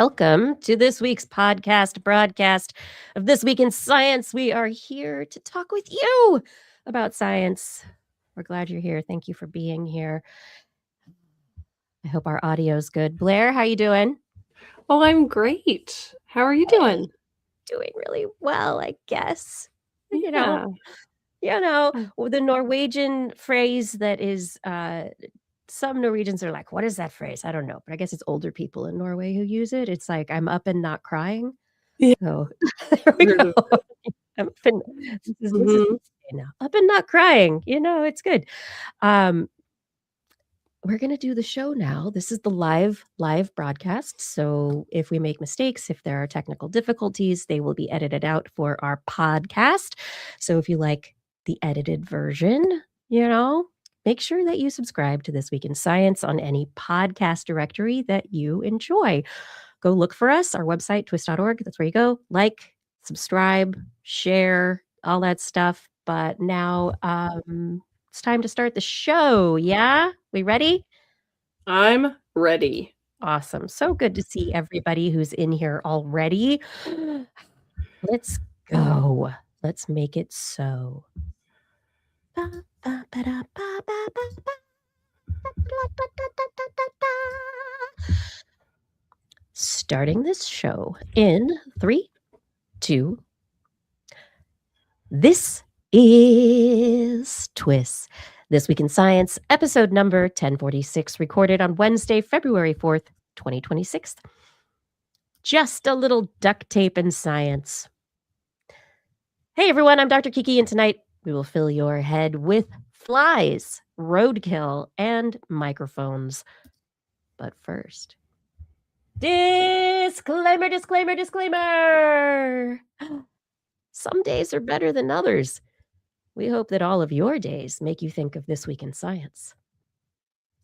welcome to this week's broadcast of This Week in Science. We are here to talk with you about science. We're glad you're here. Thank you for being here. I hope our audio's good. Blair, how you doing? Oh, I'm great. How are you doing? Doing really well, I guess. Yeah. The Norwegian phrase that is some Norwegians are like, what is that phrase? I don't know, but I guess it's older people in Norway who use it. It's like, I'm up and not crying. Yeah. So there we go. I'm up and, this is now. Up and not crying. It's good. We're going to do the show now. This is the live broadcast. So if we make mistakes, if there are technical difficulties, they will be edited out for our podcast. So if you like the edited version, make sure that you subscribe to This Week in Science on any podcast directory that you enjoy. Go look for us, our website, TWIS.org. That's where you go. Like, subscribe, share, all that stuff. But now it's time to start the show. Yeah? We ready? I'm ready. Awesome. So good to see everybody who's in here already. Let's go. Let's make it so. Starting this show in 3, 2. This is TWIS. This Week in Science, episode number 1046, recorded on Wednesday, February 4th, 2026. Just a little duct tape and science. Hey everyone, I'm Dr. Kiki, and tonight we will fill your head with flies, roadkill, and microphones. But first, disclaimer. Some days are better than others. We hope that all of your days make you think of This Week in Science.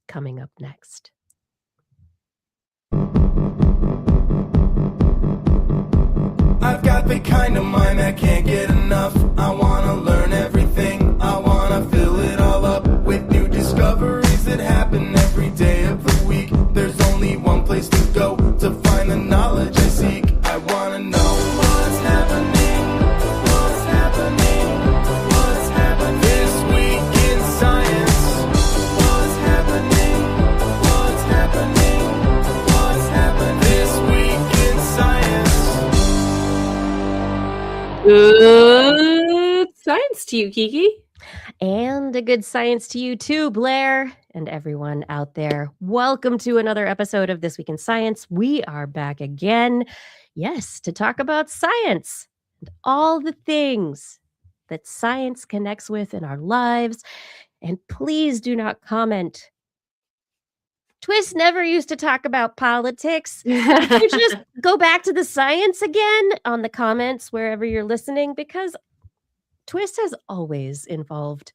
Coming up next. I've got the kind of mind that can't get enough. I want to learn everything. I want to fill it all up with new discoveries that happen every day of the week. There's only one place to go to find the knowledge I seek. I want to know what's happening. What's happening? What's happening this week in science? What's happening? What's happening? What's happening this week in science? Good science to you, Kiki. And a good science to you too, Blair, and everyone out there. Welcome to another episode of This Week in Science. We are back again, yes, to talk about science and all the things that science connects with in our lives. And please do not comment. TWIS never used to talk about politics. You just go back to the science again on the comments wherever you're listening, because TWIS has always involved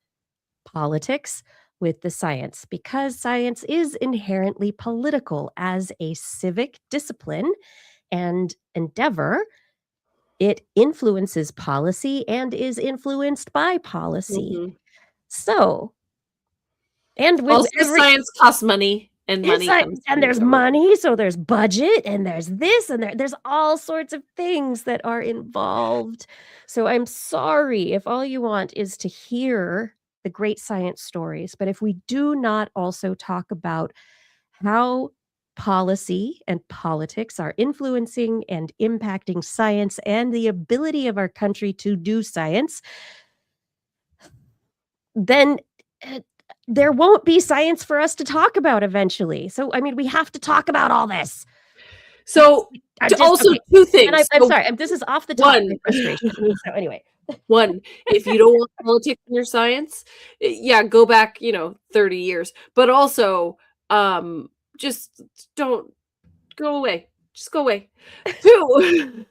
politics with the science, because science is inherently political as a civic discipline and endeavor. It influences policy and is influenced by policy. So, and with also, science costs money. And money comes and there's money, so there's budget, and there's this, and there's all sorts of things that are involved. So I'm sorry if all you want is to hear the great science stories, but if we do not also talk about how policy and politics are influencing and impacting science and the ability of our country to do science, then there won't be science for us to talk about eventually. So, I mean, we have to talk about all this. So, two things. And I'm sorry, this is off the top of my frustration. So anyway. One, if you don't want politics in your science, go back, 30 years. But also, just don't go away. Just go away. Two,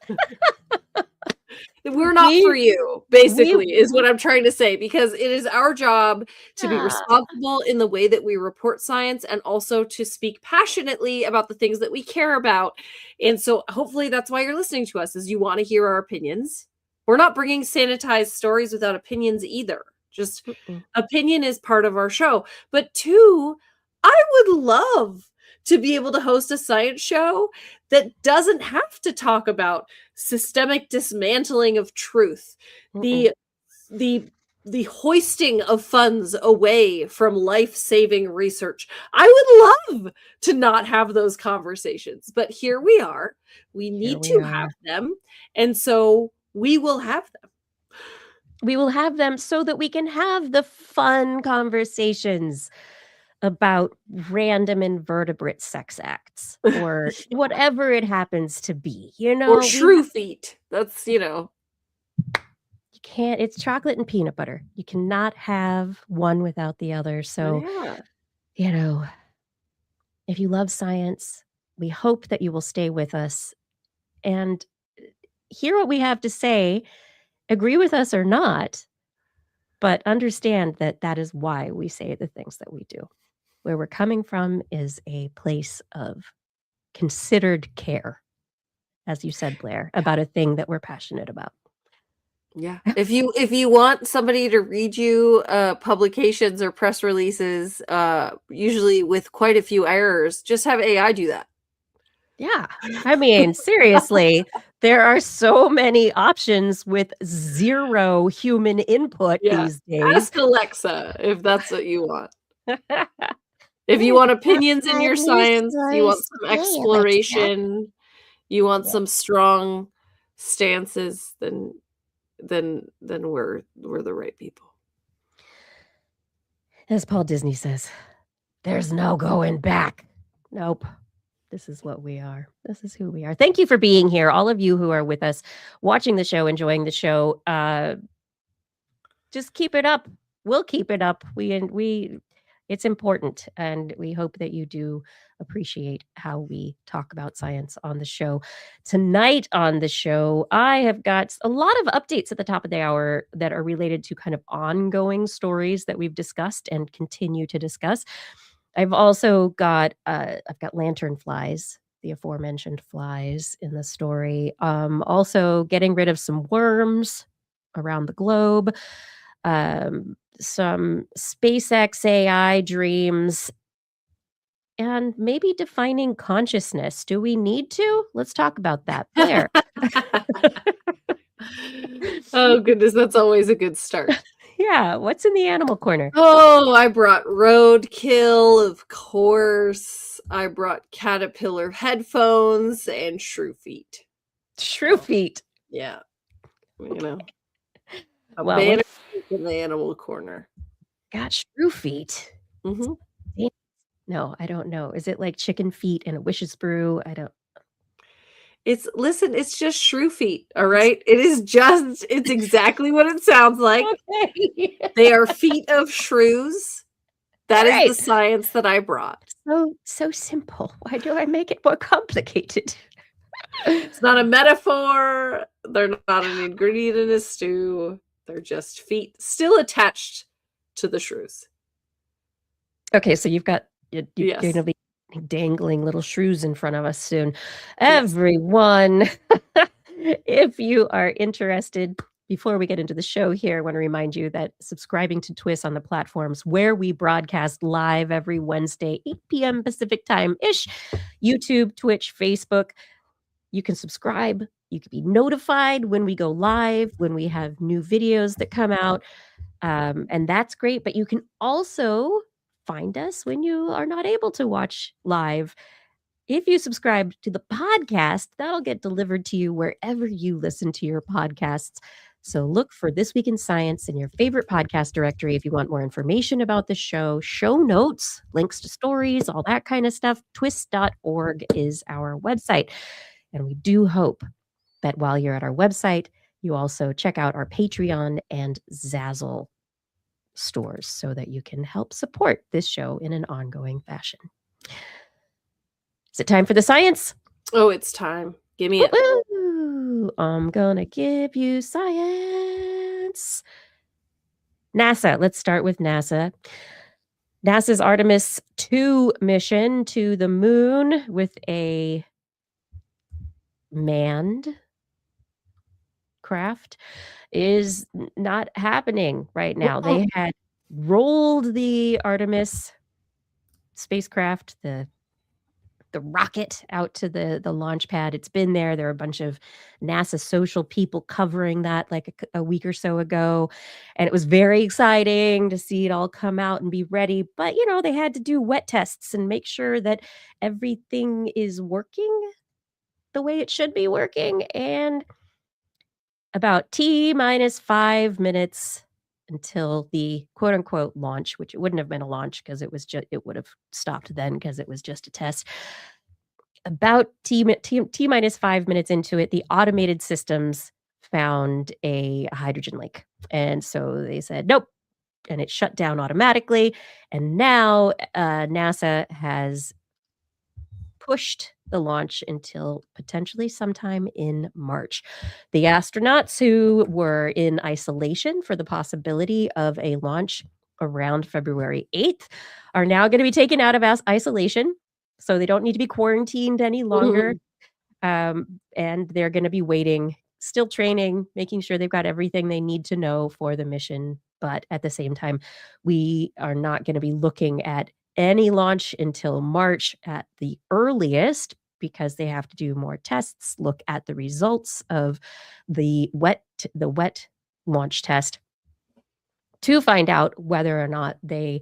we're not for you, basically, is what I'm trying to say, because it is our job to be responsible in the way that we report science, and also to speak passionately about the things that we care about. And so hopefully that's why you're listening to us, is you want to hear our opinions. We're not bringing sanitized stories without opinions either. Just opinion is part of our show. But two, I would love to be able to host a science show that doesn't have to talk about systemic dismantling of truth, the the the hoisting of funds away from life-saving research. I would love to not have those conversations, but here we are. We need to have them, and so we will have them. We will have them so that we can have the fun conversations about random invertebrate sex acts or whatever it happens to be, Or shrew feet. That's, you can't, it's chocolate and peanut butter. You cannot have one without the other. So, yeah. If you love science, we hope that you will stay with us and hear what we have to say, agree with us or not, but understand that that is why we say the things that we do. Where we're coming from is a place of considered care, as you said, Blair, about a thing that we're passionate about. Yeah. If you want somebody to read you publications or press releases, usually with quite a few errors, just have AI do that. Yeah. I mean, seriously, there are so many options with zero human input these days. Ask Alexa if that's what you want. If you want opinions in your science, you want some exploration, you want some strong stances, then we're the right people. As Paul Disney says, there's no going back. Nope. This is what we are. This is who we are. Thank you for being here. All of you who are with us, watching the show, enjoying the show. Just keep it up. We'll keep it up. It's important, and we hope that you do appreciate how we talk about science on the show. Tonight on the show, I have got a lot of updates at the top of the hour that are related to kind of ongoing stories that we've discussed and continue to discuss. I've also got lantern flies, the aforementioned flies in the story. Also getting rid of some worms around the globe. Some SpaceX AI dreams, and maybe defining consciousness. Do we need to? Let's talk about that. Blair. Oh, goodness. That's always a good start. Yeah. What's in the animal corner? Oh, I brought roadkill, of course. I brought caterpillar headphones and shrew feet. Shrew feet. Yeah. A Well, banner in the animal corner. Got shrew feet. Mm-hmm. No, I don't know. Is it like chicken feet and a wishes brew? I don't. It's just shrew feet. All right. It's exactly what it sounds like. Okay. They are feet of shrews. That is the science that I brought. So simple. Why do I make it more complicated? It's not a metaphor. They're not an ingredient in a stew. They're just feet still attached to the shrews. Okay, so you're Yes. going to be dangling little shrews in front of us soon. Yes. Everyone, if you are interested, before we get into the show here, I want to remind you that subscribing to TWIS on the platforms where we broadcast live every Wednesday, 8 p.m. Pacific time-ish, YouTube, Twitch, Facebook, you can subscribe. You can be notified when we go live, when we have new videos that come out. And that's great. But you can also find us when you are not able to watch live. If you subscribe to the podcast, that'll get delivered to you wherever you listen to your podcasts. So look for This Week in Science in your favorite podcast directory if you want more information about the show, show notes, links to stories, all that kind of stuff. TWIS.org is our website. And we do hope that while you're at our website, you also check out our Patreon and Zazzle stores so that you can help support this show in an ongoing fashion. Is it time for the science? Oh, it's time. Give me it. Woo-hoo! I'm gonna give you science. NASA. Let's start with NASA. NASA's Artemis 2 mission to the moon with a manned craft is not happening right now. They had rolled the Artemis spacecraft, the the rocket out to the launch pad. It's been there. There are a bunch of NASA social people covering that like a week or so ago, and it was very exciting to see it all come out and be ready. But they had to do wet tests and make sure that everything is working the way it should be working. And about T minus 5 minutes until the quote unquote launch, which it wouldn't have been a launch because it would have stopped then because it was just a test. About T minus 5 minutes into it, the automated systems found a hydrogen leak. And so they said, nope. And it shut down automatically. And now NASA has pushed the launch until potentially sometime in March. The astronauts who were in isolation for the possibility of a launch around February 8th are now going to be taken out of isolation. So they don't need to be quarantined any longer. And they're going to be waiting, still training, making sure they've got everything they need to know for the mission. But at the same time, we are not going to be looking at any launch until March at the earliest because they have to do more tests, look at the results of the wet launch test to find out whether or not they,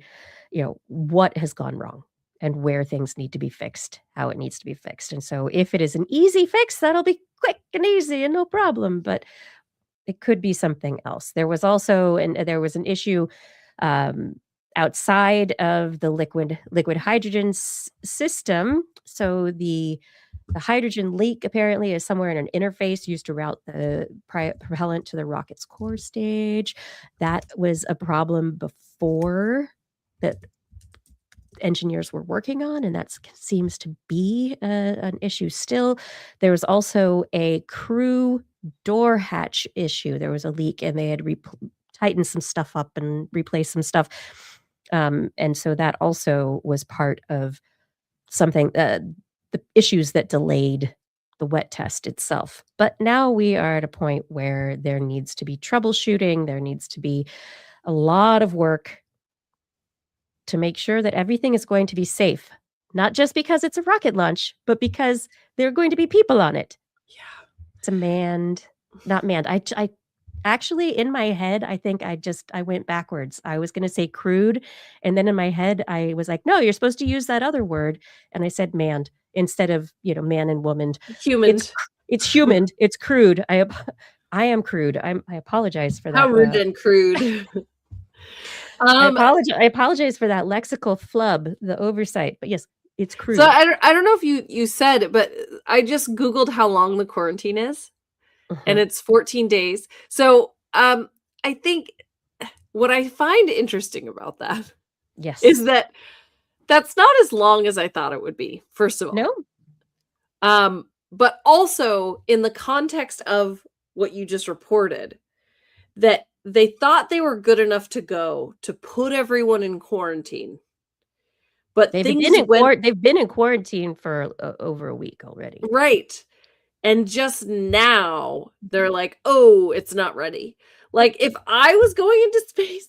what has gone wrong and where things need to be fixed, how it needs to be fixed. And so if it is an easy fix, that'll be quick and easy and no problem, but it could be something else. There was also an issue outside of the liquid hydrogen system. So the hydrogen leak apparently is somewhere in an interface used to route the propellant to the rocket's core stage. That was a problem before that engineers were working on, and that seems to be an issue still. There was also a crew door hatch issue. There was a leak, and they had tightened some stuff up and replaced some stuff. And so that also was part of something, the issues that delayed the wet test itself. But now we are at a point where there needs to be troubleshooting. There needs to be a lot of work to make sure that everything is going to be safe, not just because it's a rocket launch, but because there are going to be people on it. Yeah. It's not manned. I actually, in my head, I think I went backwards. I was going to say crude. And then in my head, I was like, no, you're supposed to use that other word. And I said manned instead of, man and woman. Human. It's human. It's crude. I am crude. I apologize for that. How rude and crude. I apologize for that lexical flub, the oversight. But yes, it's crude. So I don't know if you said it, but I just Googled how long the quarantine is. And it's 14 days. So I think what I find interesting about that is that that's not as long as I thought it would be, first of all. No. But also in the context of what you just reported, that they thought they were good enough to go to put everyone in quarantine. But they've been in quarantine for over a week already. Right. And just now they're like, oh, it's not ready. Like if I was going into space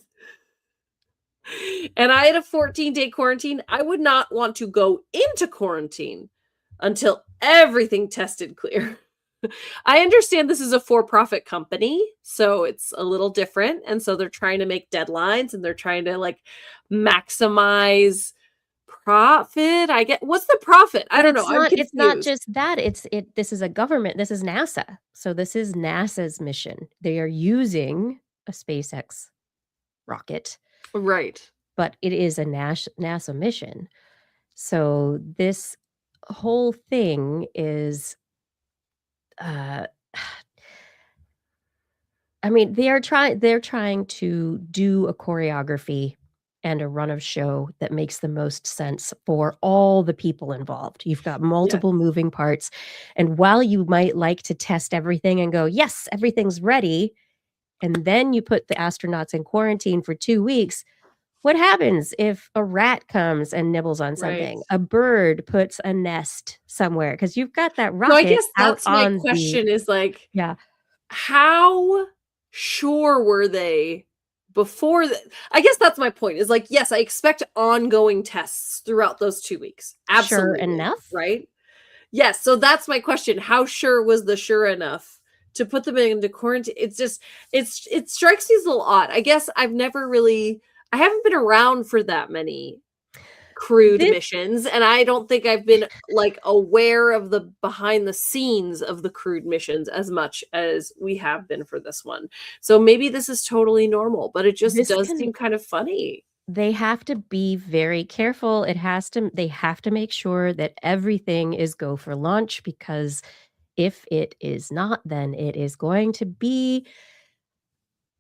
and I had a 14-day quarantine, I would not want to go into quarantine until everything tested clear. I understand this is a for-profit company, so it's a little different. And so they're trying to make deadlines and they're trying to maximize profit. What's the profit? I don't know. It's not just that. This is a government. This is NASA. So this is NASA's mission. They are using a SpaceX rocket. Right. But it is a NASA mission. So this whole thing is they're trying to do a choreography and a run of show that makes the most sense for all the people involved. You've got multiple moving parts. And while you might like to test everything and go, yes, everything's ready, and then you put the astronauts in quarantine for 2 weeks, what happens if a rat comes and nibbles on something? Right. A bird puts a nest somewhere? Because you've got that rocket. So I guess that's my question is how sure were they before I guess that's my point, is like, yes, I expect ongoing tests throughout those 2 weeks. Sure Absolutely, enough. right? Yes, so that's my question. How sure was the sure enough to put them into quarantine? It's just it strikes me as a little odd. I guess I haven't been around for that many crewed This missions, and I don't think I've been, like, aware of the behind the scenes of the crewed missions as much as we have been for this one. So maybe this is totally normal, but it just this does can seem kind of funny. they have to be very careful. They have to make sure that everything is go for launch, because if it is not, then it is going to be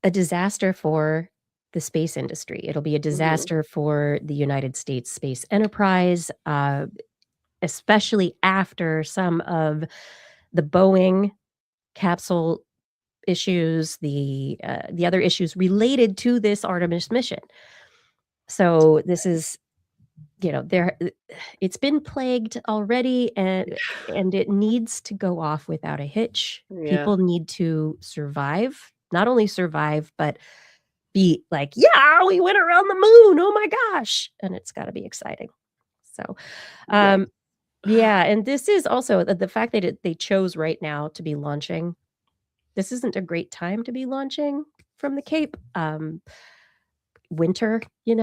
a disaster for the space industry. It'll be a Mhm. disaster for the United States space enterprise, especially after some of the Boeing capsule issues, the other issues related to this Artemis mission. So this is, there it's been plagued already, and it needs to go off without a hitch. Yeah. People need to survive, not only survive, but be like, "Yeah, we went around the moon. Oh my gosh." And it's gotta be exciting. So, Yikes. um, yeah, and this is also the fact that they chose right now to be launching. This isn't a great time to be launching from the Cape. Winter, it's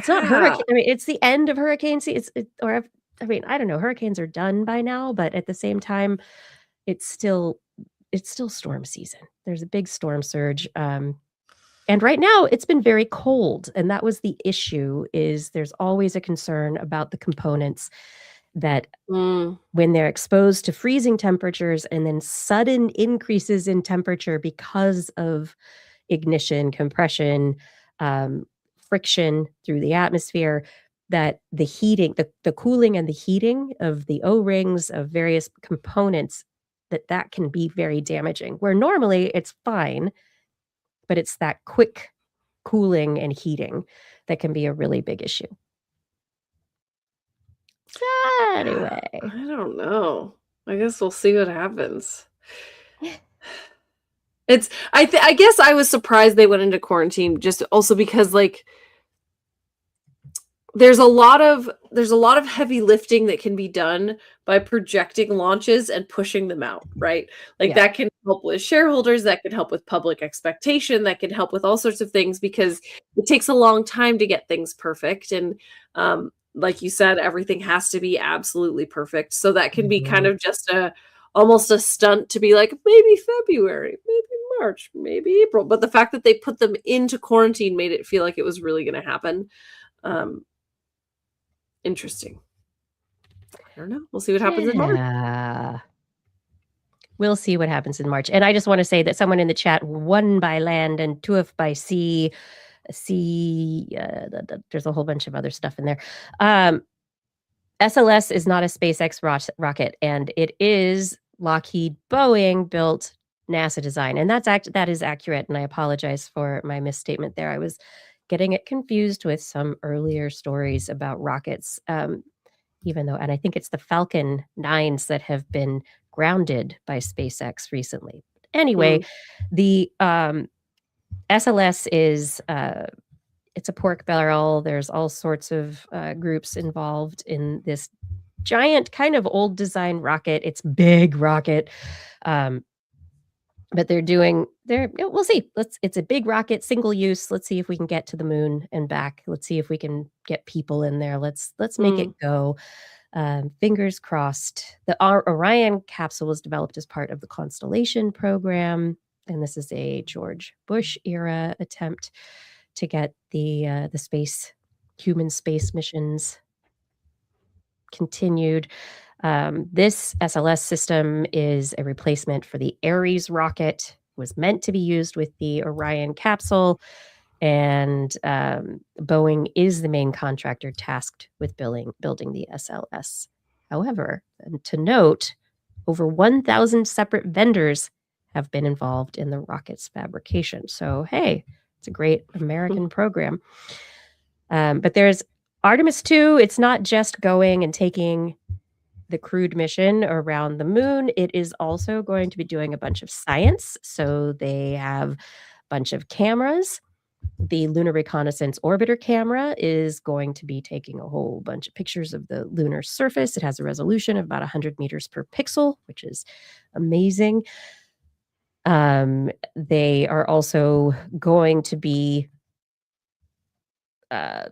not Yeah. hurricane. I mean, it's the end of hurricane season. I mean, I don't know, hurricanes are done by now, but at the same time, it's still it's still storm season. There's a big storm surge, and right now it's been very cold, and that was the issue. Is there's always a concern about the components that Mm, when they're exposed to freezing temperatures and then sudden increases in temperature because of ignition, compression, um, friction through the atmosphere, that the cooling and the heating of the O-rings of various components, that can be very damaging. Where normally it's fine, but it's that quick cooling and heating that can be a really big issue. So, anyway. I don't know. I guess we'll see what happens. I guess I was surprised they went into quarantine, just also because, like, there's a lot of heavy lifting that can be done by projecting launches and pushing them out, right? Like, Yeah. that can help with shareholders, that can help with public expectation, that can help with all sorts of things, because it takes a long time to get things perfect, and like you said, everything has to be absolutely perfect. So that can be kind Mhm. of just a almost a stunt to be like, maybe February, maybe March, maybe April. But the fact that they put them into quarantine made it feel like it was really going to happen. Um, Interesting. I don't know. We'll see what happens in March. Yeah. We'll see what happens in March. And I just wanna say that someone in the chat, 1 by land and 2 by sea. There's a whole bunch of other stuff in there. Um, SLS is not a SpaceX rocket, and it is Lockheed Boeing built NASA design, and that is accurate, and I apologize for my misstatement there. I was getting it confused with some earlier stories about rockets, even though, and I think it's the Falcon 9s that have been grounded by SpaceX recently. Anyway, Mm, the, SLS is, it's a pork barrel. There's all sorts of, groups involved in this giant, kind of old design rocket. It's big rocket, um, but we'll see. It's a big rocket, single use. Let's see if we can get to the moon and back. Let's see if we can get people in there. Let's make it mm, go. Fingers crossed. The Orion capsule was developed as part of the Constellation program, and this is a George Bush era attempt to get the human space missions continued. This SLS system is a replacement for the Ares rocket. Was meant to be used with the Orion capsule, and Boeing is the main contractor tasked with building the SLS. However, and to note, over 1,000 separate vendors have been involved in the rocket's fabrication. So, hey, it's a great American program. But there's Artemis 2. It's not just going and taking the crewed mission around the moon. It is also going to be doing a bunch of science. So they have a bunch of cameras The Lunar Reconnaissance Orbiter camera is going to be taking a whole bunch of pictures of the lunar surface. It has a resolution of about 100 meters per pixel, which is amazing. They are also going to be, they're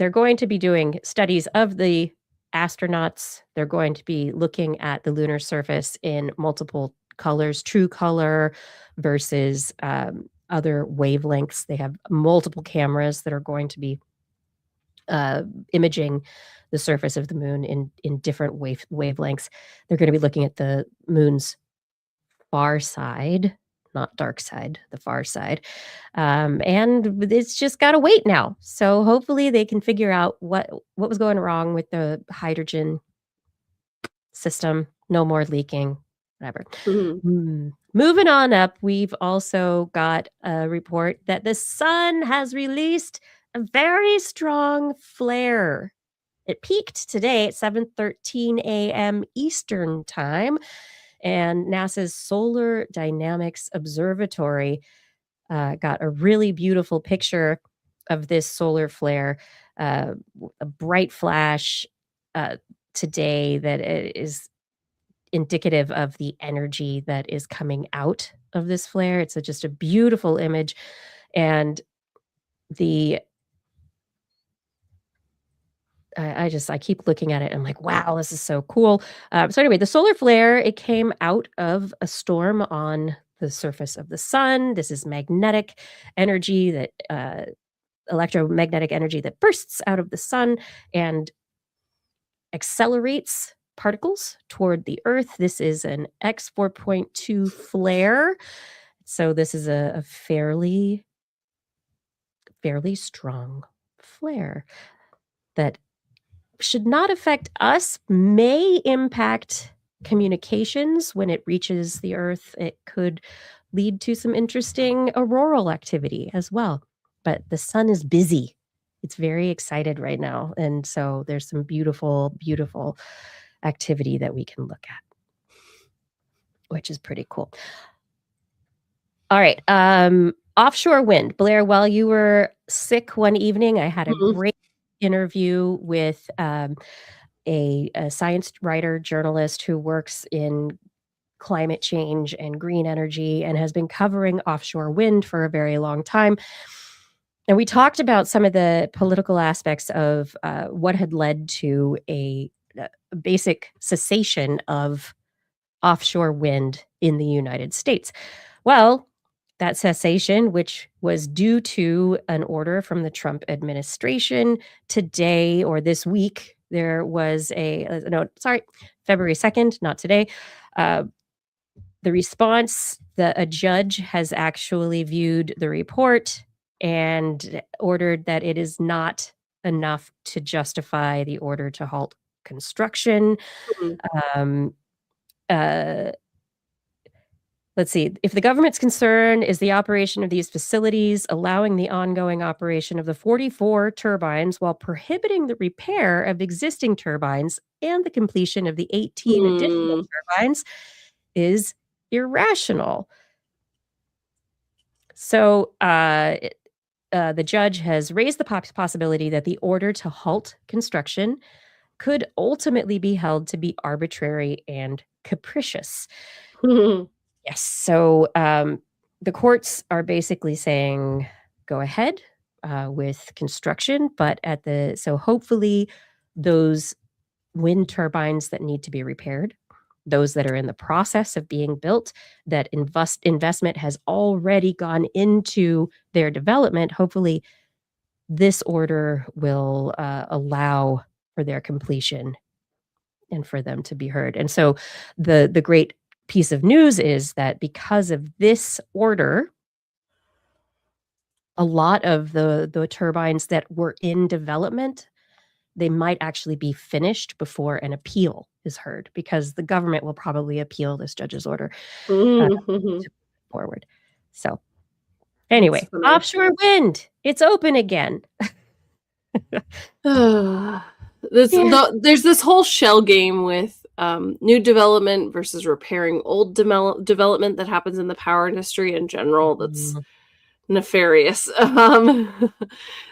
going to be doing studies of the astronauts. They're going to be looking at the lunar surface in multiple colors, true color versus other wavelengths. They have multiple cameras that are going to be imaging the surface of the moon in different wavelengths. They're going to be looking at the moon's far side, not dark side, the far side. And it's just got to wait now. So hopefully they can figure out what was going wrong with the hydrogen system. No more leaking, whatever. Moving on up, we've also got a report that the sun has released a very strong flare. It peaked today at 7:13 a.m. Eastern Time, and NASA's Solar Dynamics Observatory got a really beautiful picture of this solar flare, a bright flash today that is indicative of the energy that is coming out of this flare. It's just a beautiful image, and I keep looking at it. And I'm like, wow, this is so cool. So anyway, the solar flare, it came out of a storm on the surface of the sun. This is magnetic energy electromagnetic energy that bursts out of the sun and accelerates particles toward the Earth. This is an X4.2 flare. So this is a fairly strong flare that should not affect us, may impact communications when it reaches the Earth. It could lead to some interesting auroral activity as well. But the sun is busy. It's very excited right now. And so there's some beautiful, beautiful activity that we can look at, which is pretty cool. All right. Offshore wind. Blair, while you were sick one evening, I had a great interview with a science writer, journalist who works in climate change and green energy and has been covering offshore wind for a very long time. And we talked about some of the political aspects of what had led to a basic cessation of offshore wind in the United States. Well, that cessation, which was due to an order from the Trump administration, today or this week, there was February 2nd, not today. The response, a judge has actually viewed the report and ordered that it is not enough to justify the order to halt construction. Let's see. If the government's concern is the operation of these facilities, allowing the ongoing operation of the 44 turbines while prohibiting the repair of existing turbines and the completion of the 18 additional turbines is irrational. So the judge has raised the possibility that the order to halt construction could ultimately be held to be arbitrary and capricious. Yes. So the courts are basically saying, go ahead with construction, but so hopefully those wind turbines that need to be repaired, those that are in the process of being built, that investment has already gone into their development, hopefully this order will allow for their completion and for them to be heard. And so the great piece of news is that because of this order, a lot of the turbines that were in development, they might actually be finished before an appeal is heard, because the government will probably appeal this judge's order forward. So anyway, offshore wind, it's open again. There's this whole shell game with new development versus repairing old development that happens in the power industry in general. That's nefarious.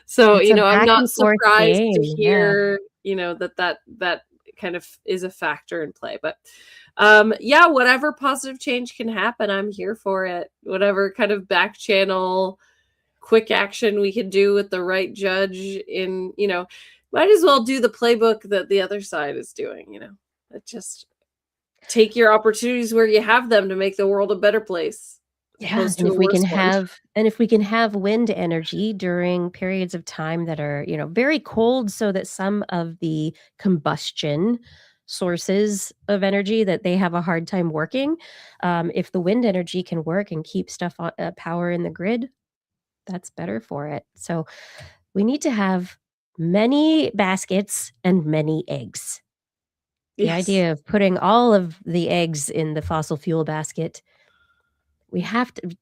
So, It's a I'm back not and forth surprised to game. Yeah. hear, that kind of is a factor in play. But yeah, whatever positive change can happen, I'm here for it. Whatever kind of back channel quick action we can do with the right judge might as well do the playbook that the other side is doing. It just take your opportunities where you have them to make the world a better place as Yeah, opposed to a worse one. if we can have wind energy during periods of time that are, very cold so that some of the combustion sources of energy that they have a hard time working, if the wind energy can work and keep stuff on power in the grid, that's better for it. So, we need to have many baskets and many eggs. The Yes. idea of putting all of the eggs in the fossil fuel basket, we have to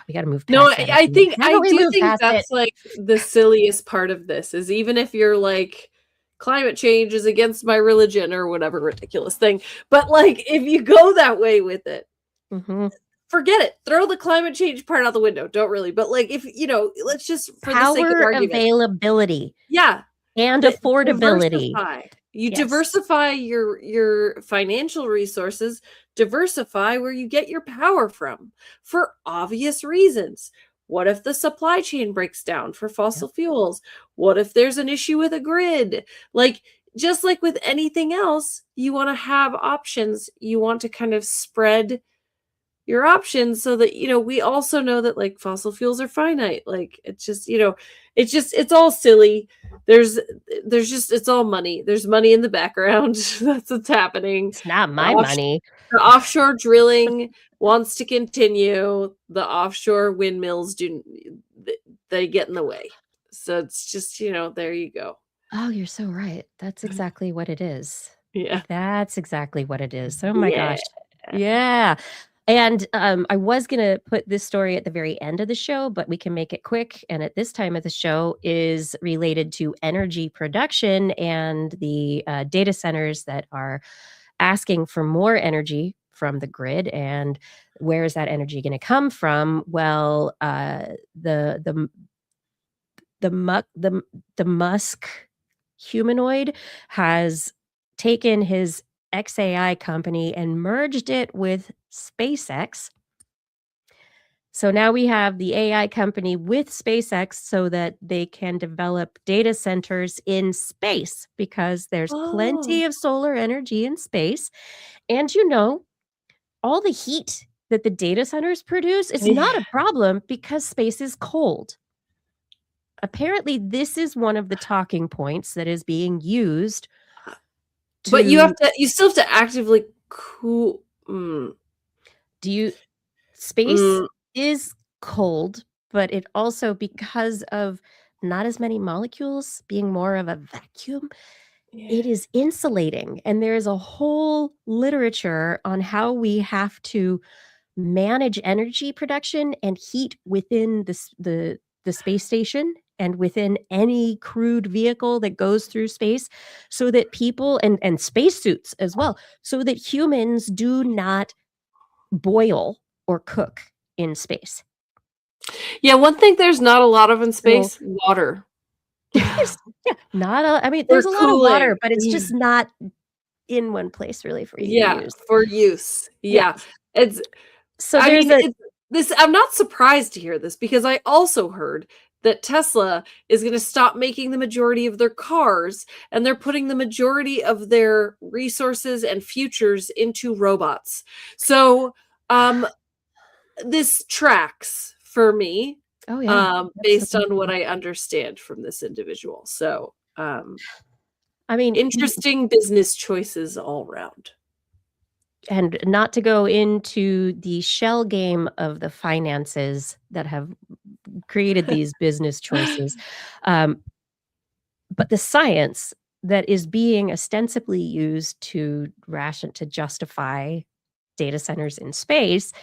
we gotta move No, past that idea. How I about we do move think past it? that's like the silliest part of this is even if you're like climate change is against my religion or whatever ridiculous thing, but like if you go that way with it, Mhm. forget it. Throw the climate change part out the window. Don't really, but like if let's just for the sake of Power argument. availability Yeah, and the affordability. diversify. You Yes. diversify your financial resources, diversify where you get your power from for obvious reasons. What if the supply chain breaks down for Yep. fossil fuels? What if there's an issue with a grid? Like just like with anything else, you want to have options. You want to kind of spread your options so that we also know that like fossil fuels are finite. Like it's all silly. There's just it's all money. There's money in the background. That's what's happening. It's not the, my off- money. the offshore drilling wants to continue. The offshore windmills they get in the way. So it's just there you go. Oh, you're so right. That's exactly what it is. Yeah. That's exactly what it is. Oh my Yeah. gosh. Yeah. And, I was gonna put this story at the very end of the show, but we can make it quick, and at this time of the show is related to energy production and the, data centers that are asking for more energy from the grid, and where is that energy gonna come from? Well, the Muck the Musk humanoid has taken his XAI company and merged it with SpaceX. So now we have the AI company with SpaceX so that they can develop data centers in space because there's Oh. plenty of solar energy in space. And all the heat that the data centers produce is not Yeah. a problem because space is cold. Apparently, this is one of the talking points that is being used But to you still have to actively cool. do you space Mm, is cold, but it also because of not as many molecules being more of a vacuum, yeah. it is insulating, and there is a whole literature on how we have to manage energy production and heat within the space station and within any crewed vehicle that goes through space so that people and spacesuits as well, so that humans do not boil or cook in space. Yeah, one thing there's not a lot of in So space, water. there's yeah, not a I mean, For there's a lot of cooling. water, but it's just not in one place really for you to Yeah, use. for use. Yeah. Yeah. It's So I there's mean, a I'm not surprised to hear this because I also heard that Tesla is gonna stop making the majority of their cars, and they're putting the majority of their resources and futures into robots. So, this tracks for me, Oh, yeah. based on what Absolutely. I understand from this individual. So, I mean, interesting business choices all round. and not to go into the shell game of the finances that have created these business choices, um, but the science that is being ostensibly used to justify data centers in space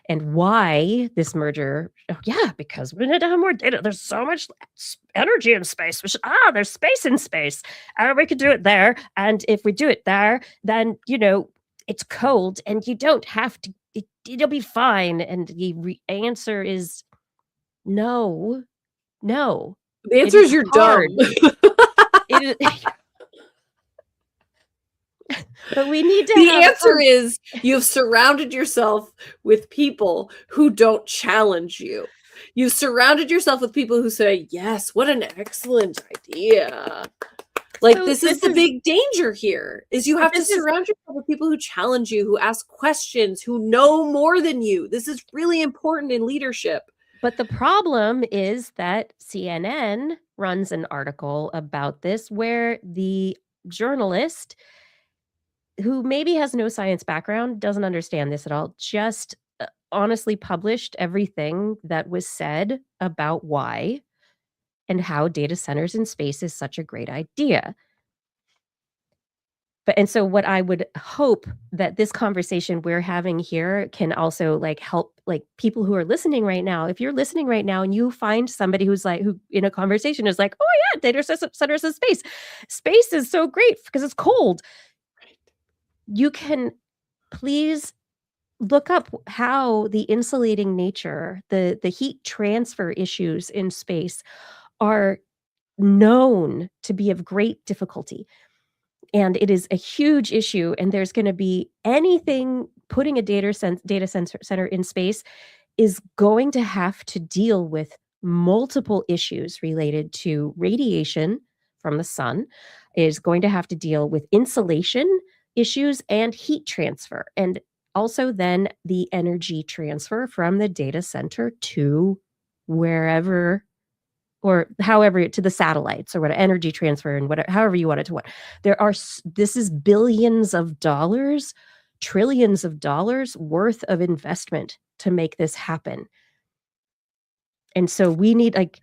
and why this merger yeah, because we need to have more data. There's so much energy in space. There's space in space. We could do it there. And if we do it there, then, it's cold and you don't have to, it'll be fine. And the answer is No. No. The It answer is is you're hard. dumb. It is but we need to The have answer is you've surrounded yourself with people who don't challenge you. You've surrounded yourself with people who say, "Yes, what an excellent idea." Like, So this is the big danger here, is you have to this is surround yourself with people who challenge you, who ask questions, who know more than you. This is really important in leadership. but the problem is that CNN runs an article about this where the journalist, who maybe has no science background, doesn't understand this at all, just, honestly published everything that was said about why and how data centers in space is such a great idea. But and so what I would hope that this conversation we're having here can also, like, help, like, people who are listening right now. If you're listening right now and you find somebody who's like who in a conversation is like, "Oh, yeah, centers in space. Space is so great because it's cold." You can please look up how the insulating nature, the heat transfer issues in space are known to be of great difficulty. And it is a huge issue, and there's gonna be anything putting a data center in space is going to have to deal with multiple issues related to radiation from the sun, is going to have to deal with insulation issues and heat transfer, and also then the energy transfer from the data center to wherever or however to the satellites or what energy transfer and whatever however you want it to what. There are this is billions of dollars, trillions of dollars worth of investment to make this happen. And so we need like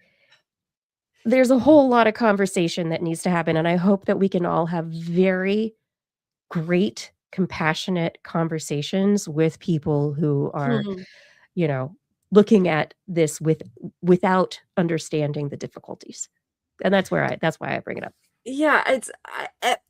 there's a whole lot of conversation that needs to happen, and I hope that we can all have very great, compassionate conversations with people who are, Mhm. you know, looking at this without understanding the difficulties. And that's why I bring it up. Yeah, it's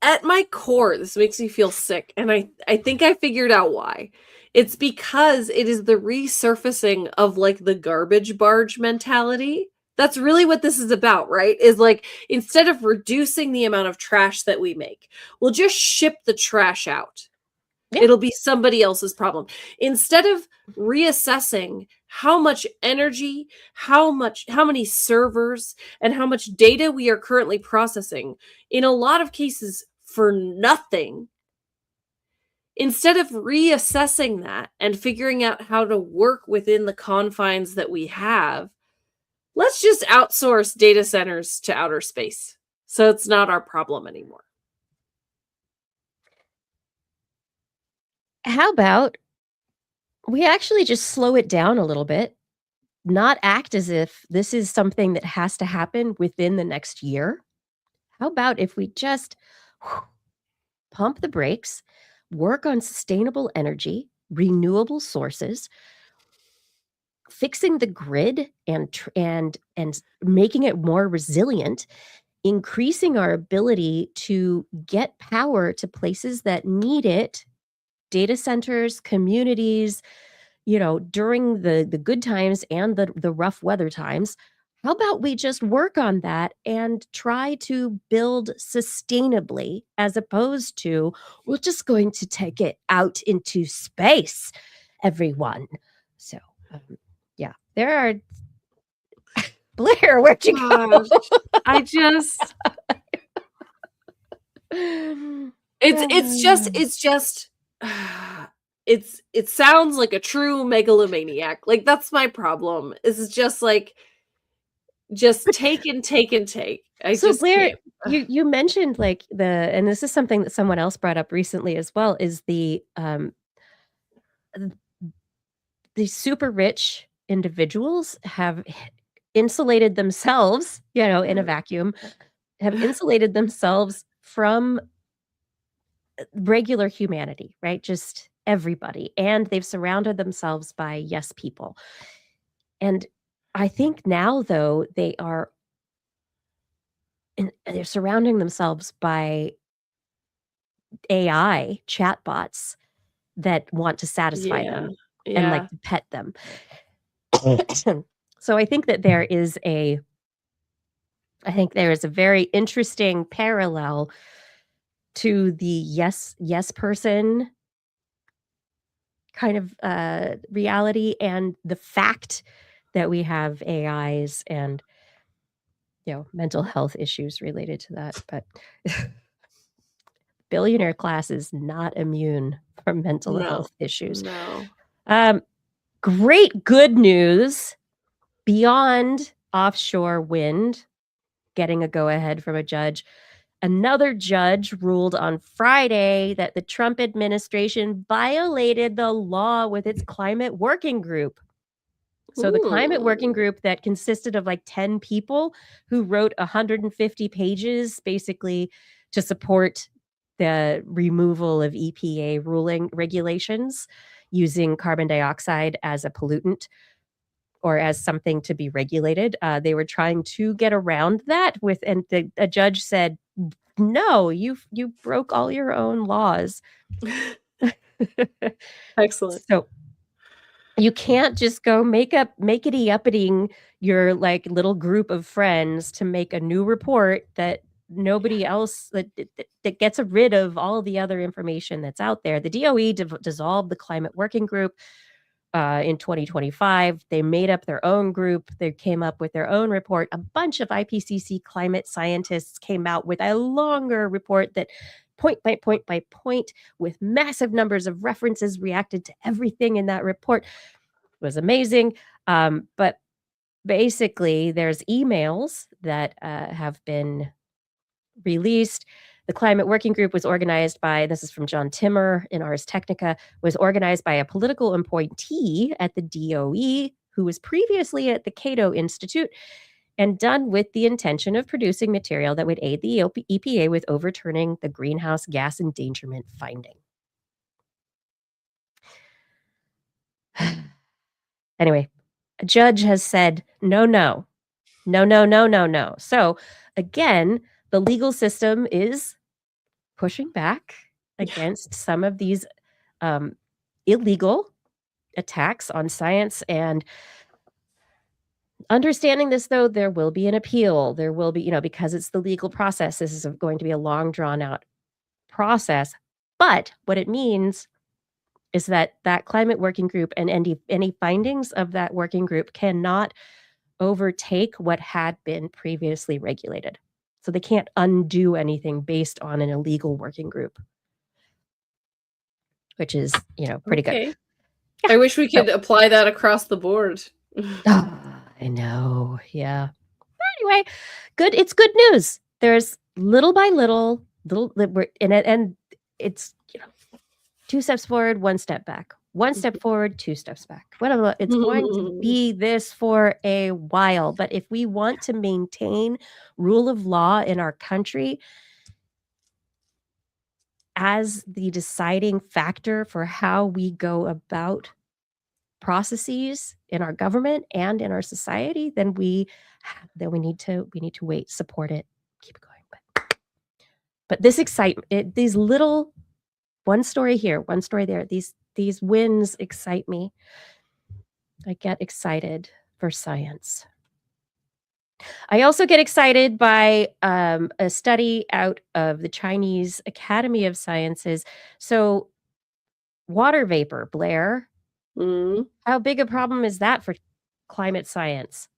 at my core, this makes me feel sick, and I think I figured out why. It's because it is the resurfacing of, like, the garbage barge mentality. That's really what this is about, right? Is, like, instead of reducing the amount of trash that we make, we'll just ship the trash out. Yeah. It'll be somebody else's problem. Instead of reassessing how much energy, how many servers, and how much data we are currently processing, in a lot of cases for nothing, instead of reassessing that and figuring out how to work within the confines that we have, let's just outsource data centers to outer space. So it's not our problem anymore. How about we actually just slow it down a little bit, not act as if this is something that has to happen within the next year? How about if we just whew, pump the brakes, work on sustainable energy, renewable sources, fixing the grid and making it more resilient, increasing our ability to get power to places that need it, data centers, communities, during the good times and the rough weather times. How about we just work on that and try to build sustainably as opposed to we're just going to take it out into space, everyone. So, yeah, there are Blair, where'd you go? Gosh, I just it's just it sounds like a true megalomaniac. Like, that's my problem. This is just like just take and take and take. I So just Blair, can't. you mentioned like and this is something that someone else brought up recently as well, is the super rich individuals have insulated themselves, in a vacuum, have insulated themselves from regular humanity, right? Just everybody. And they've surrounded themselves by yes people. And I think now though they're surrounding themselves by AI chatbots that want to satisfy Yeah. them and like Yeah. to pet them. So I think that there is a very interesting parallel to the yes person kind of reality, and the fact that we have AIs and mental health issues related to that. But billionaire class is not immune from mental No. health issues. No. Great good news beyond offshore wind getting a go ahead from a judge. Another judge ruled on Friday that the Trump administration violated the law with its climate working group. So the climate working group that consisted of like 10 people who wrote 150 pages basically to support the removal of EPA ruling regulations using carbon dioxide as a pollutant or as something to be regulated. They were trying to get around that and a judge said, "No, you broke all your own laws." Excellent. So you can't just go makety-uppeting your, like, little group of friends to make a new report that nobody else that gets rid of all the other information that's out there. The DOE dissolved the climate working group in 2025. They made up their own group. They came up with their own report. A bunch of IPCC climate scientists came out with a longer report that point by point by point, with massive numbers of references, reacted to everything in that report. It was amazing. But basically, there's emails that have been released. The climate working group was organized by, this is from John Timmer in Ars Technica, was organized by a political appointee at the DOE who was previously at the Cato Institute, and done with the intention of producing material that would aid the EPA with overturning the greenhouse gas endangerment finding. Anyway, a judge has said, no, no, no, no, no, no, no. So again, the legal system is pushing back against some of these illegal attacks on science. And understanding this, though, there will be an appeal. There will be, because it's the legal process, this is going to be a long, drawn out process. But what it means is that climate working group and any findings of that working group cannot overtake what had been previously regulated. So they can't undo anything based on an illegal working group, which is, pretty good. Yeah. I wish we could apply that across the board. I know. Yeah. Anyway, good. It's good news. There's little by little, and it's, 2 steps forward, 1 step back. 1 step forward, 2 steps back. Whatever. It's going to be this for a while. But if we want to maintain rule of law in our country as the deciding factor for how we go about processes in our government and in our society, then we need to wait, support it, keep it going. But this excitement, these little, one story here, one story there, these wins excite me. I get excited for science. I also get excited by a study out of the Chinese Academy of Sciences. So water vapor, Blair, how big a problem is that for climate science?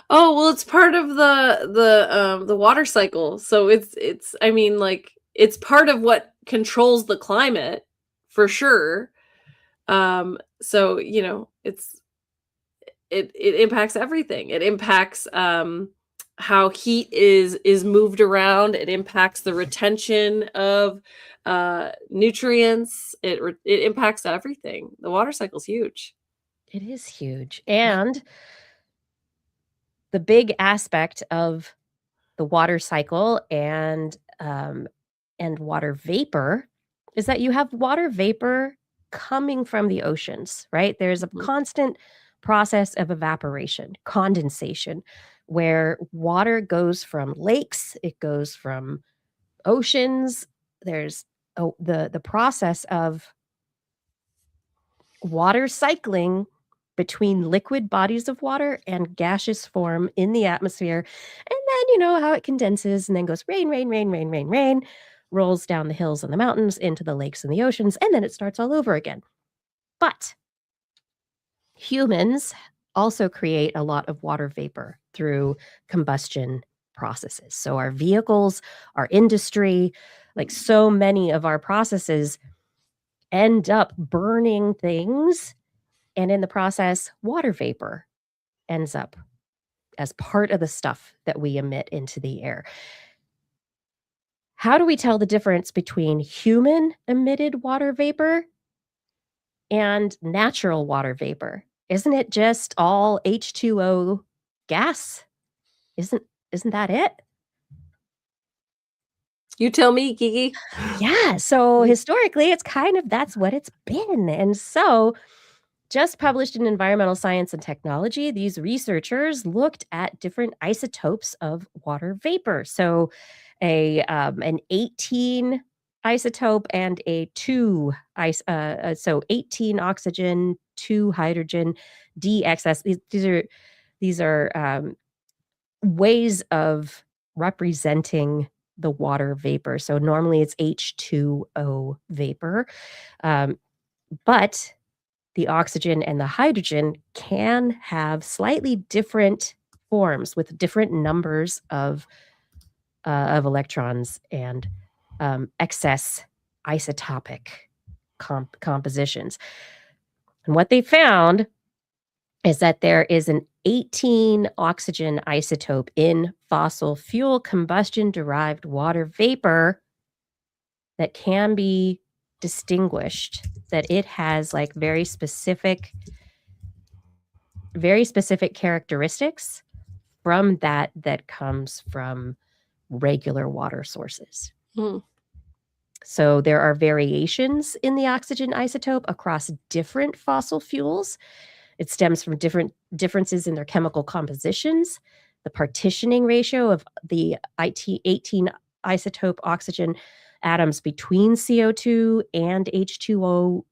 Oh, well, it's part of the water cycle. So it's I mean, like, it's part of what controls the climate for sure. So, it impacts everything. It impacts how heat is moved around. It impacts the retention of nutrients. It impacts everything. The water cycle's huge. It is huge. And the big aspect of the water cycle and water vapor is that you have water vapor coming from the oceans, right? There's a constant process of evaporation, condensation, where water goes from lakes, it goes from oceans. There's the process of water cycling between liquid bodies of water and gaseous form in the atmosphere. And then, you know, how it condenses and then goes rain, rain, rain, rain, rain, rain, rolls down the hills and the mountains into the lakes and the oceans, and then it starts all over again. But humans also create a lot of water vapor through combustion processes. So our vehicles, our industry, like so many of our processes end up burning things, and in the process, water vapor ends up as part of the stuff that we emit into the air. How do we tell the difference between human emitted water vapor and natural water vapor? Isn't it just all H2O gas? Isn't that it? You tell me, Kiki. Yeah, so historically, it's kind of that's what it's been. And so, just published in Environmental Science and Technology, these researchers looked at different isotopes of water vapor. So, an 18 isotope and a 2 so 18 oxygen, 2 hydrogen, DXS. These are ways of representing the water vapor. So normally it's H2O vapor, but the oxygen and the hydrogen can have slightly different forms with different numbers of electrons and excess isotopic compositions. And what they found is that there is an 18 oxygen isotope in fossil fuel combustion derived water vapor that can be distinguished, that it has like very specific characteristics from that comes from regular water sources. So there are variations in the oxygen isotope across different fossil fuels. It stems from differences in their chemical compositions, the partitioning ratio of the 18 isotope oxygen atoms between CO2 and H2O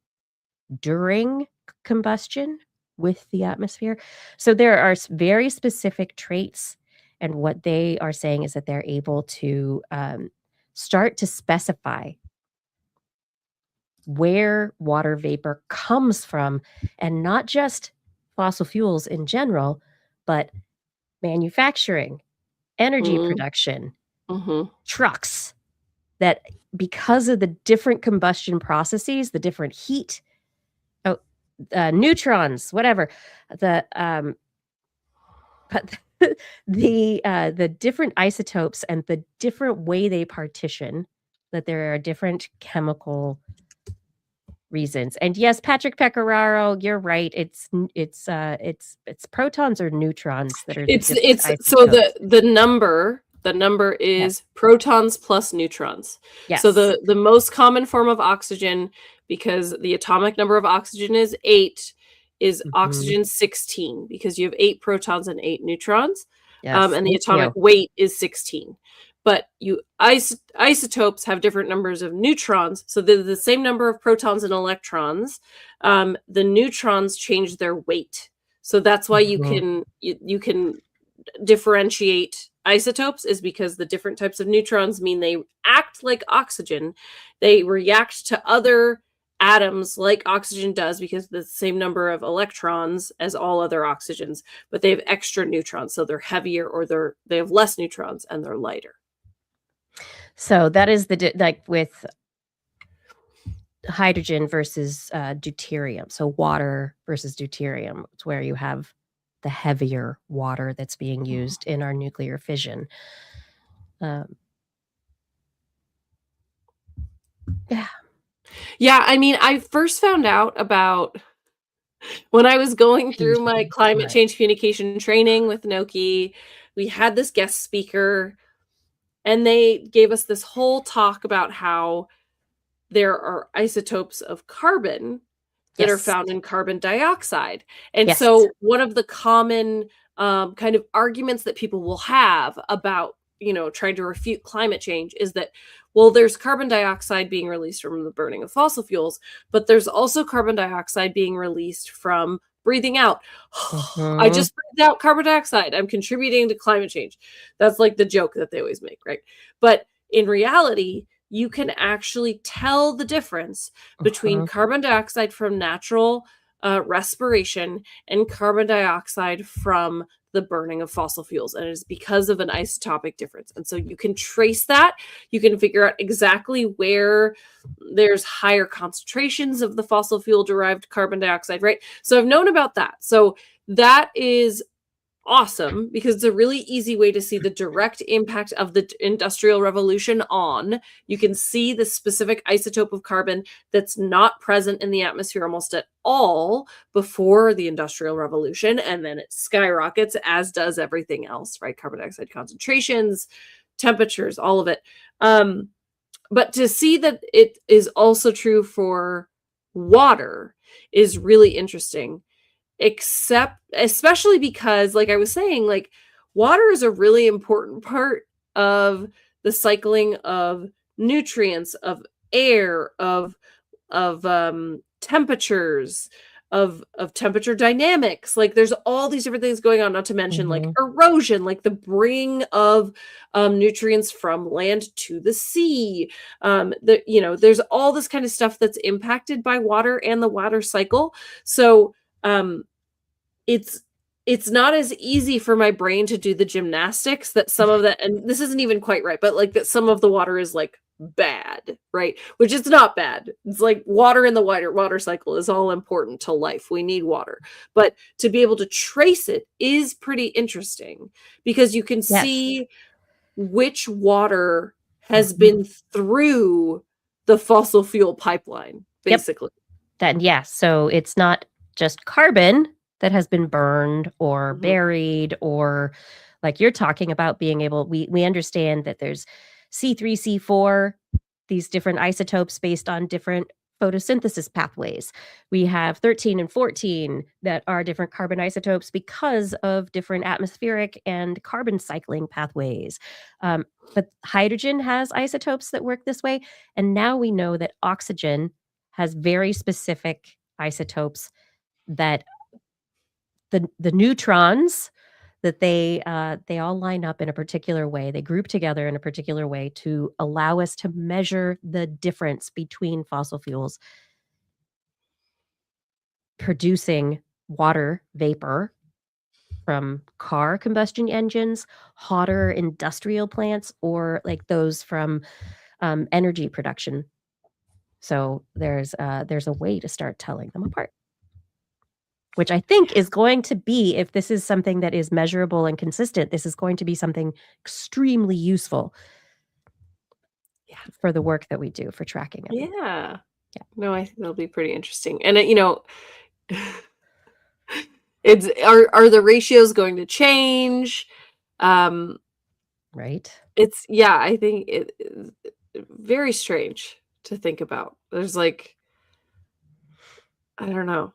during combustion with the atmosphere. So there are very specific traits, and what they are saying is that they're able to start to specify where water vapor comes from, and not just fossil fuels in general, but manufacturing, energy production, trucks, that because of the different combustion processes, the different heat, neutrons, whatever, but the different isotopes and the different way they partition, that there are different chemical reasons. And yes, Patrick Pecoraro, you're right. It's protons or neutrons that are it's so the number is protons plus neutrons. Yes. So the most common form of oxygen, because the atomic number of oxygen is 8, is oxygen 16, because you have 8 protons and 8 neutrons. Yes, and the atomic weight is 16. But isotopes have different numbers of neutrons, so they're the same number of protons and electrons. The neutrons change their weight, so that's why you can differentiate isotopes, is because the different types of neutrons mean they act like oxygen. They react to other atoms like oxygen does, because the same number of electrons as all other oxygens, but they have extra neutrons, so they're heavier, or they have less neutrons and they're lighter. So that is like with hydrogen versus deuterium. So water versus deuterium. It's where you have the heavier water that's being used in our nuclear fission. Yeah. Yeah, I mean, I first found out about when I was going through my climate change communication training with Noki. We had this guest speaker, and they gave us this whole talk about how there are isotopes of carbon that are found in carbon dioxide. And so one of the common kind of arguments that people will have about, trying to refute climate change is that, well, there's carbon dioxide being released from the burning of fossil fuels, but there's also carbon dioxide being released from breathing out. Mhm. I just breathed out carbon dioxide. I'm contributing to climate change. That's like the joke that they always make, right? But in reality, you can actually tell the difference between Mhm. carbon dioxide from natural respiration and carbon dioxide from the burning of fossil fuels. And it is because of an isotopic difference. And so you can trace that. You can figure out exactly where there's higher concentrations of the fossil fuel derived carbon dioxide, right? So I've known about that. So that is awesome because it's a really easy way to see the direct impact of the industrial revolution on. You can see the specific isotope of carbon that's not present in the atmosphere almost at all before the industrial revolution, and then it skyrockets, as does everything else, right? Carbon dioxide concentrations, temperatures, all of it. But to see that it is also true for water is really interesting, except especially because, like I was saying, like water is a really important part of the cycling of nutrients, of air, of temperatures, of temperature dynamics. Like there's all these different things going on, not to mention like Mhm. erosion, like the bringing of nutrients from land to the sea. There's all this kind of stuff that's impacted by water and the water cycle. So um it's it's not as easy for my brain to do the gymnastics that some of that, and this isn't even quite right, but like that some of the water is like bad, right? Which it's not bad. It's like water in the water cycle is all important to life. We need water. But to be able to trace it is pretty interesting because you can Yes. see which water has Mhm. been through the fossil fuel pipeline, Yep. basically. So it's not just carbon that has been burned or Mhm. buried, or like you're talking about being able, we understand that there's C3, C4, these different isotopes based on different photosynthesis pathways. We have 13 and 14 that are different carbon isotopes because of different atmospheric and carbon cycling pathways. But hydrogen has isotopes that work this way. And now we know that oxygen has very specific isotopes that the neutrons that they all line up in a particular way. They group together in a particular way to allow us to measure the difference between fossil fuels producing water vapor from car combustion engines, hotter industrial plants, or like those from energy production. So there's a way to start telling them apart. Which I think is going to be, if this is something that is measurable and consistent, this is going to be something extremely useful Yeah. for the work that we do for tracking everything. Yeah. Yeah. No, I think that'll be pretty interesting. And it's are the ratios going to change? Um, Right? it's yeah, I think it is very strange to think about. There's like, I don't know.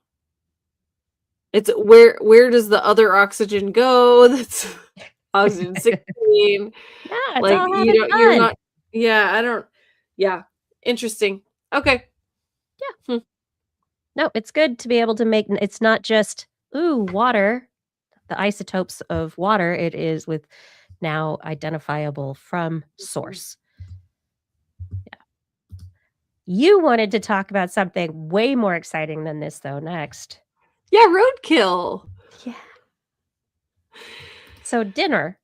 It's where does the other oxygen go? That's oxygen 16. Yeah, it's Like, all having you're fun. not, yeah, I don't, yeah, interesting. Okay. Yeah. Hmm. No, it's good to be able to make it's not just, "Ooh, water," the isotopes of water, it is with now identifiable from source. You wanted to talk about something way more exciting than this, though, next. Yeah, roadkill. Yeah. So dinner.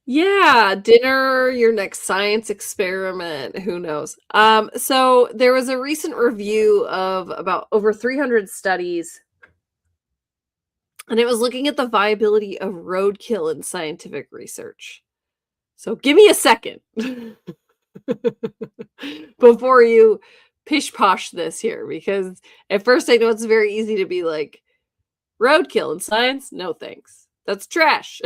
Yeah, dinner, your next science experiment, who knows? So there was a recent review of about over 300 studies, and it was looking at the viability of roadkill in scientific research. So give me a second before you pish posh this here, because at first I know it's very easy to be like, roadkill in science? No thanks. That's trash.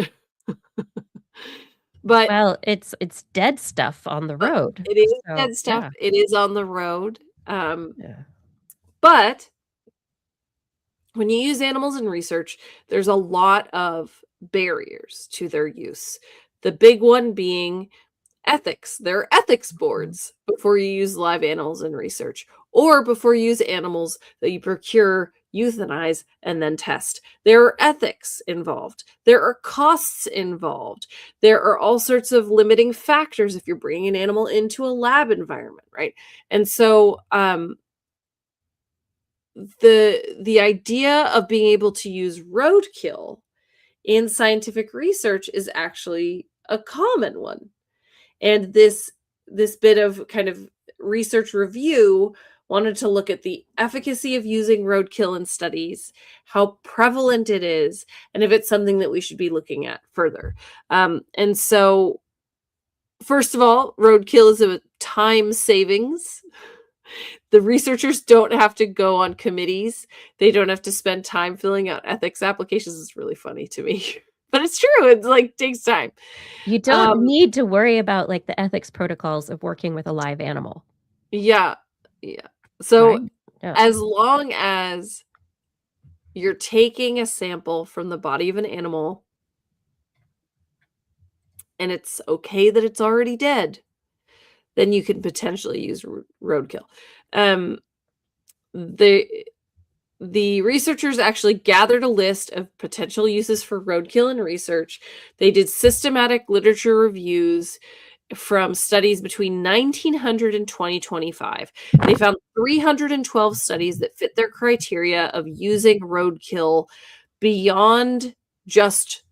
But Well, it's dead stuff on the road. it is So, dead stuff. yeah. It is on the road. Um, Yeah. but when you use animals in research, there's a lot of barriers to their use. The big one being ethics. There are ethics Mhm. boards before you use live animals in research, or before you use animals that you procure euthanize, and then test. There are ethics involved. There are costs involved. There are all sorts of limiting factors if you're bringing an animal into a lab environment, right? And so the idea of being able to use roadkill in scientific research is actually a common one. And this bit of kind of research review wanted to look at the efficacy of using roadkill in studies, how prevalent it is, and if it's something that we should be looking at further. And so, first of all, roadkill is a time savings. The researchers don't have to go on committees. They don't have to spend time filling out ethics applications. It's really funny to me. But it's true. It's like takes time. You don't need to worry about like the ethics protocols of working with a live animal. Yeah. Yeah. So Right? Yeah. as long as you're taking a sample from the body of an animal and it's okay that it's already dead, then you can potentially use roadkill. The researchers actually gathered a list of potential uses for roadkill in research. They did systematic literature reviews from studies between 1900 and 2025. They found 312 studies that fit their criteria of using roadkill beyond just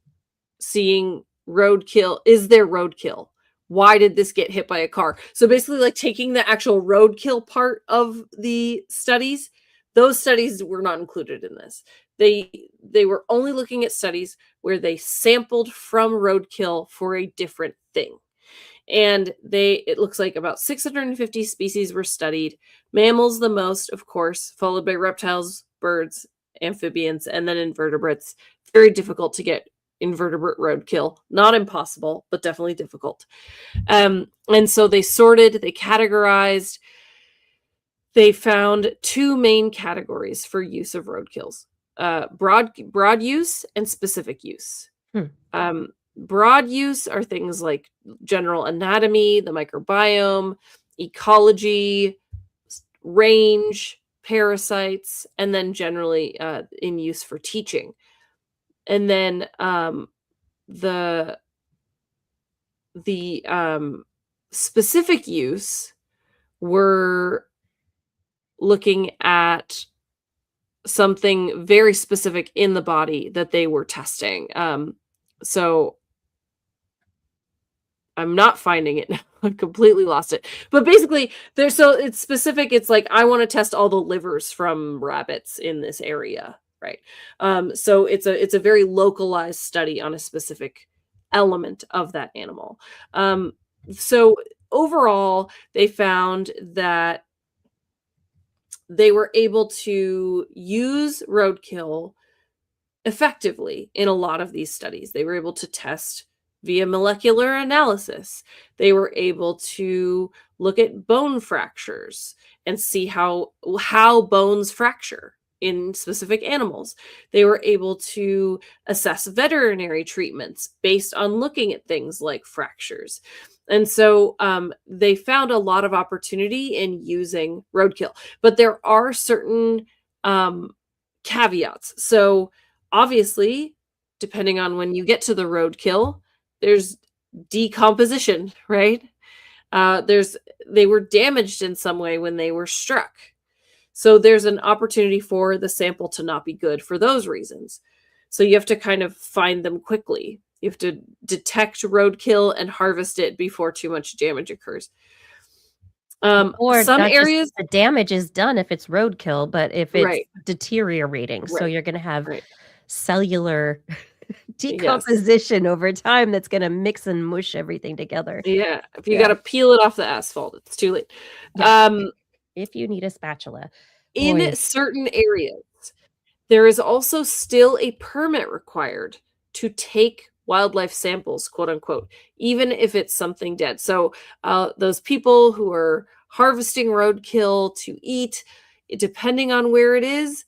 seeing roadkill. Is there roadkill? Why did this get hit by a car? So basically, like taking the actual roadkill part of the studies, those studies were not included in this. They were only looking at studies where they sampled from roadkill for a different thing. And it looks like about 650 species were studied. Mammals the most, of course, followed by reptiles, birds, amphibians, and then invertebrates. Very difficult to get invertebrate roadkill. Not impossible, but definitely difficult. And so they sorted, they categorized. They found two main categories for use of roadkills: broad use and specific use. Broad use are things like general anatomy, the microbiome, ecology, range, parasites, and then generally in use for teaching. And then the specific use were looking at something very specific in the body that they were testing. So I'm not finding it now. I completely lost it. But basically, so it's specific. It's like, I want to test all the livers from rabbits in this area, right? So it's a very localized study on a specific element of that animal. So overall, they found that they were able to use roadkill effectively in a lot of these studies. They were able to test via molecular analysis. They were able to look at bone fractures and see how bones fracture in specific animals. They were able to assess veterinary treatments based on looking at things like fractures. And so they found a lot of opportunity in using roadkill, but there are certain caveats. So obviously, depending on when you get to the roadkill, there's decomposition, right? They were damaged in some way when they were struck. So there's an opportunity for the sample to not be good for those reasons. So you have to kind of find them quickly. You have to detect roadkill and harvest it before too much damage occurs. Or some not areas, just the damage is done if it's roadkill, but if it's Right. deteriorating. So Right. you're going to have Right. cellular decomposition over time that's going to mix and mush everything together. Yeah. If you Yeah. got to peel it off the asphalt, it's too late. Yeah. If you need a spatula. In Boy. certain areas, there is also still a permit required to take wildlife samples, quote unquote, even if it's something dead. So those people who are harvesting roadkill to eat, depending on where it is,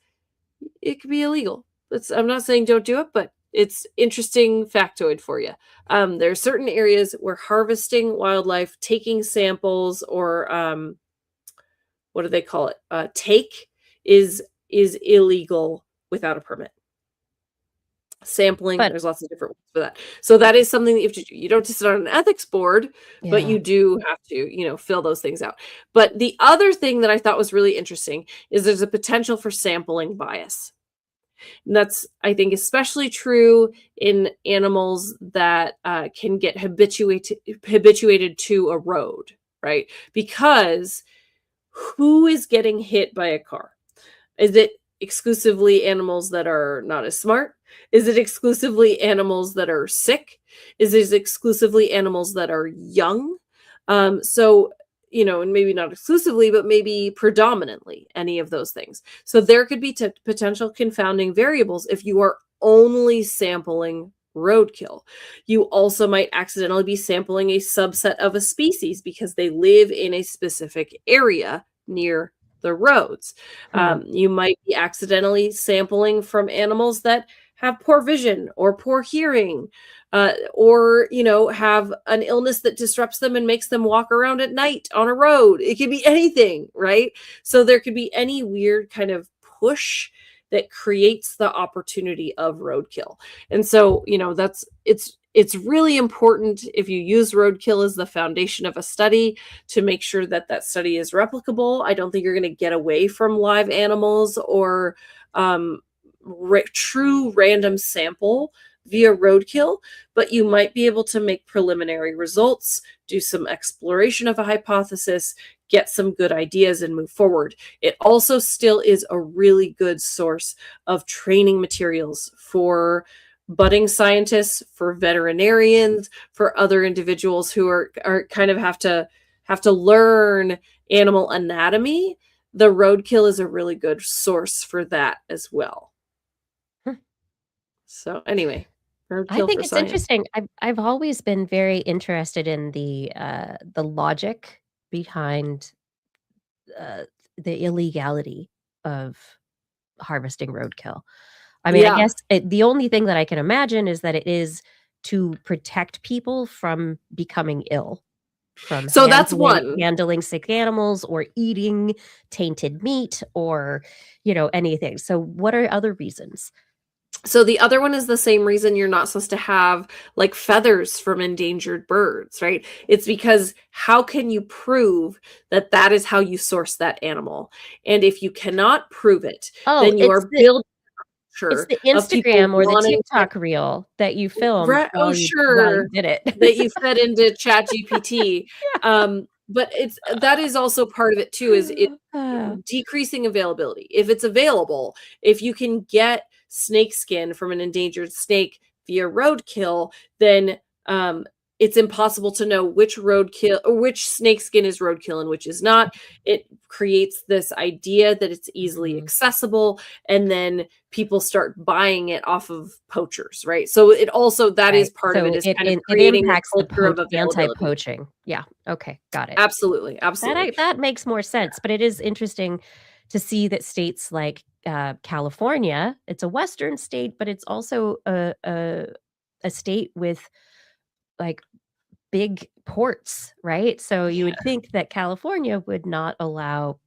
it could be illegal. I'm not saying don't do it, but it's interesting factoid for you. There are certain areas where harvesting wildlife, taking samples, or what do they call it? Take is is illegal without a permit. Sampling, But there's lots of different words for that. So that is something that you have to do. You don't have to sit on an ethics board, but yeah. you do have to, fill those things out. But the other thing that I thought was really interesting is there's a potential for sampling bias. And that's, I think, especially true in animals that can get habituated to a road, right? Because who is getting hit by a car? Is it exclusively animals that are not as smart? Is it exclusively animals that are sick? Is it exclusively animals that are young? And maybe not exclusively, but maybe predominantly any of those things. So there could be potential confounding variables if you are only sampling roadkill. You also might accidentally be sampling a subset of a species because they live in a specific area near the roads. You might be accidentally sampling from animals that have poor vision or poor hearing, or have an illness that disrupts them and makes them walk around at night on a road. It could be anything, right? So there could be any weird kind of push that creates the opportunity of roadkill. And so, it's really important if you use roadkill as the foundation of a study to make sure that that study is replicable. I don't think you're going to get away from live animals or true random sample via roadkill, but you might be able to make preliminary results, do some exploration of a hypothesis, get some good ideas, and move forward. It also still is a really good source of training materials for budding scientists, for veterinarians, for other individuals who are kind of have to learn animal anatomy. The roadkill is a really good source for that as well. So anyway, I roadkill think for it's science. interesting. I've always been very interested in the logic behind the illegality of harvesting roadkill. I mean, I Yeah. guess the only thing that I can imagine is that it is to protect people from becoming ill, from So that's one. handling sick animals or eating tainted meat or, anything. So what are other reasons? So the other one is the same reason you're not supposed to have like feathers from endangered birds, right? It's because how can you prove that that is how you source that animal? And if you cannot prove it, Oh, then you are building a it's culture the of people Instagram or the wanting to. TikTok reel that you filmed Oh, while you sure, did it. that you fed into ChatGPT. But that is also part of it too, is it Ah, decreasing availability. If it's available, if you can get snake skin from an endangered snake via roadkill, then it's impossible to know which roadkill or which snake skin is roadkill and which is not. It creates this idea that it's easily mhm. accessible, and then people start buying it off of poachers, right? So that is Right. part of it, So is it kind of it creating a impacts the culture of availability. anti-poaching. Yeah, okay, got it. Absolutely, absolutely. That makes more sense, but it is interesting to see that states like, California, it's a Western state, but it's also a state with, like, big ports, right? So you would think that California would not allow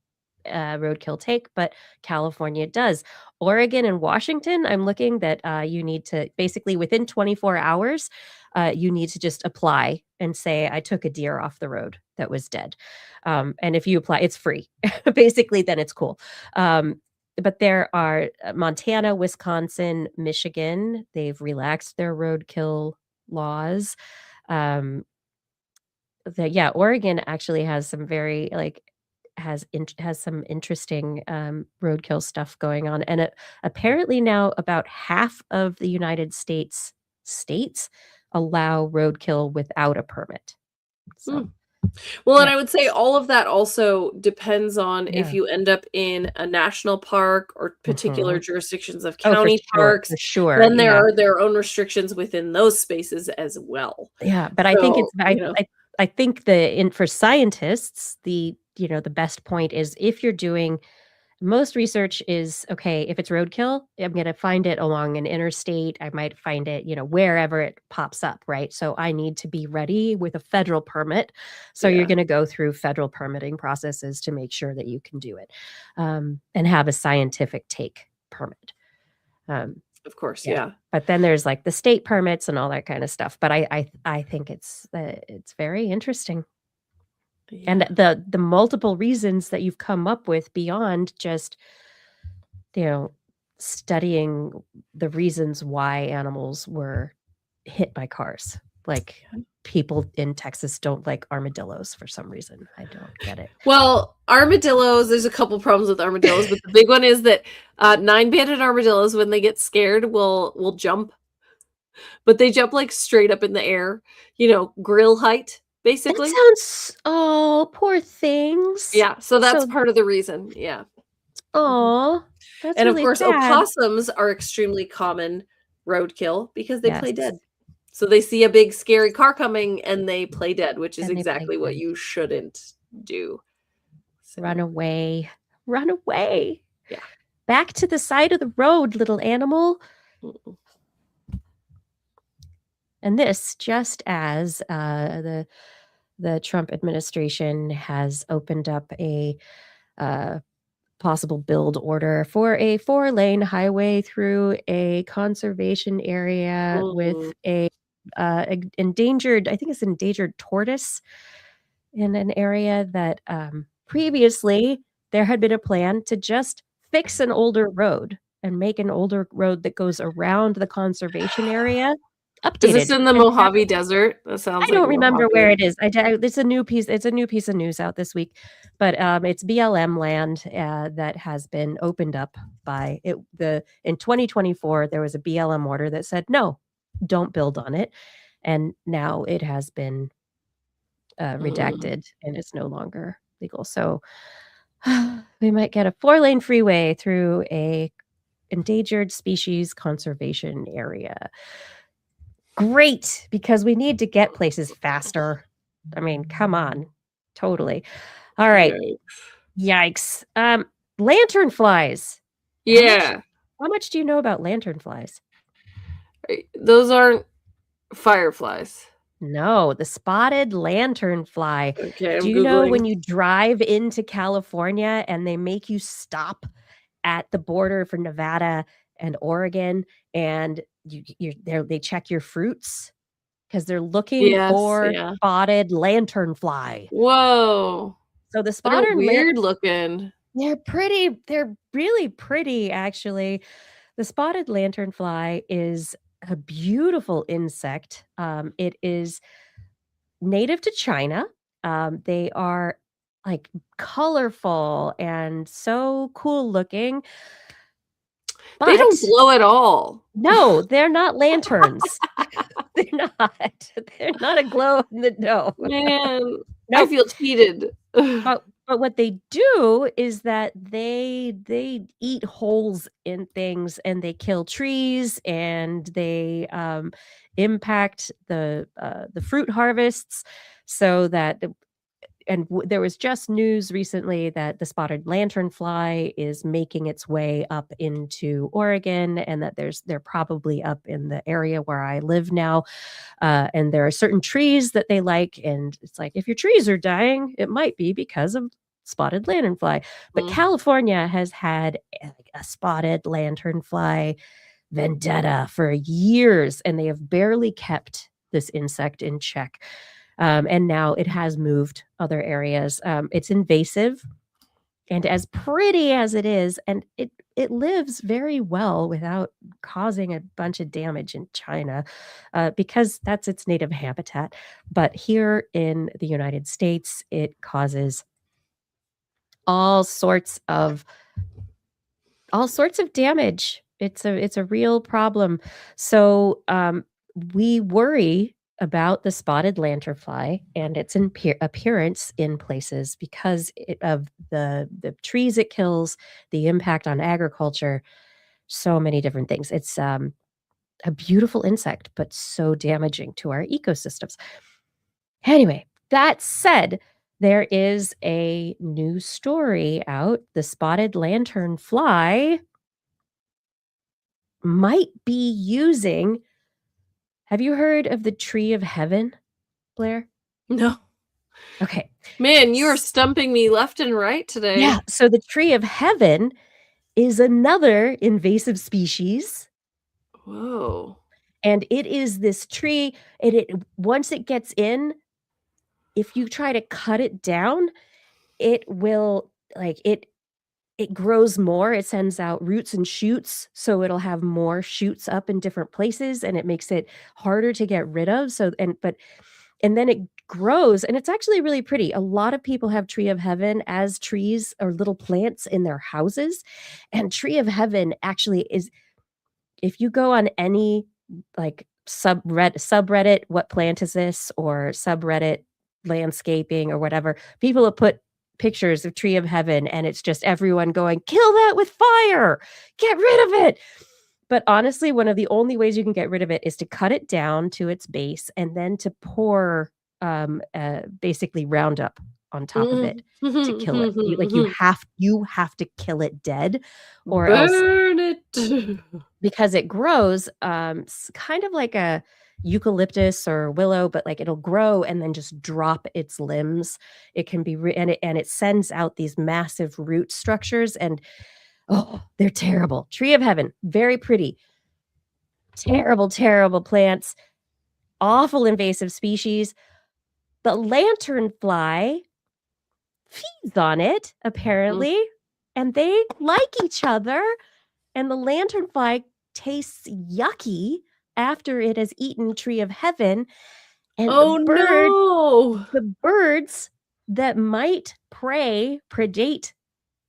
roadkill take, but California does. Oregon and Washington, I'm looking that you need to basically within 24 hours, you need to just apply and say, I took a deer off the road that was dead. And if you apply, it's free. Basically, then it's cool. But there are Montana, Wisconsin, Michigan, they've relaxed their roadkill laws. Um, yeah, Oregon actually has some very, like, has some interesting, roadkill stuff going on, and apparently now about half of the United states allow roadkill without a permit. Hmm. So, Well, and yeah, I would say all of that also depends on if yeah. you end up in a national park or particular Mhm. jurisdictions of Oh, county parks, for sure, then there yeah. are their own restrictions within those spaces as well. Yeah, but I think So, it's I think the in for scientists, the best point is if you're doing Most research is, okay, if it's roadkill, I'm gonna find it along an interstate. I might find it, wherever it pops up, right? So I need to be ready with a federal permit. So you're Yeah. gonna go through federal permitting processes to make sure that you can do it, and have a scientific take permit. Of course, Yeah. yeah. But then there's, like, the state permits and all that kinda stuff. But I think it's very interesting. And Yeah. the multiple reasons that you've come up with beyond just, you know, studying the reasons why animals were hit by cars. Like, people in Texas don't like armadillos for some reason. I don't get it. Well, armadillos, there's a couple problems with armadillos, but the big one is that, 9-banded armadillos, when they get scared, will jump, but they jump, like, straight up in the air, grill height, That basically. sounds, oh, poor things. Yeah, so that's So, part of the reason, yeah. oh, that's And, of really course, sad. opossums are extremely common roadkill because they play Yes, dead. So they see a big scary car coming and they play dead, which is and they play exactly what dead. you shouldn't do. Run So, away. Run away. yeah. Back to the side of the road, little animal. Mm-mm. And this just as the Trump administration has opened up a possible build order for a 4-lane highway through a conservation area with Mm. a endangered, I think it's endangered tortoise in an area that previously there had been a plan to just fix an older road and make an older road that goes around the conservation area Is this updated in the and Mojave Desert? That I sounds like don't remember where Mojave. it is. It's a new piece of news out this week, but, it's BLM land, that has been opened up by it in 2024, there was a BLM order that said, "No, don't build on it," and now it has been, Mm. redacted, and it's no longer legal, so we might get a 4-lane freeway through a endangered species conservation area. Great, because we need to get places faster. I mean, come on. Totally. All right. Yeah. Yikes. Lanternflies. Yeah. How much do you know about lanternflies? Those aren't fireflies. No, the spotted lanternfly. Okay, Do I'm you know Googling. when you drive into California and they make you stop at the border for Nevada and Oregon and they check your fruits? 'Cause they're looking Yes, for yeah. spotted lanternfly. Whoa. So the They're spotted weird looking. they're really pretty, actually. The spotted lanternfly is a beautiful insect. It is native to China. They are, like, colorful and so cool looking, They don't but glow at all. no, they're not lanterns. They're not. They're not a glow in the no. Man, I Nope. feel cheated. But what they do is that they eat holes in things, and they kill trees, and they, impact the fruit harvests so that there was just news recently that the spotted lanternfly is making its way up into Oregon, and that they're probably up in the area where I live now. And there are certain trees that they like, and it's like, if your trees are dying, it might be because of spotted lanternfly. But Mm. California has had like a spotted lanternfly vendetta for years, and they have barely kept this insect in check. And now it has moved other areas. It's invasive, and as pretty as it is, and it lives very well without causing a bunch of damage in China, because that's its native habitat. But here in the United States, it causes all sorts of damage. It's a real problem. So, we worry about the spotted lanternfly and its appearance in places because of the trees it kills, the impact on agriculture, so many different things. It's a beautiful insect, but so damaging to our ecosystems. Anyway, that said, There is a new story out. The spotted lanternfly might be using have you heard of the tree of heaven, Blair? No. Okay. Man, you are stumping me left and right Yeah, today. so the tree of heaven is another invasive species, Whoa. and it is this tree, and it once it gets in, if you try to cut it down, it will like, it grows more, it sends out roots and shoots, so it'll have more shoots up in different places, and it makes it harder to get rid of, and then it grows, and it's actually really pretty. A lot of people have tree of heaven as trees or little plants in their houses, and tree of heaven actually is if you go on any, like, subreddit, "What plant is this?" or subreddit, "Landscaping," or whatever, people have put pictures of tree of heaven, and it's just everyone going, "Kill that with fire! Get rid of it!" But honestly, one of the only ways you can get rid of it is to cut it down to its base and then to pour, basically Roundup on top of it to kill it. You have to kill it dead, or else Burn it. because it grows, kind of like a eucalyptus or willow, but, like, it'll grow and then just drop its limbs. It can be and it sends out these massive root structures, and, oh, they're terrible. Tree of heaven, very pretty. Terrible, terrible plants, awful invasive species. The lanternfly feeds on it, Mm. apparently, and they like each other, and the lanternfly tastes yucky after it has eaten tree of heaven, and Oh no. the birds that might predate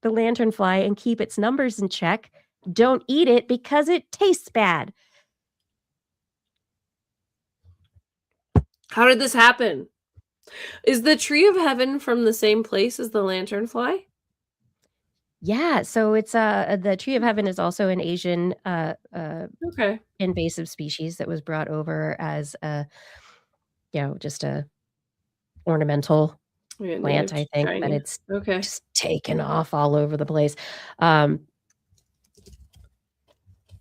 the lanternfly and keep its numbers in check don't eat it because it tastes bad. How did this happen? Is the tree of heaven from the same place as the lanternfly? Yeah, so it's, the tree of heaven is also an Asian, Okay. invasive species that was brought over as just a ornamental Yeah, native plant, to I think, but China. it's Okay. just taken off all over the place. Um,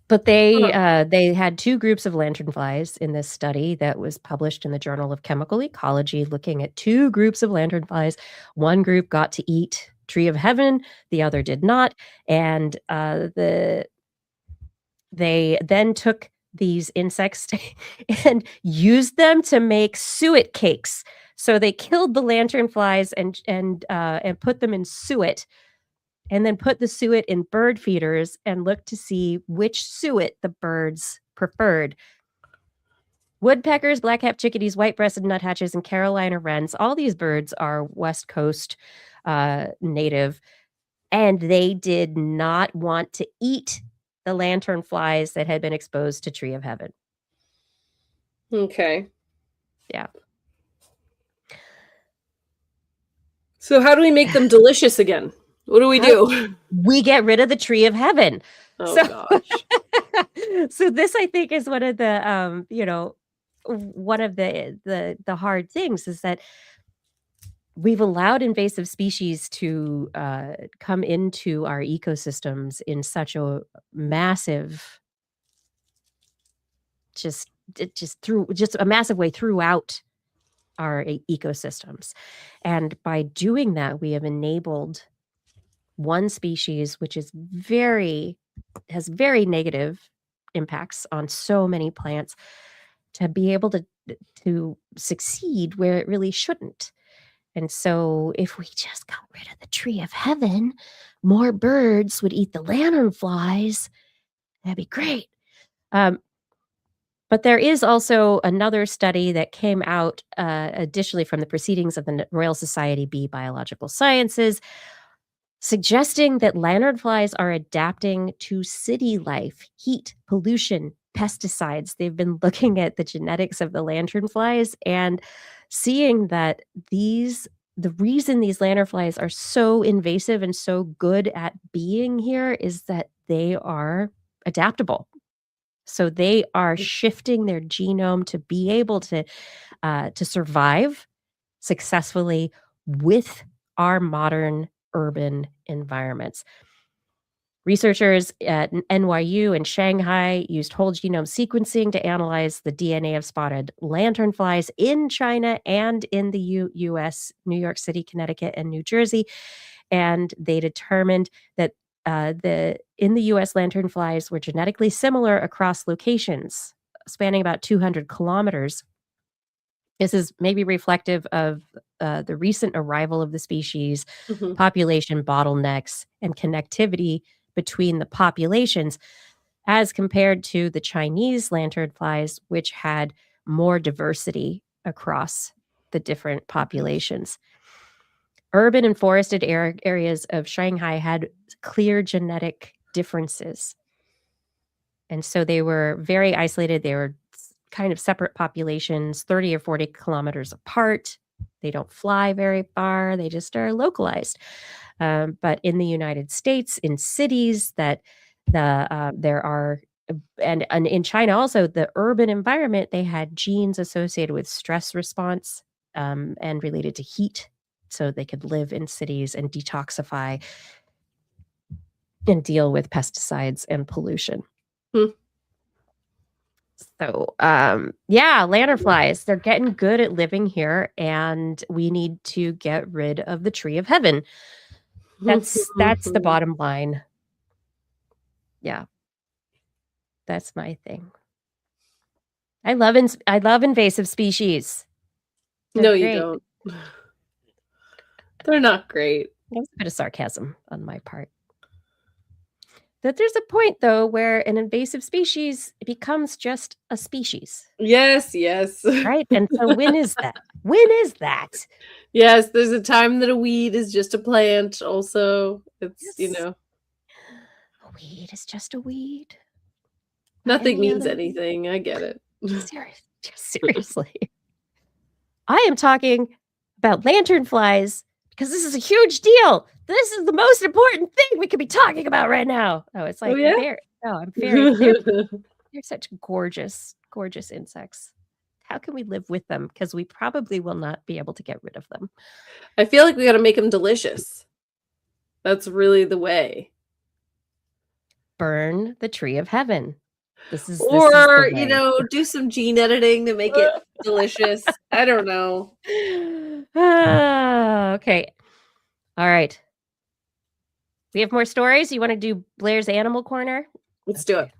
but Huh. they had 2 groups of lanternflies in this study that was published in the Journal of Chemical Ecology, looking at 2 groups of lanternflies. One group got to eat tree of heaven, the other did not, and, they then took these insects and used them to make suet cakes. So they killed the lanternflies and put them in suet, and then put the suet in bird feeders and looked to see which suet the birds preferred. Woodpeckers, black-capped chickadees, white-breasted nuthatches, and Carolina wrens, all these birds are West Coast, native, and they did not want to eat the lanternflies that had been exposed to tree of heaven. Okay. Yeah. So how do we make them delicious again? What do we How do? we get rid of the tree of heaven. Oh So gosh. so this, I think, is one of the, one of the hard things is that we've allowed invasive species to, come into our ecosystems in such a massive just a massive way throughout our ecosystems. And by doing that, we have enabled one species which has very negative impacts on so many plants to be able to succeed where it really shouldn't. And so if we just got rid of the tree of heaven, more birds would eat the lanternflies. That'd be great. Um, but there is also another study that came out, additionally from the Proceedings of the Royal Society Bee Biological Sciences, suggesting that lanternflies are adapting to city life, heat, pollution, pesticides. They've been looking at the genetics of the lanternflies and seeing that the reason these lanternflies are so invasive and so good at being here is that they are adaptable. So they are shifting their genome to be able to survive successfully with our modern urban environments. Researchers at NYU and Shanghai used whole genome sequencing to analyze the DNA of spotted lanternflies in China and in the US, New York City, Connecticut, and New Jersey. And they determined that in the US, lanternflies were genetically similar across locations, spanning about 200 kilometers. This is maybe reflective of the recent arrival of the species, Mhm. population bottlenecks, and connectivity between the populations as compared to the Chinese lanternflies, which had more diversity across the different populations. Urban and forested areas of Shanghai had clear genetic differences. And so they were very isolated. They were kind of separate populations, 30 or 40 kilometers apart. They don't fly very far. They just are localized. But in the United States, in cities that there are, and in China also, the urban environment, they had genes associated with stress response and related to heat, so they could live in cities and detoxify and deal with pesticides and pollution. Hmm. So, yeah, lanternflies, they're getting good at living here, and we need to get rid of the tree of heaven. That's the bottom line. Yeah. That's my thing. I love invasive species. They're No, you great. don't. They're not great. That was a bit of sarcasm on my part. That there's a point, though, where an invasive species becomes just a species, Yes, yes. right? And so when is that? When is that? Yes, there's a time that a weed is just a plant also. It's, Yes. know, A weed is just a weed. nothing any means other- anything. I get it. Seriously. I am talking about lanternflies because this is a huge deal. This is the most important thing we could be talking about right now. Oh, it's like, yeah? I'm very, they're such gorgeous, gorgeous insects. How can we live with them? Because we probably will not be able to get rid of them. I feel like we got to make them delicious. That's really the way. Burn the tree of heaven. This is Or, the way. do some gene editing to make it delicious. I don't know. Okay. All right. We have more stories. You want to do Blair's Animal Corner? Let's do it.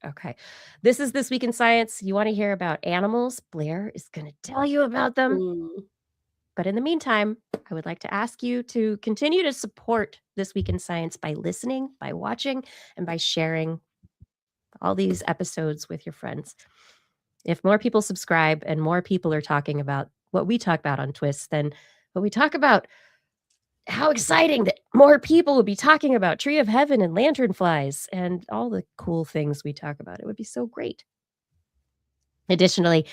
Okay. This is This Week in Science. You want to hear about animals? Blair is going to tell you about them. Mm. But in the meantime, I would like to ask you to continue to support This Week in Science by listening, by watching, and by sharing all these episodes with your friends. If more people subscribe and more people are talking about what we talk about on TWIS, then what we talk about, how exciting that more people would be talking about Tree of Heaven and lanternflies and all the cool things we talk about. It would be so great. Additionally,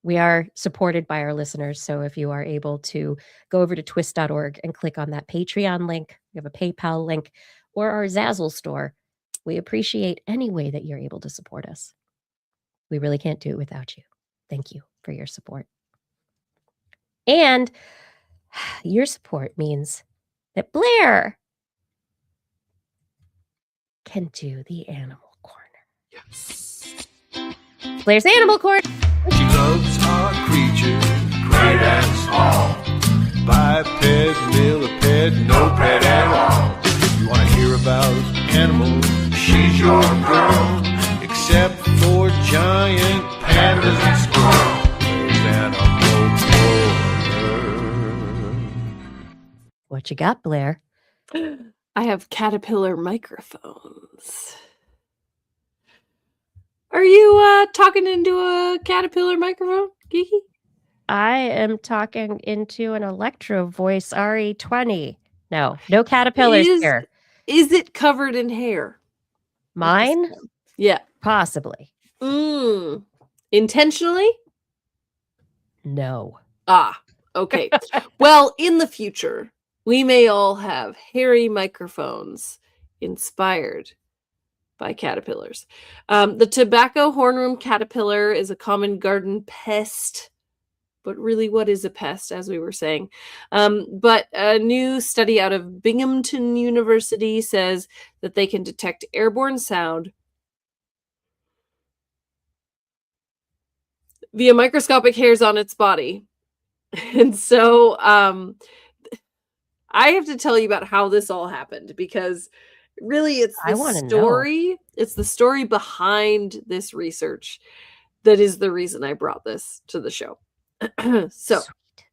we are supported by our listeners. So if you are able to go over to twist.org and click on that Patreon link, we have a PayPal link, or our Zazzle store. We appreciate any way that you're able to support us. We really can't do it without you. Thank you for your support. And your support means that Blair can do the Animal Corner. Yes. Blair's Animal Corner. She loves our creatures, great and small. Biped, millipede, no pet at all. If you want to hear about animals, she's your girl. Except for giant pandas and squirrels. There's Animal Corner. What you got, Blair? I have caterpillar microphones. Are you talking into a caterpillar microphone, Geeky? I am talking into an Electro Voice RE20. No caterpillars here. Is it covered in hair? Mine? Yeah. Possibly. Intentionally? No. Ah, okay. Well, in the future, we may all have hairy microphones inspired by caterpillars. The tobacco hornworm caterpillar is a common garden pest But really, what is a pest, as we were saying? But a new study out of Binghamton University says that they can detect airborne sound via microscopic hairs on its body. And so I have to tell you about how this all happened, because really it's I the wanna know. story. It's the story behind this research that is the reason I brought this to the show. So, Sweet.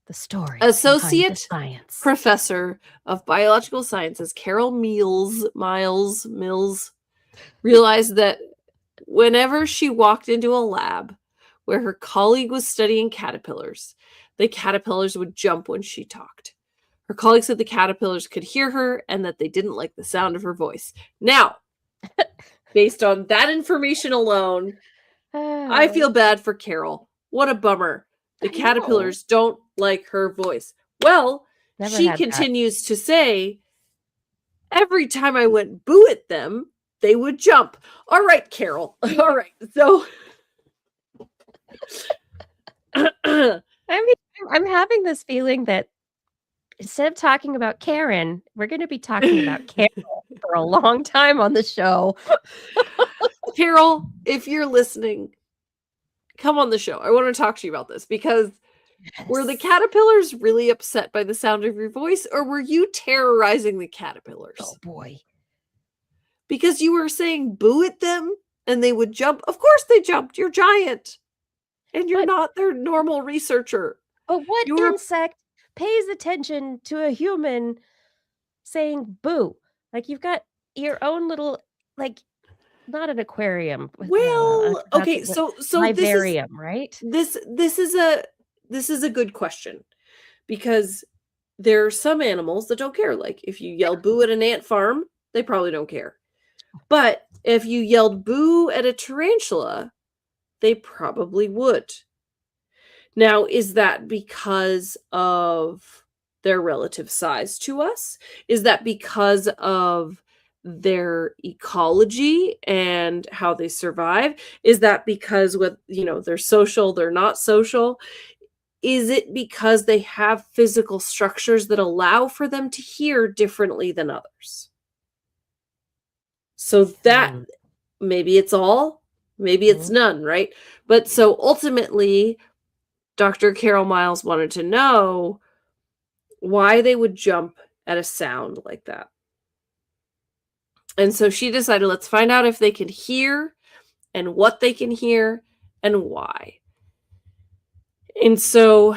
The story behind the Associate science. Professor of Biological Sciences Carol Mills realized that whenever she walked into a lab where her colleague was studying caterpillars, the caterpillars would jump when she talked. Her colleague said the caterpillars could hear her and that they didn't like the sound of her voice. Now, based on that information alone, I feel bad for Carol. What a bummer. The I know. caterpillars don't like her voice. Well, Never she had that. continues to say, every time I went boo at them, they would jump. All right, Carol. All right. So I mean, I'm having this feeling that instead of talking about Karen, we're gonna be talking about Carol for a long time on the show. Carol, if you're listening, come on the show. I want to talk to you about this, because were the Yes. caterpillars really upset by the sound of your voice, or were you terrorizing the caterpillars? Oh boy. Because you were saying boo at them and they would jump. Of course they jumped. You're giant. And you're But- not their normal researcher. But what You were- insect pays attention to a human saying boo? Like, you've got your own little, like, not an aquarium. Well, okay, so vivarium, right? This is a good question, because there are some animals that don't care. Like, if you yell boo at an ant farm, they probably don't care. But if you yelled boo at a tarantula, they probably would. Now, is that because of their relative size to us? Is that because of their ecology and how they survive? Is that because they're social, they're not social? Is it because they have physical structures that allow for them to hear differently than others? So that maybe it's all, maybe it's none, right? But so ultimately, Dr. Carol Miles wanted to know why they would jump at a sound like that. And so she decided, let's find out if they can hear and what they can hear and why. And so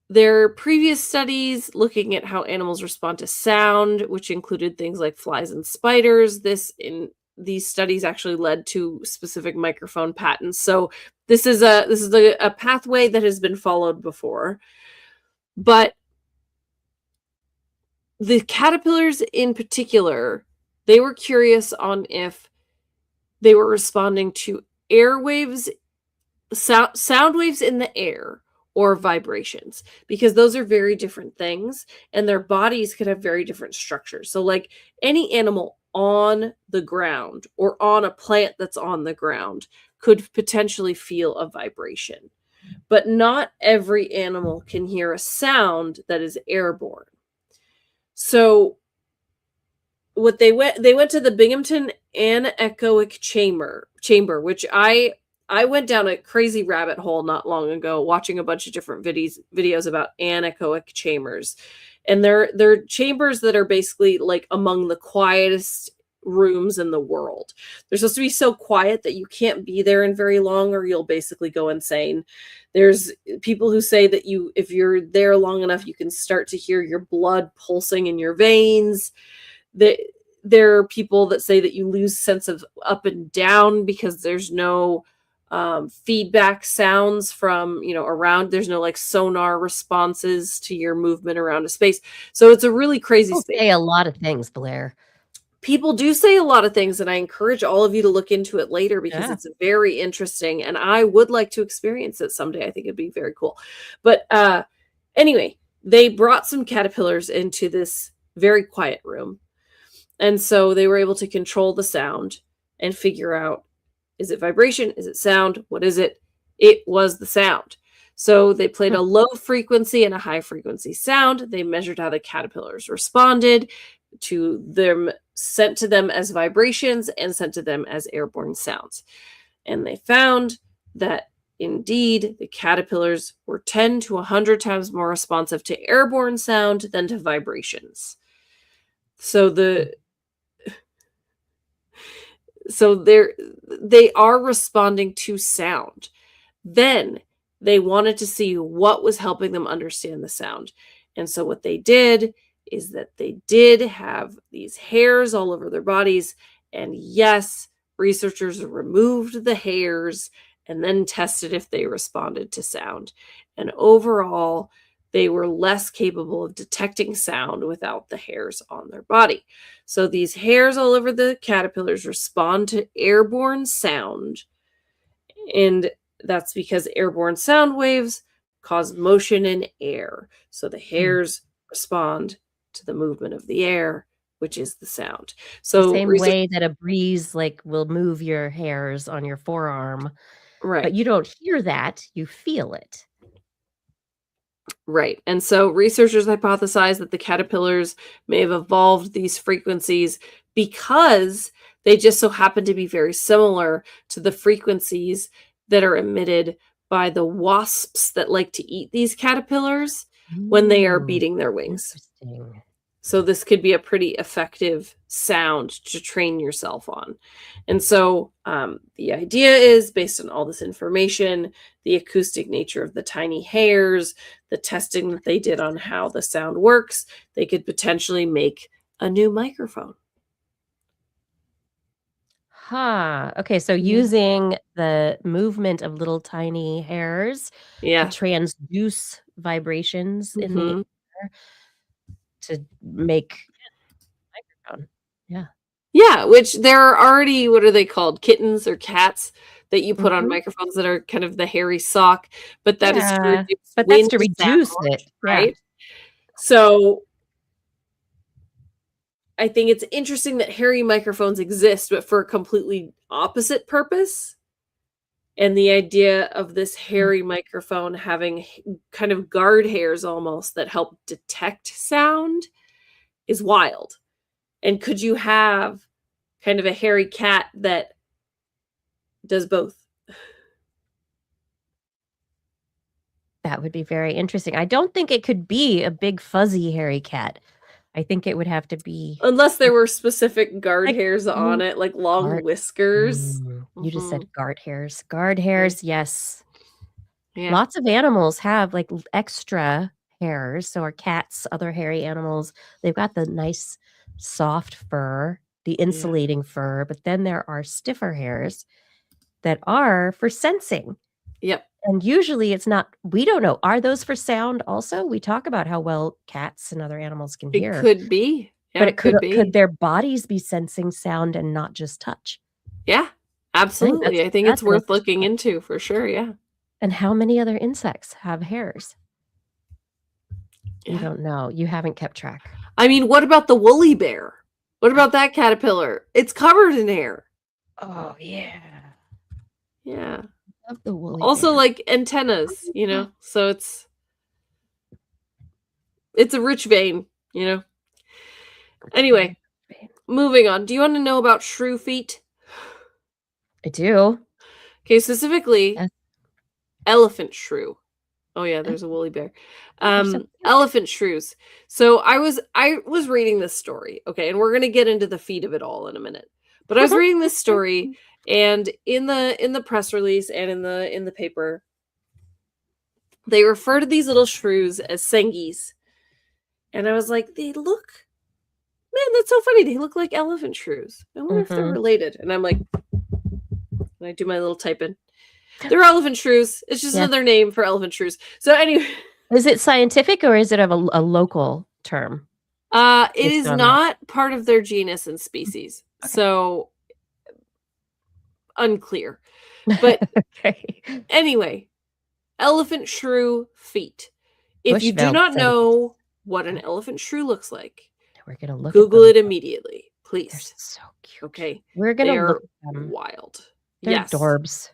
their previous studies looking at how animals respond to sound, which included things like flies and spiders, these studies actually led to specific microphone patents. So this is a pathway that has been followed before. But the caterpillars in particular, they were curious on if they were responding to airwaves, sound waves in the air, or vibrations, because those are very different things, and their bodies could have very different structures. So like any animal on the ground or on a plant that's on the ground could potentially feel a vibration, but not every animal can hear a sound that is airborne. So what they went to the Binghamton Anechoic Chamber, which I went down a crazy rabbit hole not long ago watching a bunch of different videos about anechoic chambers. And they're chambers that are basically like among the quietest rooms in the world. They're supposed to be so quiet that you can't be there in very long or you'll basically go insane. There's people who say that if you're there long enough, you can start to hear your blood pulsing in your veins. There are people that say that you lose sense of up and down because there's no feedback sounds from around. There's no like sonar responses to your movement around a space. So it's a really crazy space. Say a lot of things, Blair. People do say a lot of things, and I encourage all of you to look into it later because it's very interesting, and I would like to experience it someday. I think it'd be very cool. But anyway, they brought some caterpillars into this very quiet room, and so they were able to control the sound and figure out, is it vibration? Is it sound? What is it? It was the sound. So they played a low frequency and a high frequency sound. They measured how the caterpillars responded to them, sent to them as vibrations and sent to them as airborne sounds. And they found that indeed the caterpillars were 10 to 100 times more responsive to airborne sound than to vibrations. So they are responding to sound. Then they wanted to see what was helping them understand the sound. And so what they did is that they did have these hairs all over their bodies. And yes, researchers removed the hairs and then tested if they responded to sound. And overall, they were less capable of detecting sound without the hairs on their body. So these hairs all over the caterpillars respond to airborne sound. And that's because airborne sound waves cause motion in air. So the hairs respond to the movement of the air, which is the sound. So the same way that a breeze will move your hairs on your forearm. Right. But you don't hear that, you feel it. Right. And so researchers hypothesize that the caterpillars may have evolved these frequencies because they just so happen to be very similar to the frequencies that are emitted by the wasps that like to eat these caterpillars when they are beating their wings. Interesting. So this could be a pretty effective sound to train yourself on. And so the idea is, based on all this information, the acoustic nature of the tiny hairs, the testing that they did on how the sound works, they could potentially make a new microphone. Okay, so using the movement of little tiny hairs to transduce vibrations in the air to make a microphone. Yeah. Yeah, which there are already, what are they called? Kittens or cats that you put on microphones that are kind of the hairy sock, but that is to reduce but that's to reduce sound, it, right? So I think it's interesting that hairy microphones exist, but for a completely opposite purpose. And the idea of this hairy microphone having kind of guard hairs almost that help detect sound is wild. And could you have kind of a hairy cat that does both? That would be very interesting. I don't think it could be a big fuzzy hairy cat. I think it would have to be... Unless there were specific guard hairs on it, like long whiskers. You just said guard hairs. Guard hairs, yes. Yeah. Lots of animals have extra hairs. So our cats, other hairy animals, they've got the nice soft fur, the insulating fur, but then there are stiffer hairs that are for sensing. Yep. And usually it's not, we don't know. Are those for sound also? We talk about how well cats and other animals can hear. It could be. Yeah, but it could be. Could their bodies be sensing sound and not just touch? Yeah, absolutely. I think it's worth looking into for sure. Yeah. And how many other insects have hairs? You don't know. You haven't kept track. I mean, what about the woolly bear? What about that caterpillar? It's covered in hair. Oh, yeah. Yeah. Love the woolly also bear. like antennas, so it's a rich vein, Anyway, moving on. Do you want to know about shrew feet? I do. Okay, specifically elephant shrew. Oh yeah, there's a woolly bear. Elephant shrews. So I was reading this story, okay, and we're gonna get into the feet of it all in a minute. But I was reading this story, and in the press release and in the paper, they refer to these little shrews as sengis. And I was like, man, that's so funny. They look like elephant shrews. I wonder if they're related. And I'm like, and I do my little type in. They're elephant shrews. It's just another name for elephant shrews. So anyway. Is it scientific or is it a local term? It is not part of their genus and species. Okay. So unclear. But anyway, elephant shrew feet. If you do not know what an elephant shrew looks like, we're gonna look. Google it immediately, please. They're so cute. Okay, we're gonna look at them. Wild. They're adorbs.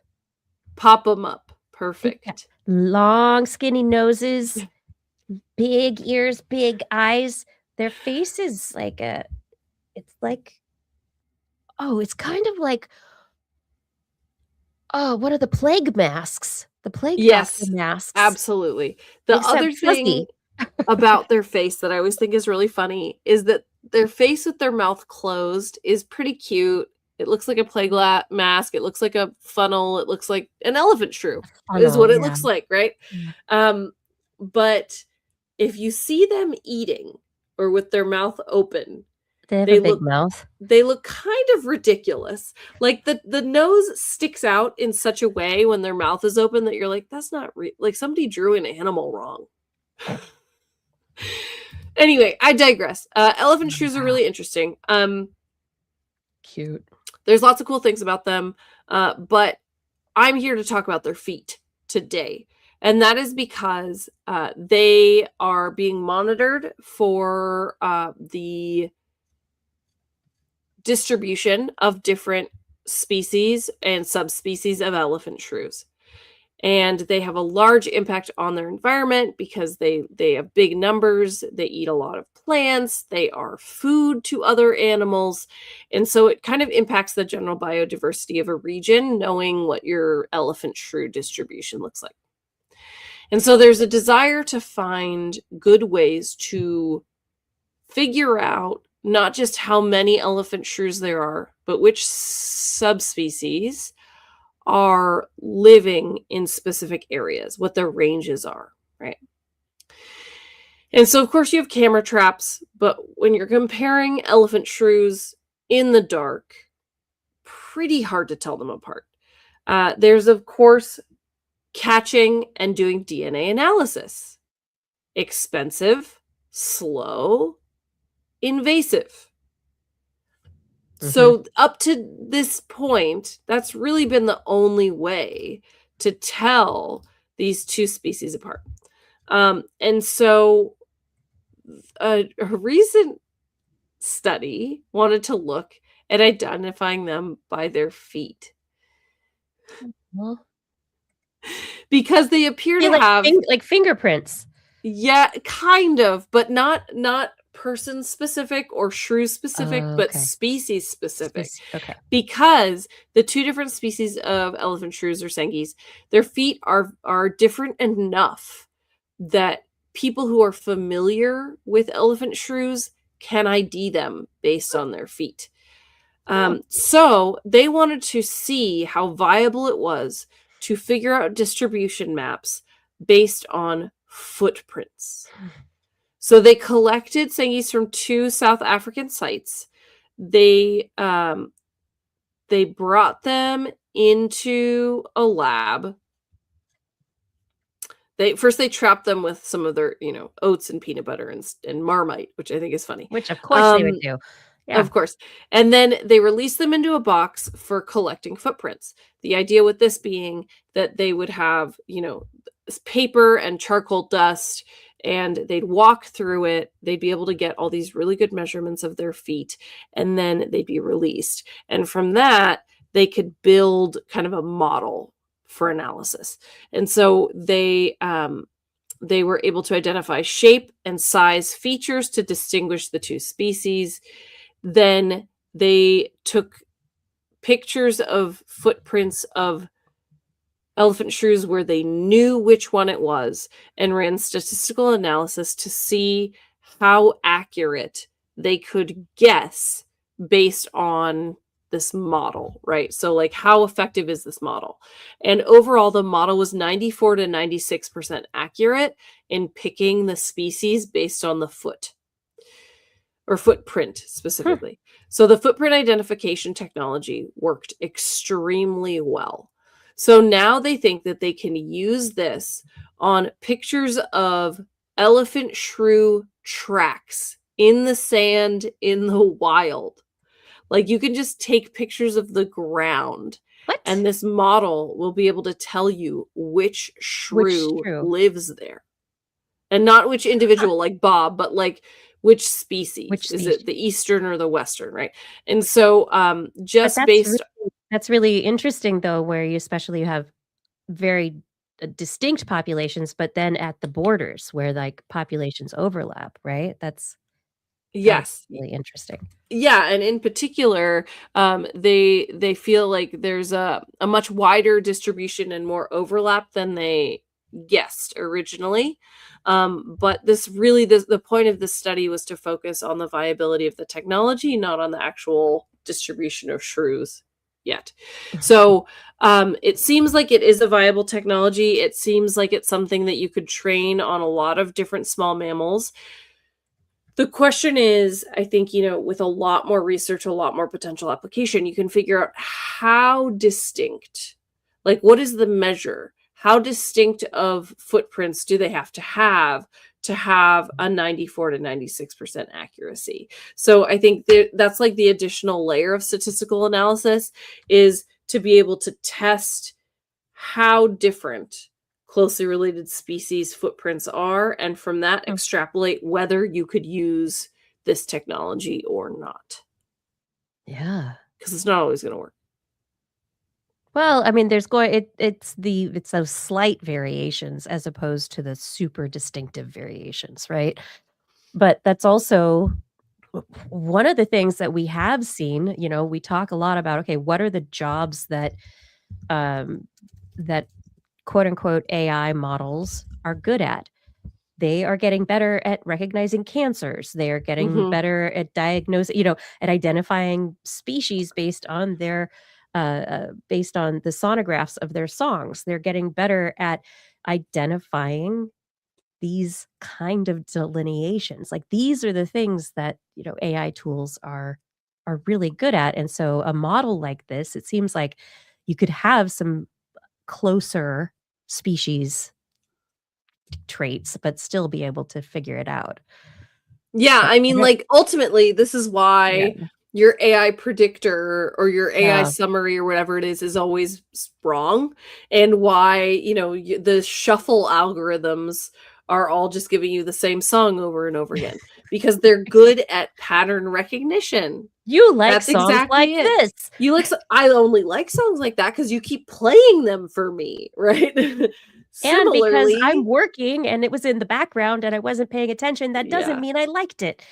Pop them up. Perfect. long, skinny noses, big ears, big eyes. Their face is like it's like, oh, it's kind of like, oh, what are the plague masks? The plague doctor Yes, masks, absolutely. The except other thing fuzzy. about their face that I always think is really funny is that their face with their mouth closed is pretty cute. It looks like a mask. It looks like a funnel. It looks like an elephant shrew is Funnel, what it yeah. looks like, right? Yeah. But if you see them eating or with their mouth open, They have a they big look mouth. they look kind of ridiculous. Like the nose sticks out in such a way when their mouth is open that you're like, that's not like somebody drew an animal wrong. Anyway, I digress. Elephant shrews are really interesting. Cute. There's lots of cool things about them, but I'm here to talk about their feet today. And that is because they are being monitored for the distribution of different species and subspecies of elephant shrews. And they have a large impact on their environment because they have big numbers, they eat a lot of plants, they are food to other animals, and so it kind of impacts the general biodiversity of a region knowing what your elephant shrew distribution looks like. And so there's a desire to find good ways to figure out not just how many elephant shrews there are, but which subspecies are living in specific areas, what their ranges are, right? And so, of course, you have camera traps, but when you're comparing elephant shrews in the dark, pretty hard to tell them apart. There's, of course, catching and doing DNA analysis. Expensive, slow, invasive. So up to this point, that's really been the only way to tell these two species apart. And so a recent study wanted to look at identifying them by their feet Well, because they appear to like have like fingerprints. yeah, kind of, but not person specific or shrew specific, but Okay. species specific. Okay. Because the two different species of elephant shrews or sengis, their feet are different enough that people who are familiar with elephant shrews can ID them based on their feet. So they wanted to see how viable it was to figure out distribution maps based on footprints. So they collected sengis from 2 South African sites. They brought them into a lab. They trapped them with some of their, oats and peanut butter and Marmite, which I think is funny. Which of course they would do. Yeah. Of course. And then they released them into a box for collecting footprints. The idea with this being that they would have, paper and charcoal dust, and they'd walk through it. They'd be able to get all these really good measurements of their feet, and then they'd be released. And from that, they could build kind of a model for analysis. And so they were able to identify shape and size features to distinguish the two species. Then they took pictures of footprints of elephant shrews where they knew which one it was and ran statistical analysis to see how accurate they could guess based on this model, right? So like how effective is this model? And overall the model was 94 to 96% accurate in picking the species based on the foot or footprint specifically. So the footprint identification technology worked extremely well. So now they think that they can use this on pictures of elephant shrew tracks in the sand in the wild. Like you can just take pictures of the ground. What? And this model will be able to tell you which shrew lives there. And not which individual like Bob, but like which species. Is it the eastern or the western, right? And so just based that's really interesting though, where you especially have very distinct populations, but then at the borders where, like, populations overlap, right? That's Yes. really interesting. Yeah, and in particular, they feel like there's a much wider distribution and more overlap than they guessed originally. But the point of this study was to focus on the viability of the technology, not on the actual distribution of shrews yet. So it seems like it is a viable technology. It seems like it's something that you could train on a lot of different small mammals. The question is, I think, with a lot more research, a lot more potential application, you can figure out how distinct, like, what is the measure? How distinct of footprints do they have to have a 94 to 96% accuracy? So I think that's like the additional layer of statistical analysis, is to be able to test how different closely related species footprints are, and from that Mm. extrapolate whether you could use this technology or not, Yeah. because it's not always going to work. Well, I mean, it's those slight variations as opposed to the super distinctive variations, right? But that's also one of the things that we have seen. We talk a lot about, okay, what are the jobs um, that quote unquote AI models are good at? They are getting better at recognizing cancers. They are getting Hmm. better at diagnosing, at identifying species based on the sonographs of their songs. They're getting better at identifying these kind of delineations. Like, these are the things that, AI tools are really good at. And so a model like this, it seems like you could have some closer species traits, but still be able to figure it out. Yeah, But I I mean, don't like, ultimately, this is why yeah. your AI predictor or your AI Yeah. summary or whatever it is always wrong, and why, the shuffle algorithms are all just giving you the same song over and over again, because they're good at pattern recognition. You like That's songs like exactly it. this. I only like songs like that because you keep playing them for me, right? And because I'm Similarly, working and it was in the background and I wasn't paying attention, that doesn't yeah. mean I liked it.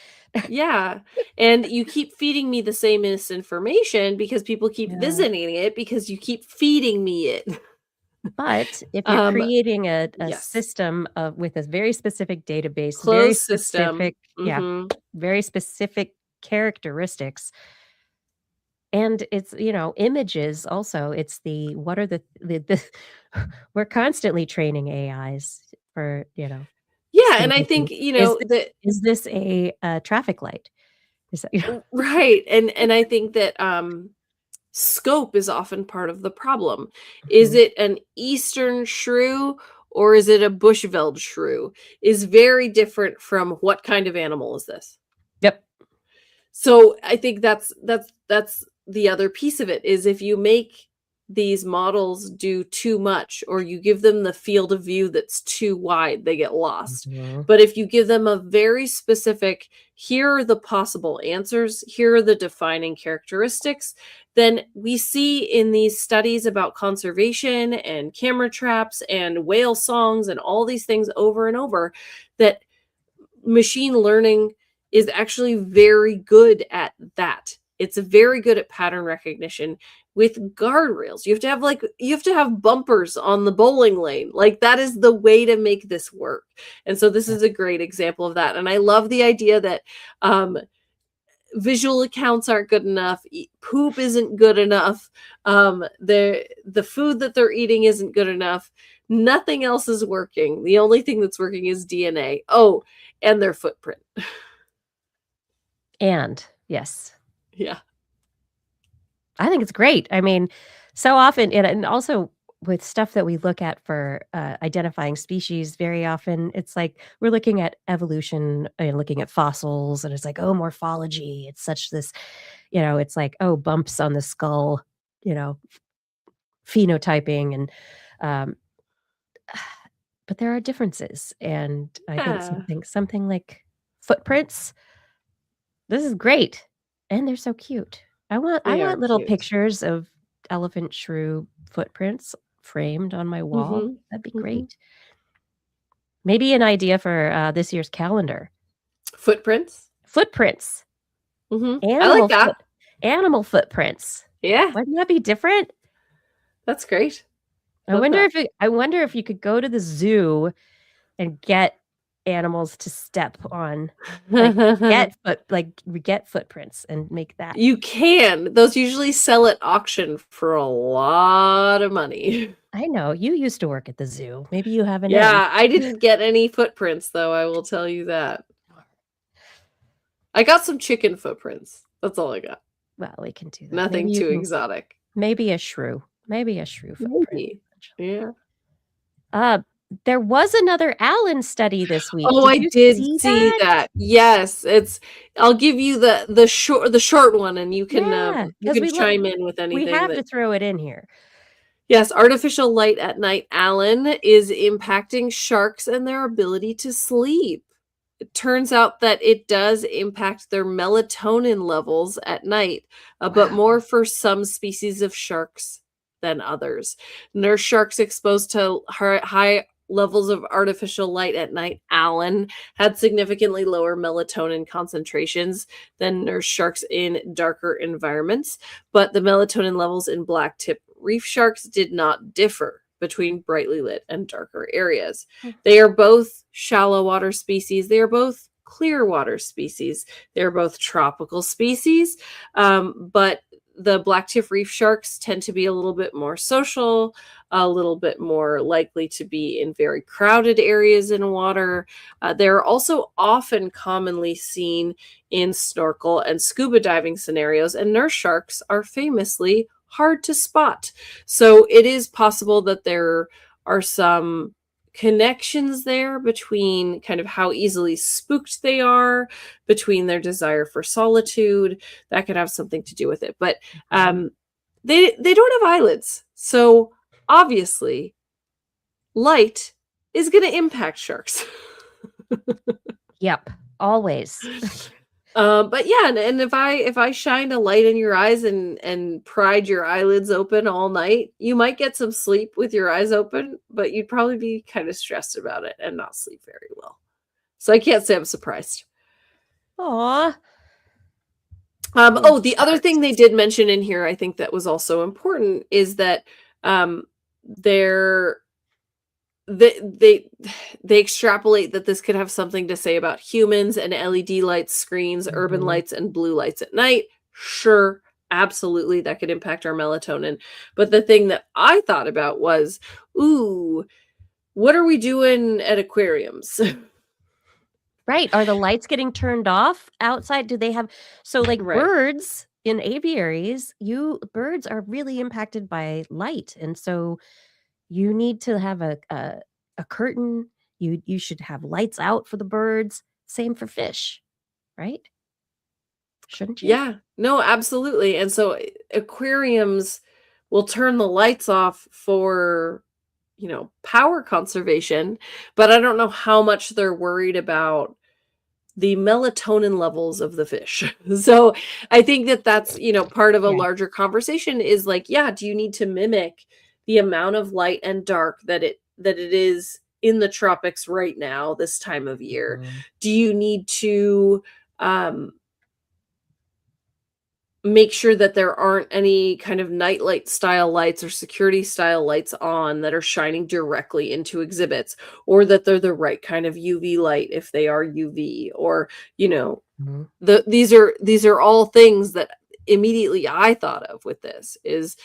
Yeah, and you keep feeding me the same misinformation because people keep Yeah. visiting it because you keep feeding me it. But if you're Um, creating a yes. system of with a very specific database, Closed system. yeah, Mhm. very specific characteristics, and it's, images also, it's the what are the we're constantly training AIs for, Yeah, and I distinguishing, think, is this that is this a traffic light? Is that right, and I think that, scope is often part of the problem. Is Mhm. it an Eastern shrew or is it a Bushveld shrew? Is very different from what kind of animal is this? Yep. So I think that's the other piece of it, is if you make these models do too much, or you give them the field of view that's too wide, they get lost. Mhm. But if you give them a very specific, here are the possible answers, here are the defining characteristics, then we see in these studies about conservation and camera traps and whale songs and all these things over and over, that machine learning is actually very good at that. It's very good at pattern recognition with guardrails. You have to have bumpers on the bowling lane. Like, that is the way to make this work. And so this Yeah. is a great example of that. And I love the idea that visual accounts aren't good enough, poop isn't good enough, the food that they're eating isn't good enough. Nothing else is working. The only thing that's working is DNA. Oh, and their footprint. And yes, Yeah. I think it's great. I mean, so often and also with stuff that we look at for, identifying species, very often it's like we're looking at evolution and looking at fossils, and it's like, "Oh, morphology." It's such this it's like, "Oh, bumps on the skull," you know, phenotyping and, um, but there are differences, and I think Yeah. something like footprints, this is great, and they're so cute. I They are want little cute. pictures of elephant shrew footprints framed on my wall. Mhm. That'd be Mhm. great. Maybe an idea for this year's calendar. Footprints. Footprints. I like Animal that. animal footprints. Yeah, Wouldn't that be different? that's great. I Love wonder that. if you could go to the zoo and get animals to step on, like, get footprints and make that. You can. Those usually sell at auction for a lot of money. I know, you used to work at the zoo. Maybe you have an in. Yeah, I didn't get any footprints, though, I will tell you that. I got some chicken footprints. That's all I got. Well, we can do that. Nothing Maybe you too can exotic. maybe a shrew. Maybe a shrew footprint. Maybe. Yeah. There was another Allen study this week. Oh, I you did see see that? that. Yes, I'll give you the short one, and you can, Yeah, you 'cause can chime in with we anything have that to throw it in here. Yes, artificial light at night, Alan, is impacting sharks and their ability to sleep. It turns out that it does impact their melatonin levels at night, but Wow. more for some species of sharks than others. Nurse sharks exposed to high levels of artificial light at night, Alan, had significantly lower melatonin concentrations than nurse sharks in darker environments, but the melatonin levels in black tip reef sharks did not differ between brightly lit and darker areas. Hmm. They are both shallow water species. They are both clear water species. They're both tropical species, but the black tip reef sharks tend to be a little bit more social, a little bit more likely to be in very crowded areas in water. They're also often commonly seen in snorkel and scuba diving scenarios, and nurse sharks are famously hard to spot. So it is possible that there are some connections there between kind of how easily spooked they are, between their desire for solitude. That could have something to do with it. But they don't have eyelids. So obviously light is going to impact sharks. Yep, always. But yeah, and if I shined a light in your eyes and pried your eyelids open all night, you might get some sleep with your eyes open, but you'd probably be kind of stressed about it and not sleep very well. So I can't say I'm surprised. Aw. The other thing they did mention in here, I think that was also important, is that they're they extrapolate that this could have something to say about humans and LED lights, screens, urban lights, and blue lights at night. Sure, absolutely, that could impact our melatonin. But the thing that I thought about was, ooh, what are we doing at aquariums? Right, are the lights getting turned off outside? Do they have like, Right. birds in aviaries, birds are really impacted by light, and so you need to have a curtain. You should have lights out for the birds. Same for fish, right? Shouldn't you? Yeah, no, absolutely. And so aquariums will turn the lights off for, power conservation, but I don't know how much they're worried about the melatonin levels of the fish. So I think that that's, part of a Yeah. larger conversation is like, yeah, do you need to mimic the amount of light and dark that it is in the tropics right now, this time of year? Mhm. Do you need to make sure that there aren't any kind of nightlight style lights or security style lights on that are shining directly into exhibits, or that they're the right kind of UV light if they are UV, or Mhm. these are all things that immediately I thought of with this is,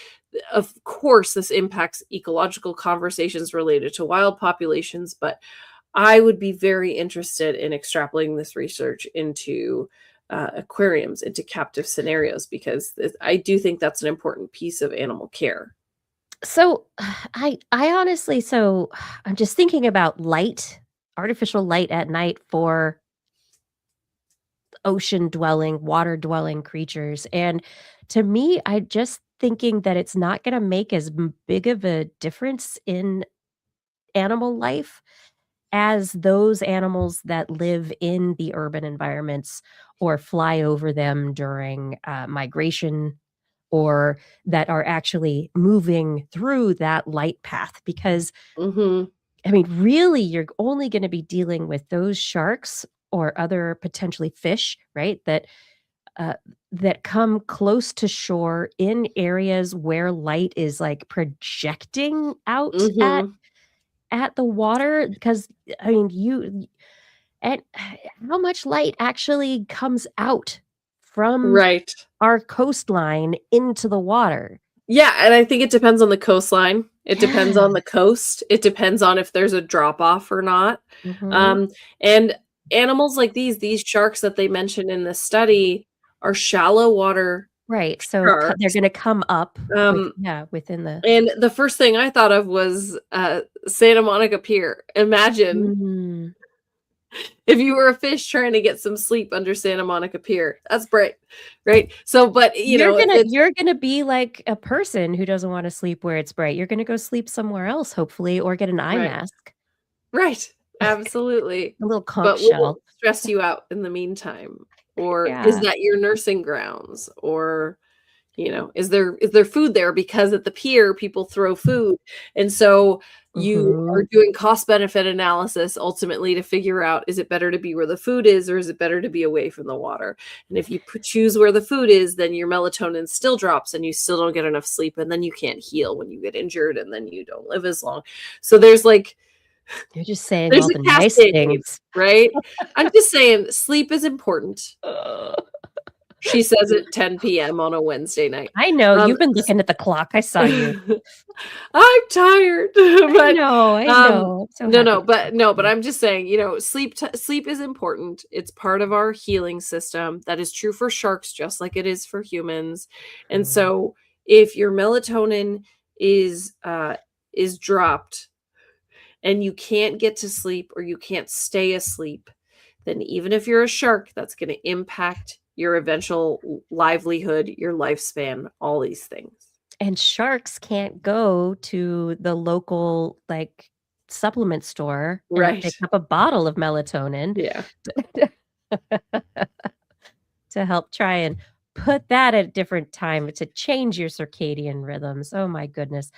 of course, this impacts ecological conversations related to wild populations, but I would be very interested in extrapolating this research into aquariums, into captive scenarios, because I do think that's an important piece of animal care. So, I honestly I'm just thinking about artificial light at night for ocean-dwelling, water-dwelling creatures, and to me, I just thinking that it's not gonna make as big of a difference in animal life as those animals that live in the urban environments or fly over them during, migration or that are actually moving through that light path. Because, Mhm. I mean, really, you're only going to be dealing with those sharks or other potentially fish, right? Uh, that come close to shore in areas where light is like projecting out Mhm. at the water. Because I mean, and how much light actually comes out from Right. our coastline into the water? Yeah, and I think it depends on the coastline. It depends Yeah. on the coast. It depends on if there's a drop off or not. Mhm. And animals like these sharks that they mentioned in this study are shallow water Right, so they're sharks. gonna come up Um, within the and the first thing I thought of was Santa Monica Pier. Imagine Mm. if you were a fish trying to get some sleep under Santa Monica Pier. That's bright, right? So, but if it's You're gonna be like a person who doesn't wanna sleep where it's bright. You're gonna go sleep somewhere else, hopefully, or get an eye right. mask, Right, absolutely. a little conch But what shell. will stress you out in the meantime? Or is Yeah. that your nursing grounds? Or, is there food there? Because at the pier, people throw food, and so you are Mhm. doing cost benefit analysis ultimately to figure out, is it better to be where the food is, or is it better to be away from the water? And if you choose where the food is, then your melatonin still drops and you still don't get enough sleep, and then you can't heal when you get injured, and then you don't live as long. So You're just saying there's all a the nice cascade, things. right? I'm just saying sleep is important. She says at 10 PM on a Wednesday night. I know, Um, you've been looking at the clock, I saw you. I'm tired, but, I know, I'm so no, happy no, to but talk no, to but you. I'm just saying, sleep is important. It's part of our healing system. That is true for sharks just like it is for humans. And Mm. so if your melatonin is dropped and you can't get to sleep or you can't stay asleep, then even if you're a shark, that's going to impact your eventual livelihood, your lifespan, all these things. And sharks can't go to the local, like, supplement store and Right. pick up a bottle of melatonin Yeah. to help try and put that at a different time to change your circadian rhythms. Oh my goodness.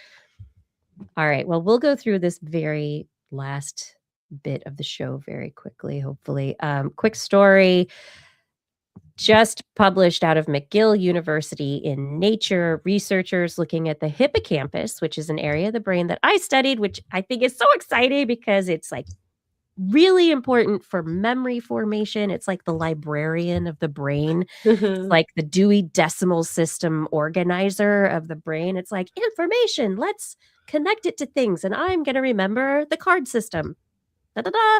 All right, well, we'll go through this very last bit of the show very quickly, hopefully. Quick story just published out of McGill University in Nature. Researchers looking at the hippocampus, which is an area of the brain that I studied, which I think is so exciting because it's like really important for memory formation. It's like the librarian of the brain. It's like the Dewey Decimal System organizer of the brain. It's like information. Let's connect it to things. And I'm going to remember the card system. Da, da, da.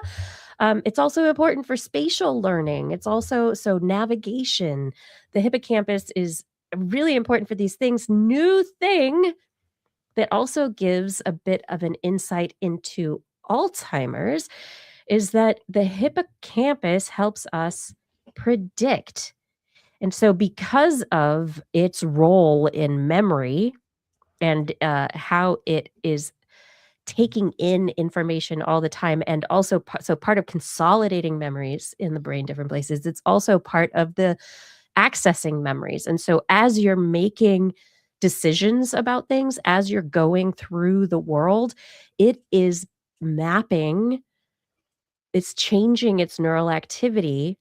It's also important for spatial learning. It's also so navigation. The hippocampus is really important for these things. New thing that also gives a bit of an insight into Alzheimer's is that the hippocampus helps us predict. And so, because of its role in memory and how it is taking in information all the time, and also so part of consolidating memories in the brain, different places, it's also part of the accessing memories. And so, as you're making decisions about things, as you're going through the world, it is mapping, it's changing its neural activity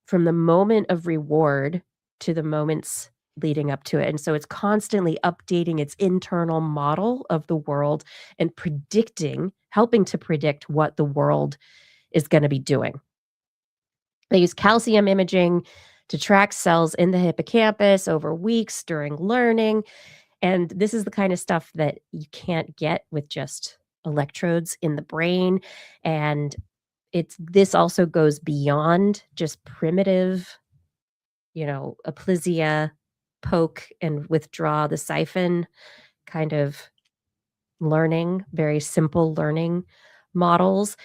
from the moment of reward to the moments leading up to it. And so it's constantly updating its internal model of the world and predicting, helping to predict what the world is going to be doing. They use calcium imaging to track cells in the hippocampus over weeks during learning. And this is the kind of stuff that you can't get with just electrodes in the brain. And this also goes beyond just primitive, aplysia, poke and withdraw the siphon kind of learning, very simple learning models.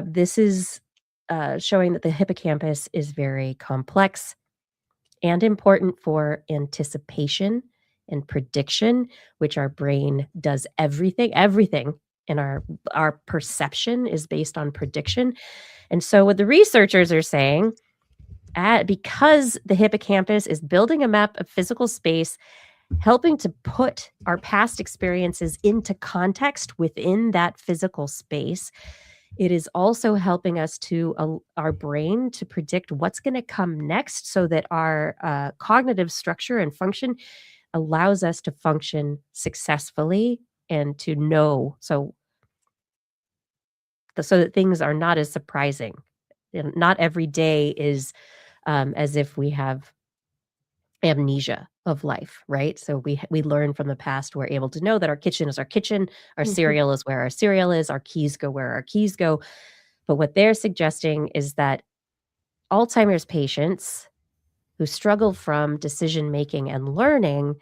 This is showing that the hippocampus is very complex and important for anticipation and prediction, which our brain does everything in our perception is based on prediction. And so what the researchers are saying, because the hippocampus is building a map of physical space helping to put our past experiences into context within that physical space. It is also helping us to our brain to predict what's going to come next so that our cognitive structure and function allows us to function successfully and to know so that things are not as surprising. And not every day is as if we have amnesia of life, right? So we learn from the past. We're able to know that our kitchen is our kitchen, our Mhm. cereal is where our cereal is, our keys go where our keys go. But what they're suggesting is that Alzheimer's patients who struggle from decision making and learning,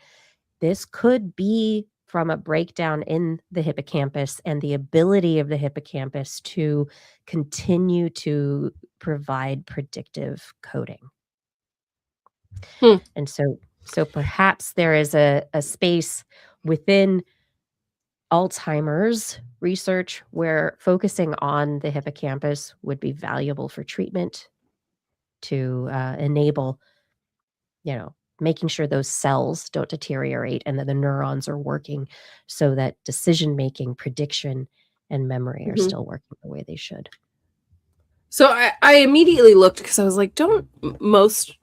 this could be from a breakdown in the hippocampus and the ability of the hippocampus to continue to provide predictive coding. Hmm. And so perhaps there is a space within Alzheimer's research where focusing on the hippocampus would be valuable for treatment to enable, making sure those cells don't deteriorate and that the neurons are working so that decision making, prediction, and memory are Mhm. still working the way they should. So I immediately looked because I was like, don't most,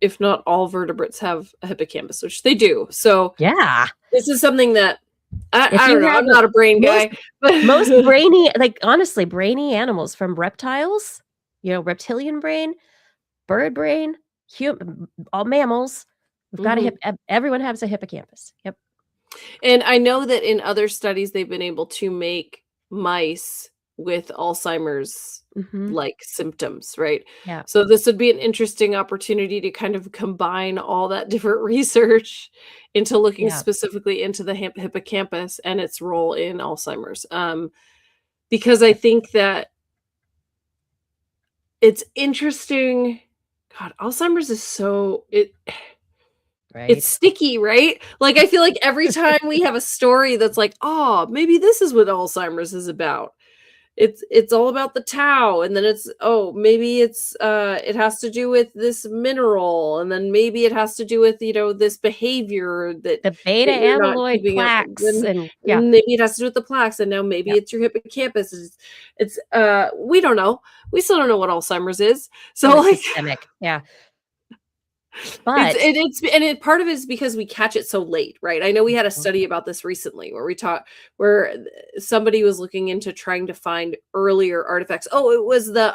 if not all, vertebrates have a hippocampus, which they do. So Yeah. this is something that If I you don't know. have I'm not a brain most guy, but most brainy, like honestly, brainy animals from reptiles, reptilian brain, bird brain, all mammals, we've got a Mhm. everyone has a hippocampus. Yep. And I know that in other studies they've been able to make mice with Alzheimer's Mhm. like symptoms, right? Yeah. So this would be an interesting opportunity to kind of combine all that different research into looking Yeah. specifically into the hippocampus and its role in Alzheimer's. Because I Yep. think that it's interesting. God, Alzheimer's is it's Right. sticky, right? Like, I feel like every time we have a story that's like, "Oh, maybe this is what Alzheimer's is about." It's all about the tau, and then it's, "Oh, maybe it has to do with this mineral, and then maybe it has to do with, this behavior that The beta you're not amyloid keeping up." plaques and yeah, And maybe it has to do with the plaques, and now maybe yep. it's your hippocampus. We don't know. We still don't know what Alzheimer's is. So, And it's like, systemic. Yeah. But part of it is because we catch it so late, right? I know we had a Mhm. study about this recently where somebody was looking into trying to find earlier artifacts. Oh, it was the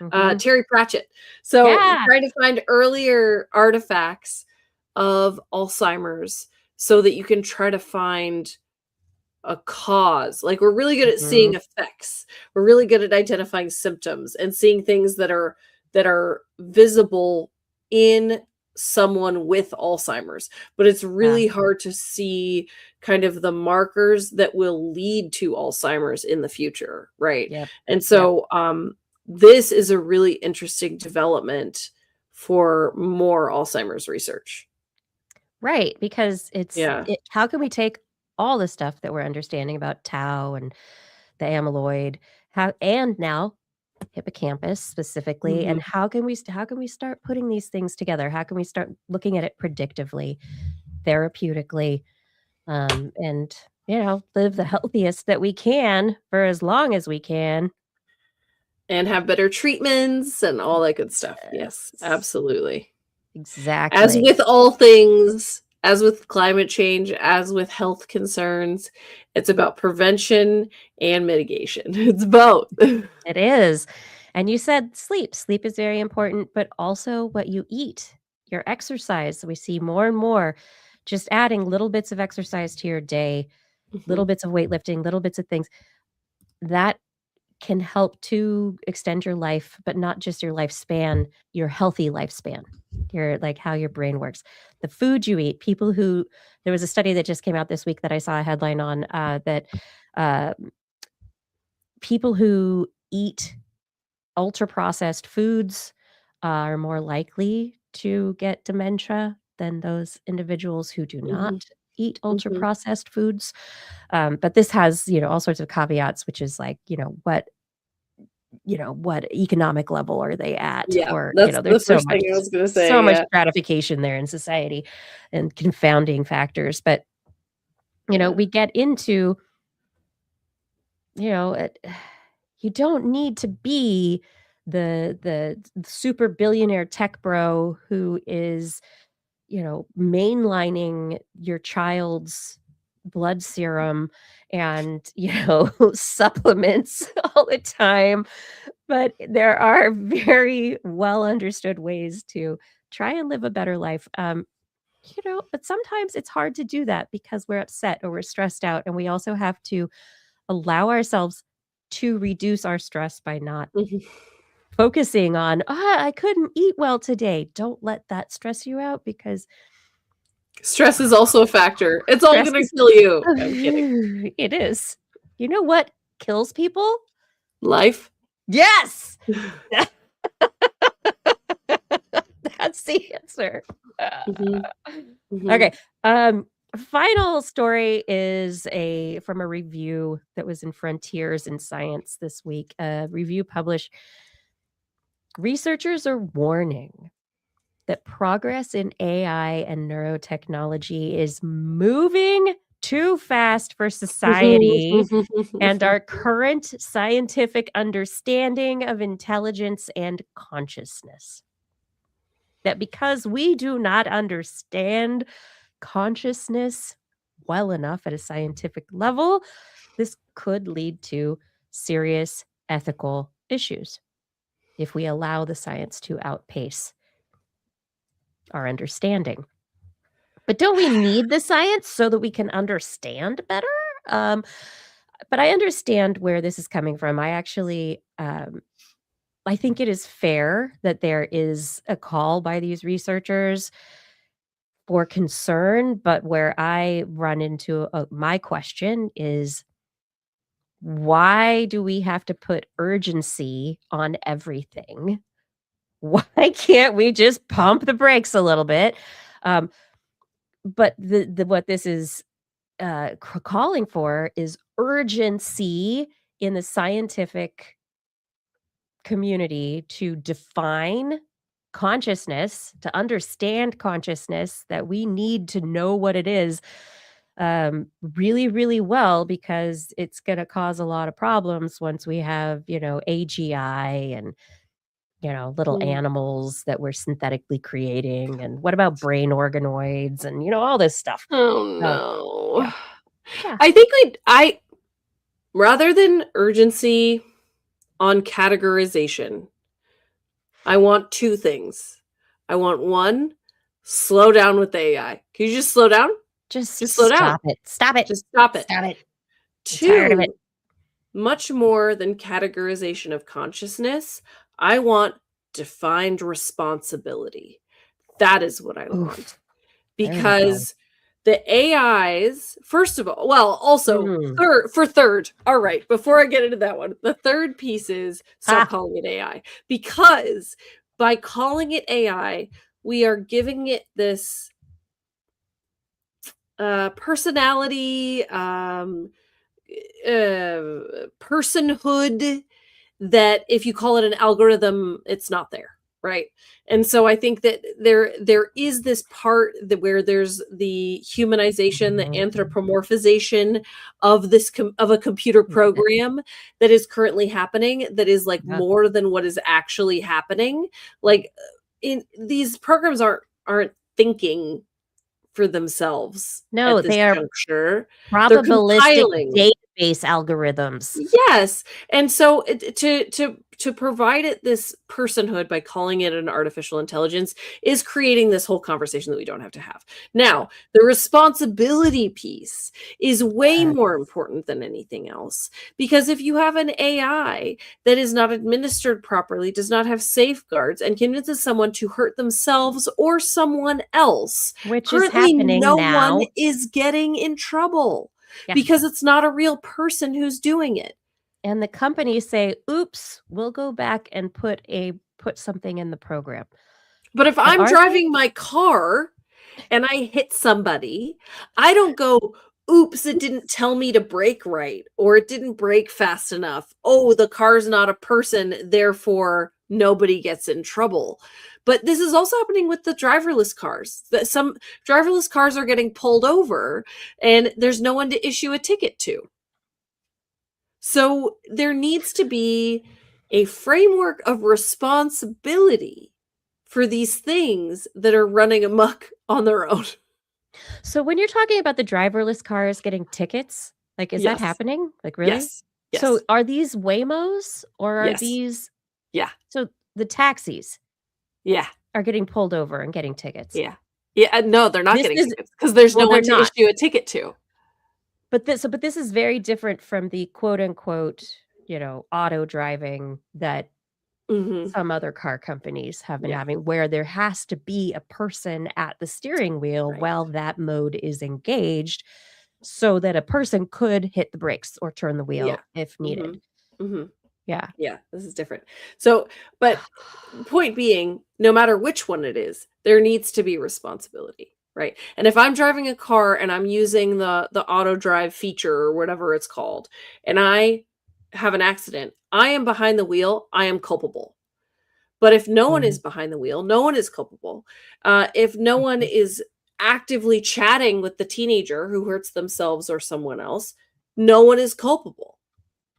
Mhm. Terry Pratchett. So Yeah. trying to find earlier artifacts of Alzheimer's so that you can try to find a cause. Like, we're really good at Mhm. seeing effects. We're really good at identifying symptoms and seeing things that are visible in someone with Alzheimer's. But it's Yeah. really hard to see kind of the markers that will lead to Alzheimer's in the future, right? Yep. And Yep. so this is a really interesting development for more Alzheimer's research. Right, because Yeah. how can we take all the stuff that we're understanding about tau and the amyloid, how and now hippocampus specifically, and Mhm. how can we start putting these things together? How can we start looking at it predictively, therapeutically, and, live the healthiest that we can for as long as we can? And have better treatments and all that good stuff. Yes, Yes, absolutely. As exactly. with all things, as with climate change, as with health concerns, it's about prevention and mitigation. It's both. It is. And you said sleep. Sleep is very important, but also what you eat, your exercise. We see more and more just adding little bits of exercise to your day, little Mhm, bits of weightlifting, little bits of things that can help to extend your life, but not just your lifespan, your healthy lifespan, your like how your brain works. The food you eat, there was a study that just came out this week that I saw a headline on that uh, people who eat ultra processed foods are more likely to get dementia than those individuals who do not mhm, eat ultra mhm. processed foods. But this has, all sorts of caveats, which is like, what what economic level are they at? Yeah, Or, that's the there's first thing I was gonna say, so much yeah. stratification there in society and confounding factors. But, Yeah. we get into, you don't need to be the super billionaire tech bro who is, mainlining your child's blood serum and, supplements all the time. But there are very well understood ways to try and live a better life. But sometimes it's hard to do that because we're upset or we're stressed out. And we also have to allow ourselves to reduce our stress by not Mhm. focusing on, I couldn't eat well today. Don't let that stress you out because Stress is also a factor. It's all stress gonna is kill you. I'm kidding. it is. You know what kills people? Life? Yes! That's the answer. Mhm. Mhm. Okay, final story is from a review that was in Frontiers in Science this week. A review published, researchers are warning that progress in AI and neurotechnology is moving too fast for society and our current scientific understanding of intelligence and consciousness. That because we do not understand consciousness well enough at a scientific level, this could lead to serious ethical issues if we allow the science to outpace our understanding. But don't we need the science so that we can understand better? Um, but I understand where this is coming from. I think it is fair that there is a call by these researchers for concern, but where I run into my question is, why do we have to put urgency on everything? Why can't we just pump the brakes a little bit? Um, but what this is calling for is urgency in the scientific community to define consciousness, to understand consciousness, that we need to know what it is really, really well, because it's going to cause a lot of problems once we have, AGI and, little Mm. animals that we're synthetically creating. And what about brain organoids and, all this stuff? Oh, Uh, no. yeah. Yeah. I think I rather than urgency on categorization, I want 2 things. I want 1, slow down with the AI. Can you just slow down? Just Just slow down. stop it. Stop it. Just stop it. Stop it. I'm tired of it. 2, much more than categorization of consciousness, I want defined responsibility. That is what I want. Oof. There we go. Because the AIs, first of all, well, also Mm. third, all right, before I get into that one, the third piece is stop calling it AI. Because by calling it AI, we are giving it this personality, personhood, that if you call it an algorithm, it's not there, right? And so I think that there is this part where there's the humanization, the anthropomorphization of of a computer program that is currently happening, that is like Yeah. more than what is actually happening. Like in these programs aren't thinking for themselves No, at this they are juncture. They're probabilistic compiling. database algorithms. Yes, and so to provide it this personhood by calling it an artificial intelligence is creating this whole conversation that we don't have to have. Now, the responsibility piece is way more important than anything else, because if you have an AI that is not administered properly, does not have safeguards, and convinces someone to hurt themselves or someone else, Which is currently happening no now. one is getting in trouble. Yeah. Because it's not a real person who's doing it. And the companies say, "Oops, we'll go back and put something in the program." But if But I'm are they? driving my car and I hit somebody, I don't go, oops, it didn't tell me to brake right, or it didn't brake fast enough. Oh, the car's not a person, therefore nobody gets in trouble. But this is also happening with the driverless cars. That some driverless cars are getting pulled over and there's no one to issue a ticket to. So there needs to be a framework of responsibility for these things that are running amok on their own. So when you're talking about the driverless cars getting tickets, like, is that Yes. happening? Like, really? Yes. Yes. So are these Waymos or are Yes. these? Yeah. So the taxis Yeah. are getting pulled over and getting tickets. Yeah. Yeah. No, they're not This getting is- tickets because there's well, no one they're to not. issue a ticket to. But this is very different from the quote unquote, auto driving that Mhm. some other car companies have been Yeah. having, where there has to be a person at the steering wheel Right. while that mode is engaged, so that a person could hit the brakes or turn the wheel Yeah. if needed. Mhm. Yeah. Yeah, this is different. So, but point being, no matter which one it is, there needs to be responsibility, right? And if I'm driving a car and I'm using the auto drive feature or whatever it's called, and I have an accident, I am behind the wheel, I am culpable. But if no one is behind the wheel, no one is culpable. If no one is actively chatting with the teenager who hurts themselves or someone else, no one is culpable.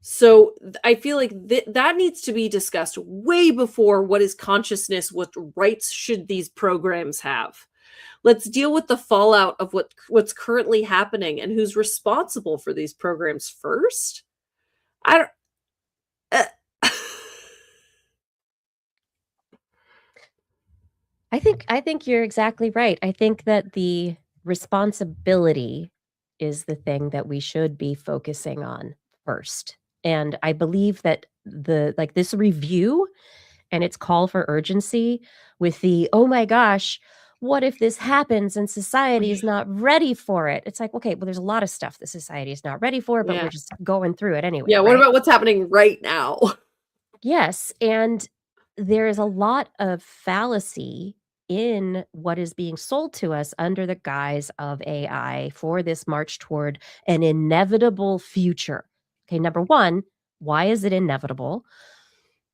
So I feel like that needs to be discussed way before what is consciousness, what rights should these programs have. Let's deal with the fallout of what's currently happening and who's responsible for these programs first. I don't. I think you're exactly right. I think that the responsibility is the thing that we should be focusing on first. And I believe that this review and its call for urgency with the, "Oh my gosh, what if this happens and society is not ready for it?" It's like, okay, well, there's a lot of stuff that society is not ready for, but Yeah. we're just going through it anyway, Yeah, what right? about what's happening right now? Yes, and there is a lot of fallacy in what is being sold to us under the guise of AI for this march toward an inevitable future. Okay, number 1, why is it inevitable?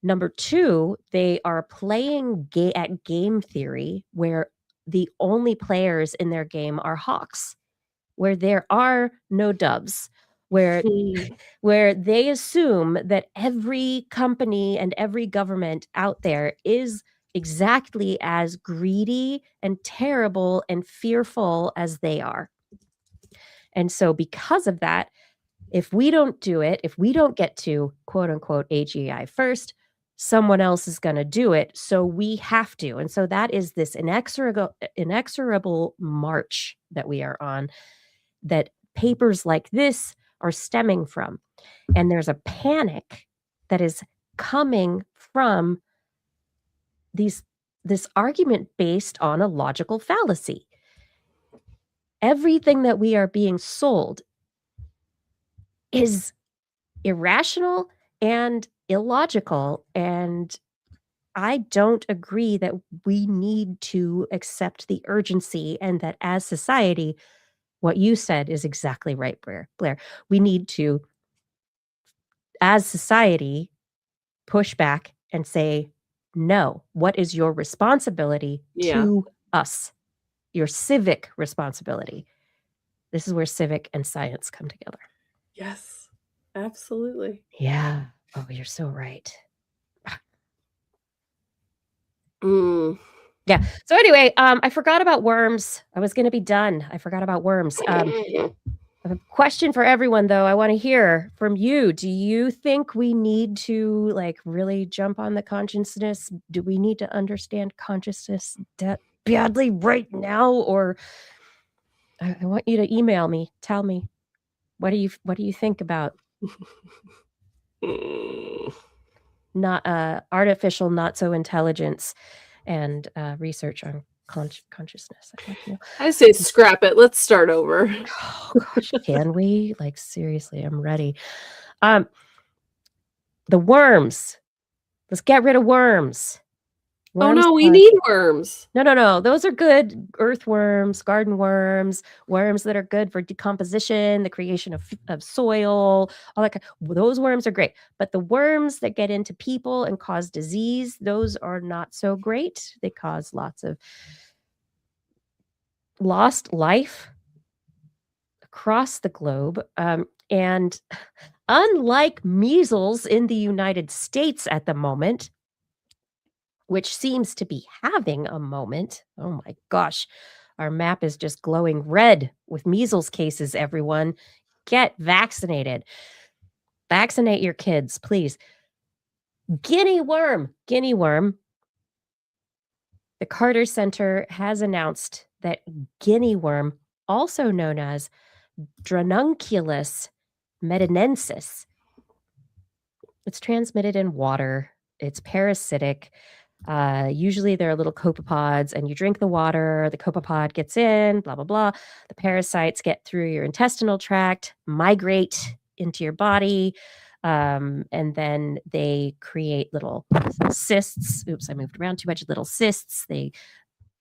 Number 2, they are playing at game theory where the only players in their game are hawks, where there are no doves, where where they assume that every company and every government out there is exactly as greedy and terrible and fearful as they are. And so because of that, if we don't do it, if we don't get to quote unquote AGI first, someone else is going to do it. So we have to. And so that is this inexorable march that we are on, that papers like this are stemming from. And there's a panic that is coming from this argument based on a logical fallacy. Everything that we are being sold is irrational and illogical, and I don't agree that we need to accept the urgency, and that as society, what you said is exactly right, Blair. We need to, as society, push back and say, "No, what is your responsibility Yeah. to us? Your civic responsibility." This is where civic and science come together. Yes, absolutely. Yeah. Oh, you're so right. Yeah. So anyway, I forgot about worms. I was gonna be done. I forgot about worms. I have a question for everyone, though. I want to hear from you. Do you think we need to really jump on the consciousness? Do we need to understand consciousness badly right now? Or I want you to email me. Tell me, what do you think about not artificial not so intelligence and research on consciousness? I'd like to know. I say scrap it. Let's start over. Oh gosh, can we? Seriously, I'm ready. The worms. Let's get rid of worms. Oh, Worms no, we cause need worms. No. Those are good earthworms, garden worms, worms that are good for decomposition, the creation of soil, all that those worms are great, but the worms that get into people and cause disease, those are not so great. They cause lots of lost life across the globe, and unlike measles in the United States at the moment, which seems to be having a moment. Oh my gosh. Our map is just glowing red with measles cases, everyone. Get vaccinated. Vaccinate your kids, please. Guinea worm. Guinea worm. The Carter Center has announced that guinea worm, also known as Dronunculus medinensis, it's transmitted in water. It's parasitic. Usually there are little copepods, and you drink the water, the copepod gets in, blah, blah, blah. The parasites get through your intestinal tract, migrate into your body, and then they create little cysts. Oops, I moved around too much. Little cysts. They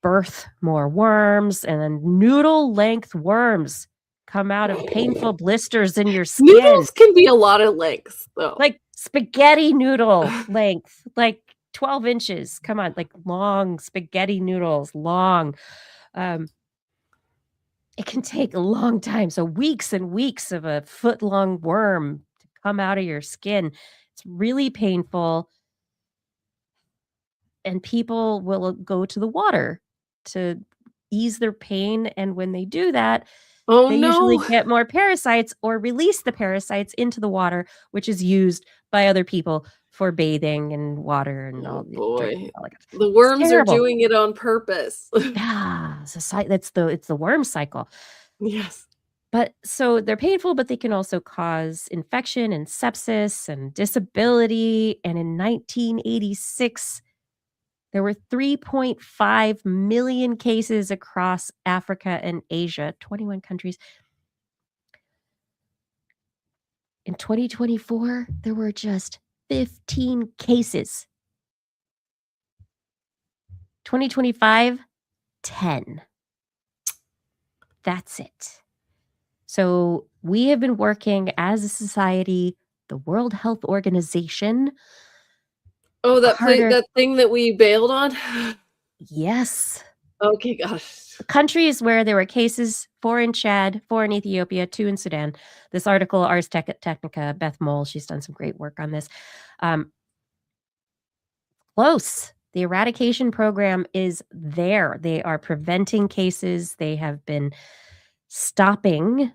birth more worms, and then noodle length worms come out of painful blisters in your skin. Noodles can be a lot of lengths, though. Like spaghetti noodle length, like 12 inches. Come on, like long spaghetti noodles, long. It can take a long time. So weeks and weeks of a foot-long worm to come out of your skin. It's really painful. And people will go to the water to ease their pain. And when they do that, Oh, they usually no. get more parasites or release the parasites into the water, which is used by other people for bathing and water and Oh, all the drinking, boy. all that. The It's worms are terrible. doing it on purpose. Yeah, it's the worm cycle. Yes. But so they're painful, but they can also cause infection and sepsis and disability. And in 1986, there were 3.5 million cases across Africa and Asia, 21 countries. In 2024, there were just 15 cases. 2025, 10. That's it. So we have been working as a society, the World Health Organization. Oh, Carter, that thing that we bailed on? yes. Okay, gosh. Countries where there were cases, 4 in Chad, 4 in Ethiopia, 2 in Sudan. This article, Ars Technica, Beth Mole, she's done some great work on this. Close. The eradication program is there. They are preventing cases. They have been stopping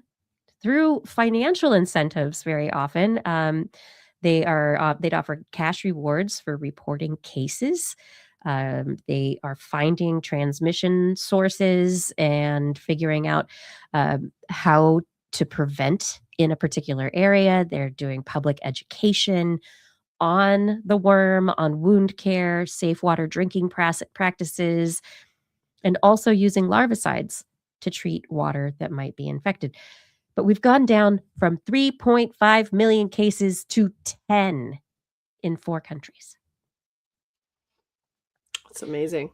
through financial incentives very often. They'd offer cash rewards for reporting cases. They are finding transmission sources and figuring out how to prevent in a particular area. They're doing public education on the worm, on wound care, safe water drinking practices, and also using larvicides to treat water that might be infected. But we've gone down from 3.5 million cases to 10 in 4 countries. It's amazing.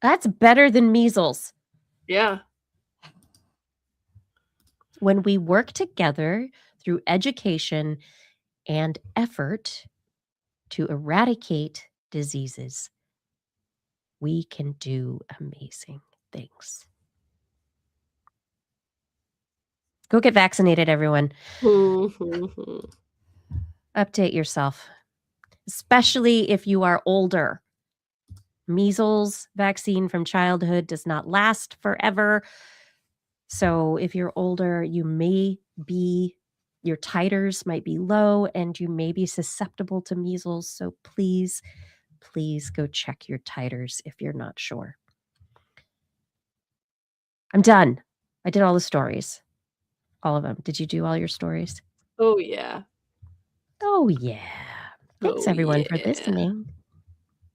That's better than measles. Yeah. When we work together through education and effort to eradicate diseases, we can do amazing things. Go get vaccinated, everyone. Mhm. Update yourself, especially if you are older. Measles vaccine from childhood does not last forever. So if you're older, your titers might be low and you may be susceptible to measles. So please, please go check your titers if you're not sure. I'm done. I did all the stories. All of them. Did you do all your stories? Oh, yeah. Oh, yeah. Thanks, Oh, everyone, for yeah. listening.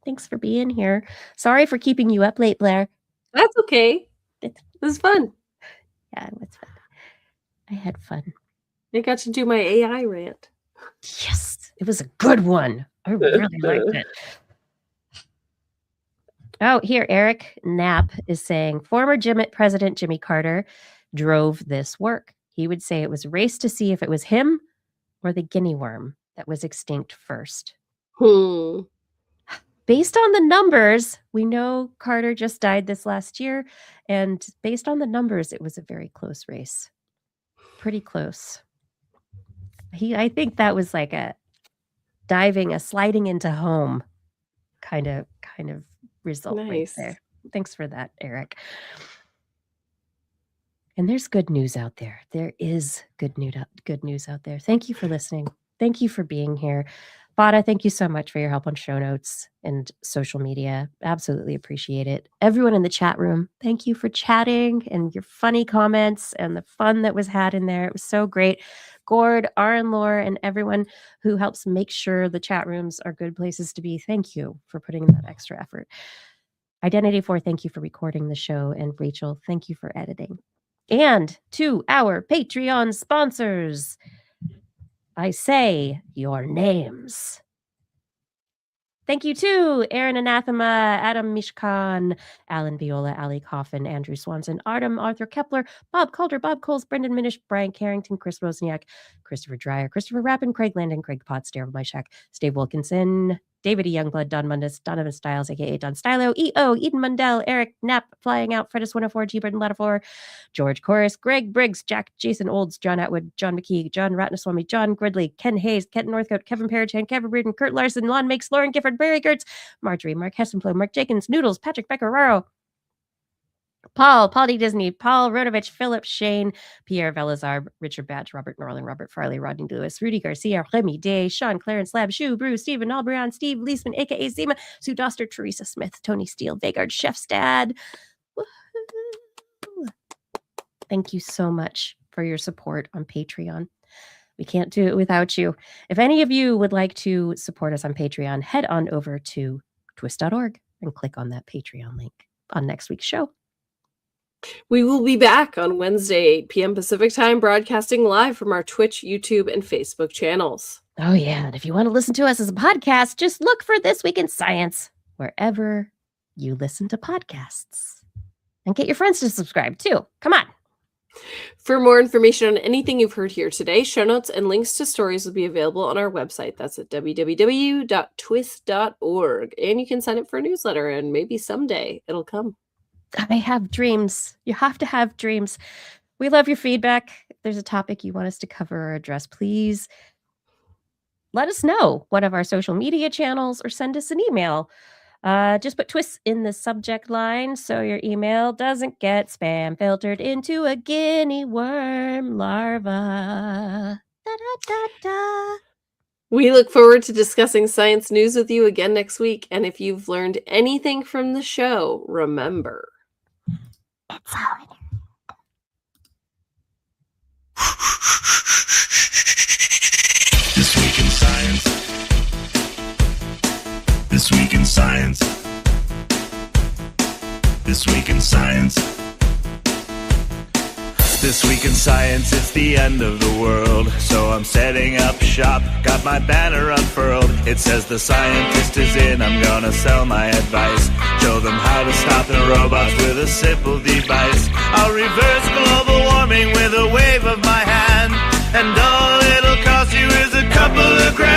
Thanks for being here. Sorry for keeping you up late, Blair. That's okay. It's, It was fun. yeah, it was fun. I had fun. I got to do my AI rant. Yes, it was a good one. I really liked it. Oh, here, Eric Knapp is saying former President Jimmy Carter drove this work. He would say it was a race to see if it was him or the guinea worm that was extinct first. Based on the numbers, we know Carter just died this last year, and based on the numbers, it was a very close race. Pretty close. I think that was like a sliding into home kind of result right there. Thanks for that, Eric. And there's good news out there. There is good news out there. Thank you for listening. Thank you for being here. Bada, thank you so much for your help on show notes and social media. Absolutely appreciate it. Everyone in the chat room, thank you for chatting and your funny comments and the fun that was had in there. It was so great. Gord, Aaron Lore, and everyone who helps make sure the chat rooms are good places to be. Thank you for putting in that extra effort. Identity 4, thank you for recording the show. And Rachel, thank you for editing. And to our Patreon sponsors, I say your names. Thank you to Aaron Anathema, Adam Mishkan, Alan Viola, Ali Coffin, Andrew Swanson, Artem, Arthur Kepler, Bob Calder, Bob Coles, Brendan Minish, Brian Carrington, Chris Wozniak, Christopher Dreyer, Christopher Rappin, Craig Landon, Craig Potts, Daryl Myshak, Steve Wilkinson, David E. Youngblood, Don Mundus, Donovan Styles, aka Don Stylo, E.O., Eden Mundell, Eric Knapp, Flying Out, Fredis 104, G. Burton Latifor, George Chorus, Greg Briggs, Jack Jason Olds, John Atwood, John McKee, John Ratnaswamy, John Gridley, Ken Hayes, Kent Northcote, Kevin Parachan, Kevin Breeden, Kurt Larson, Lon Makes, Lauren Gifford, Barry Gertz, Marjorie, Mark Hessenflow, Mark Jenkins, Noodles, Patrick Beccararo, Paul D. Disney, Paul Rodovich, Philip Shane, Pierre Velazar, Richard Batch, Robert Norland, Robert Farley, Rodney Lewis, Rudy Garcia, Remy Day, Sean Clarence Lab, Shu, Bruce, Stephen Albrion, Steve Leisman, aka Zima, Sue Doster, Teresa Smith, Tony Steele, Vagard, Chef's Dad. Woo-hoo. Thank you so much for your support on Patreon. We can't do it without you. If any of you would like to support us on Patreon, head on over to TWIS.org and click on that Patreon link on next week's show. We will be back on Wednesday, 8 p.m. Pacific time, broadcasting live from our Twitch, YouTube, and Facebook channels. Oh, yeah. And if you want to listen to us as a podcast, just look for This Week in Science wherever you listen to podcasts. And get your friends to subscribe, too. Come on. For more information on anything you've heard here today, show notes and links to stories will be available on our website. That's at www.twis.org. And you can sign up for a newsletter, and maybe someday it'll come. I have dreams. You have to have dreams. We love your feedback. If there's a topic you want us to cover or address, please let us know. One of our social media channels or send us an email. Just put TWIS in the subject line so your email doesn't get spam filtered into a guinea worm larva. Da, da, da, da. We look forward to discussing science news with you again next week. And if you've learned anything from the show, remember, it's hard. This week in science. This week in science. This week in science. This week in science, it's the end of the world. So I'm setting up shop, got my banner unfurled. It says the scientist is in, I'm gonna sell my advice. Show them how to stop the robots with a simple device. I'll reverse global warming with a wave of my hand. And all it'll cost you is a couple of grand.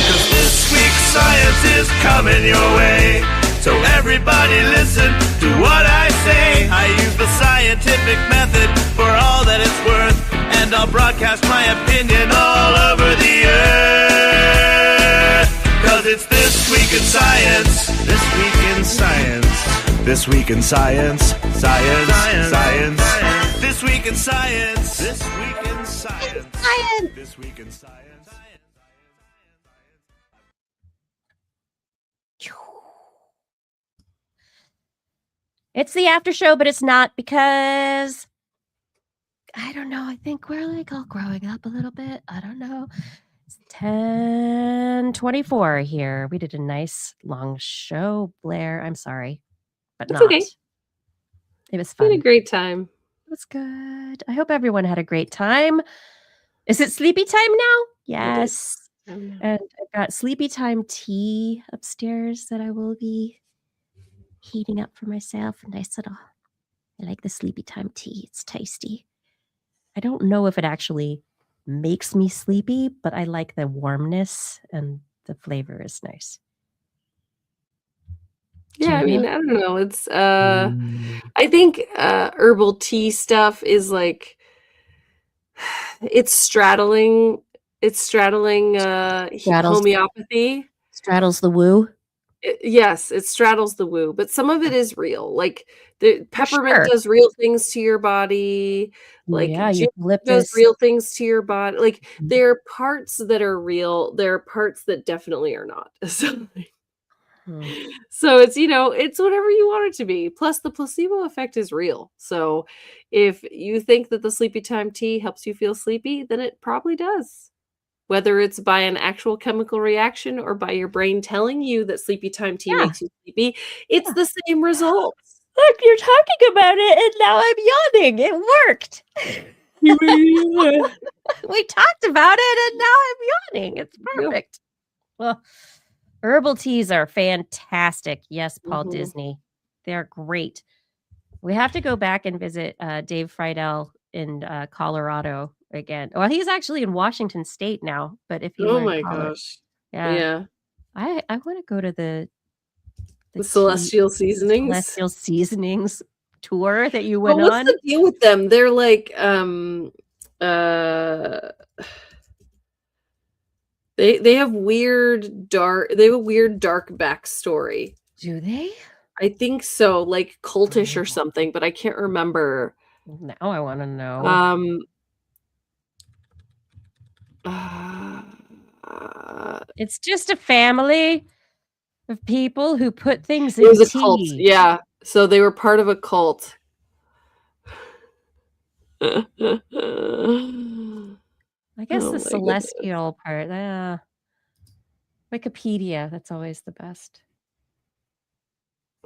'Cause this week's science is coming your way. So everybody listen to what I say. I use the scientific method for all that it's worth. And I'll broadcast my opinion all over the earth. 'Cause it's This Week in Science. This Week in Science. This Week in Science. Science. Science. This Week in Science. This Week in Science. Science. This Week in Science. It's the after show, but it's not because I don't know. I think we're like all growing up a little bit. I don't know. It's 10:24 here. We did a nice long show, Blair. I'm sorry, but It's not. okay. It was We had fun. a great time. It was good. I hope everyone had a great time. Is it sleepy time now? Yes. And I've got sleepy time tea upstairs that I will be heating up for myself. A nice little, I like the sleepy time tea. It's tasty. I don't know if it actually makes me sleepy, but I like the warmness and the flavor is nice. Do Yeah, I you mean, know? I don't know. It's I think herbal tea stuff is like it's straddling Straddles homeopathy. straddles the woo? Yes, it straddles the woo, but some of it is real. Like the For peppermint sure. does real things to your body, like Yeah, ginger does eucalyptus. real things to your body. Like Mhm. there are parts that are real, there are parts that definitely are not. Hmm. So it's, it's whatever you want it to be. Plus the placebo effect is real. So if you think that the sleepy time tea helps you feel sleepy, then it probably does. Whether it's by an actual chemical reaction or by your brain telling you that sleepy time tea Yeah, makes you sleepy, it's yeah. the same results. Look, you're talking about it, and now I'm yawning. It worked. We talked about it, and now I'm yawning. It's Yeah. perfect. Well, herbal teas are fantastic. Yes, Paul Mhm. Disney. They're great. We have to go back and visit Dave Friedel in Colorado again. Well, he's actually in Washington State now, but if you Oh were in my Colorado, gosh. yeah, Yeah. I want to go to the The tea celestial seasonings. celestial seasonings tour that you But went what's on. the deal with them? They're like uh they have they have a weird dark backstory. Do they? I think so, like cultish or Oh, something, but I can't remember. now I want to know. Um uh, It's just a family of people who put things it in was a cult. tea. Yeah. So they were part of a cult. I guess Oh the my goodness. celestial part. Wikipedia, that's always the best.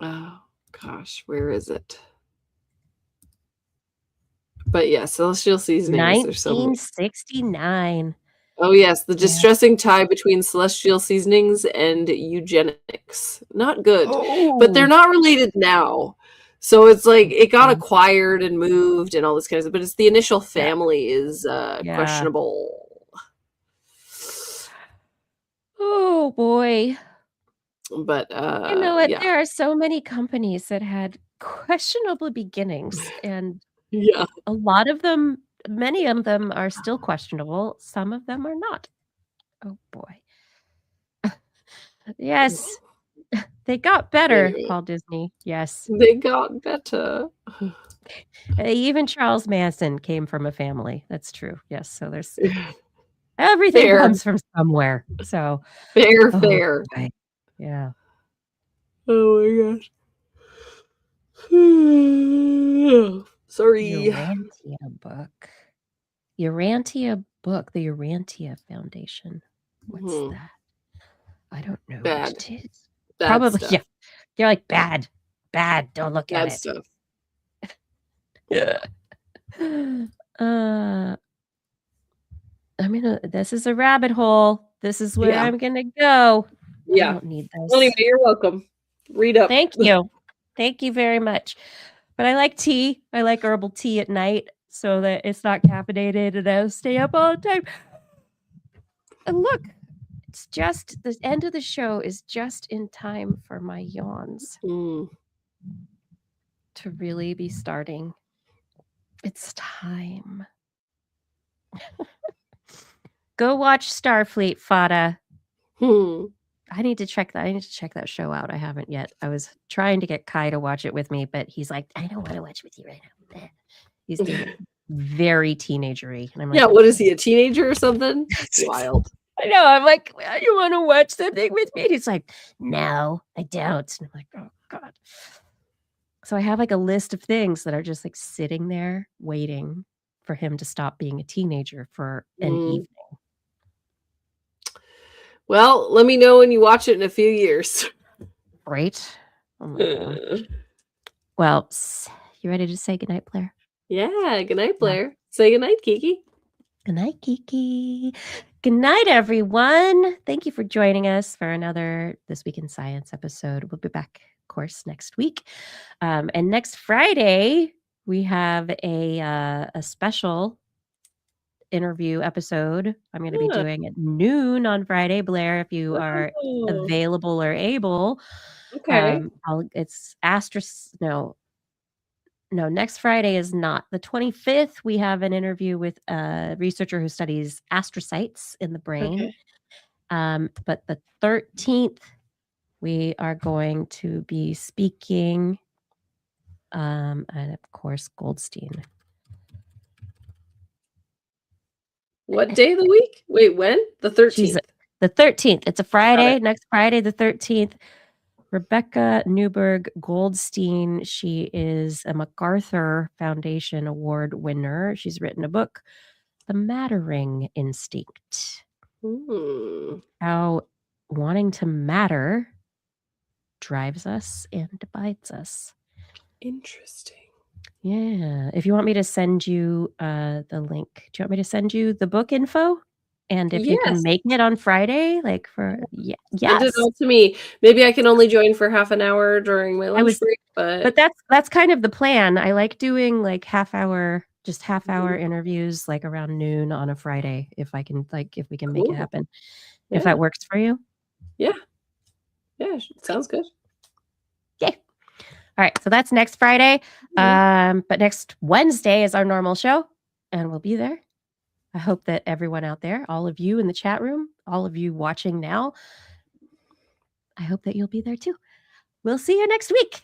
Oh gosh, where is it? But yeah, celestial seasonings. There's so many. 1969. Oh yes, the Yeah. distressing tie between celestial seasonings and eugenics. Not good. But they're Oh. not related now. So it's like it got Mhm. acquired and moved and all this kind of stuff, but it's the initial Yeah. family is Yeah. questionable. Oh boy. But You know what? yeah. There are so many companies that had questionable beginnings, and Yeah. a lot of them, many of them are still questionable. Some of them are not. Oh boy. Yes, they got better, Anyway, Paul Disney. Yes. they got better. Even Charles Manson came from a family. That's true. Yes. So there's everything Fair. comes from somewhere. So, Fair, oh fair. boy. Yeah. Oh my gosh. Sorry. Urantia book. Urantia book. The Urantia Foundation. What's Mhm. that? I don't know what Bad. it is. Bad Probably, yeah. stuff. You're like, bad. Bad. Don't look at Bad it. stuff. Yeah. Uh, this is a rabbit hole. This is where Yeah. I'm gonna go. I Yeah. don't need Well, anyway, this. you're welcome. Read up. Thank you. Thank you very much. But I like tea. I like herbal tea at night so that it's not caffeinated and I'll stay up all the time. And look, it's just the end of the show is just in time for my yawns Mm. to really be starting. It's time. Go watch Starfleet, Fada. Hmm. I need to check that show out. I haven't yet. I was trying to get Kai to watch it with me, but he's like, I don't want to watch with you right now. He's being very teenagery. And I'm like, Yeah, what is he, a teenager or something? Wild. I know. I'm like, well, you want to watch something with me? And he's like, no, I don't. And I'm like, oh God. So I have like a list of things that are just like sitting there waiting for him to stop being a teenager for an evening. Well, let me know when you watch it in a few years. Right? Oh my gosh. Well, you ready to say goodnight, Blair? Yeah, good night, Blair. Say good night, Kiki. Good night, Kiki. Good night, everyone. Thank you for joining us for another This Week in Science episode. We'll be back, of course, next week. And next Friday, we have a special interview episode I'm going to be doing at noon on Friday. Blair, if you are available or able. Okay. It's no, next Friday is not. The 25th, we have an interview with a researcher who studies astrocytes in the brain. Okay. But the 13th, we are going to be speaking, and of course, Goldstein. What day of the week? Wait, when? The 13th. The 13th. It's a Friday, next Friday, the 13th. Rebecca Newberg Goldstein. She is a MacArthur Foundation Award winner. She's written a book, The Mattering Instinct. How wanting to matter drives us and divides us. Interesting. Yeah. If you want me to send you the link, do you want me to send you the book info? And if you can make it on Friday, like for yes, send it all to me. Maybe I can only join for half an hour during my lunch break, but that's kind of the plan. I like doing like half hour interviews, like around noon on a Friday, if we can make it happen. If that works for you. Yeah, sounds good. Yay. All right, so that's next Friday. But next Wednesday is our normal show, and we'll be there. I hope that everyone out there, all of you in the chat room, all of you watching now, I hope that you'll be there too. We'll see you next week.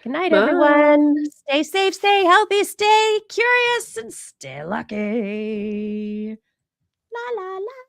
Good night, everyone. Stay safe, stay healthy, stay curious, and stay lucky. La, la, la.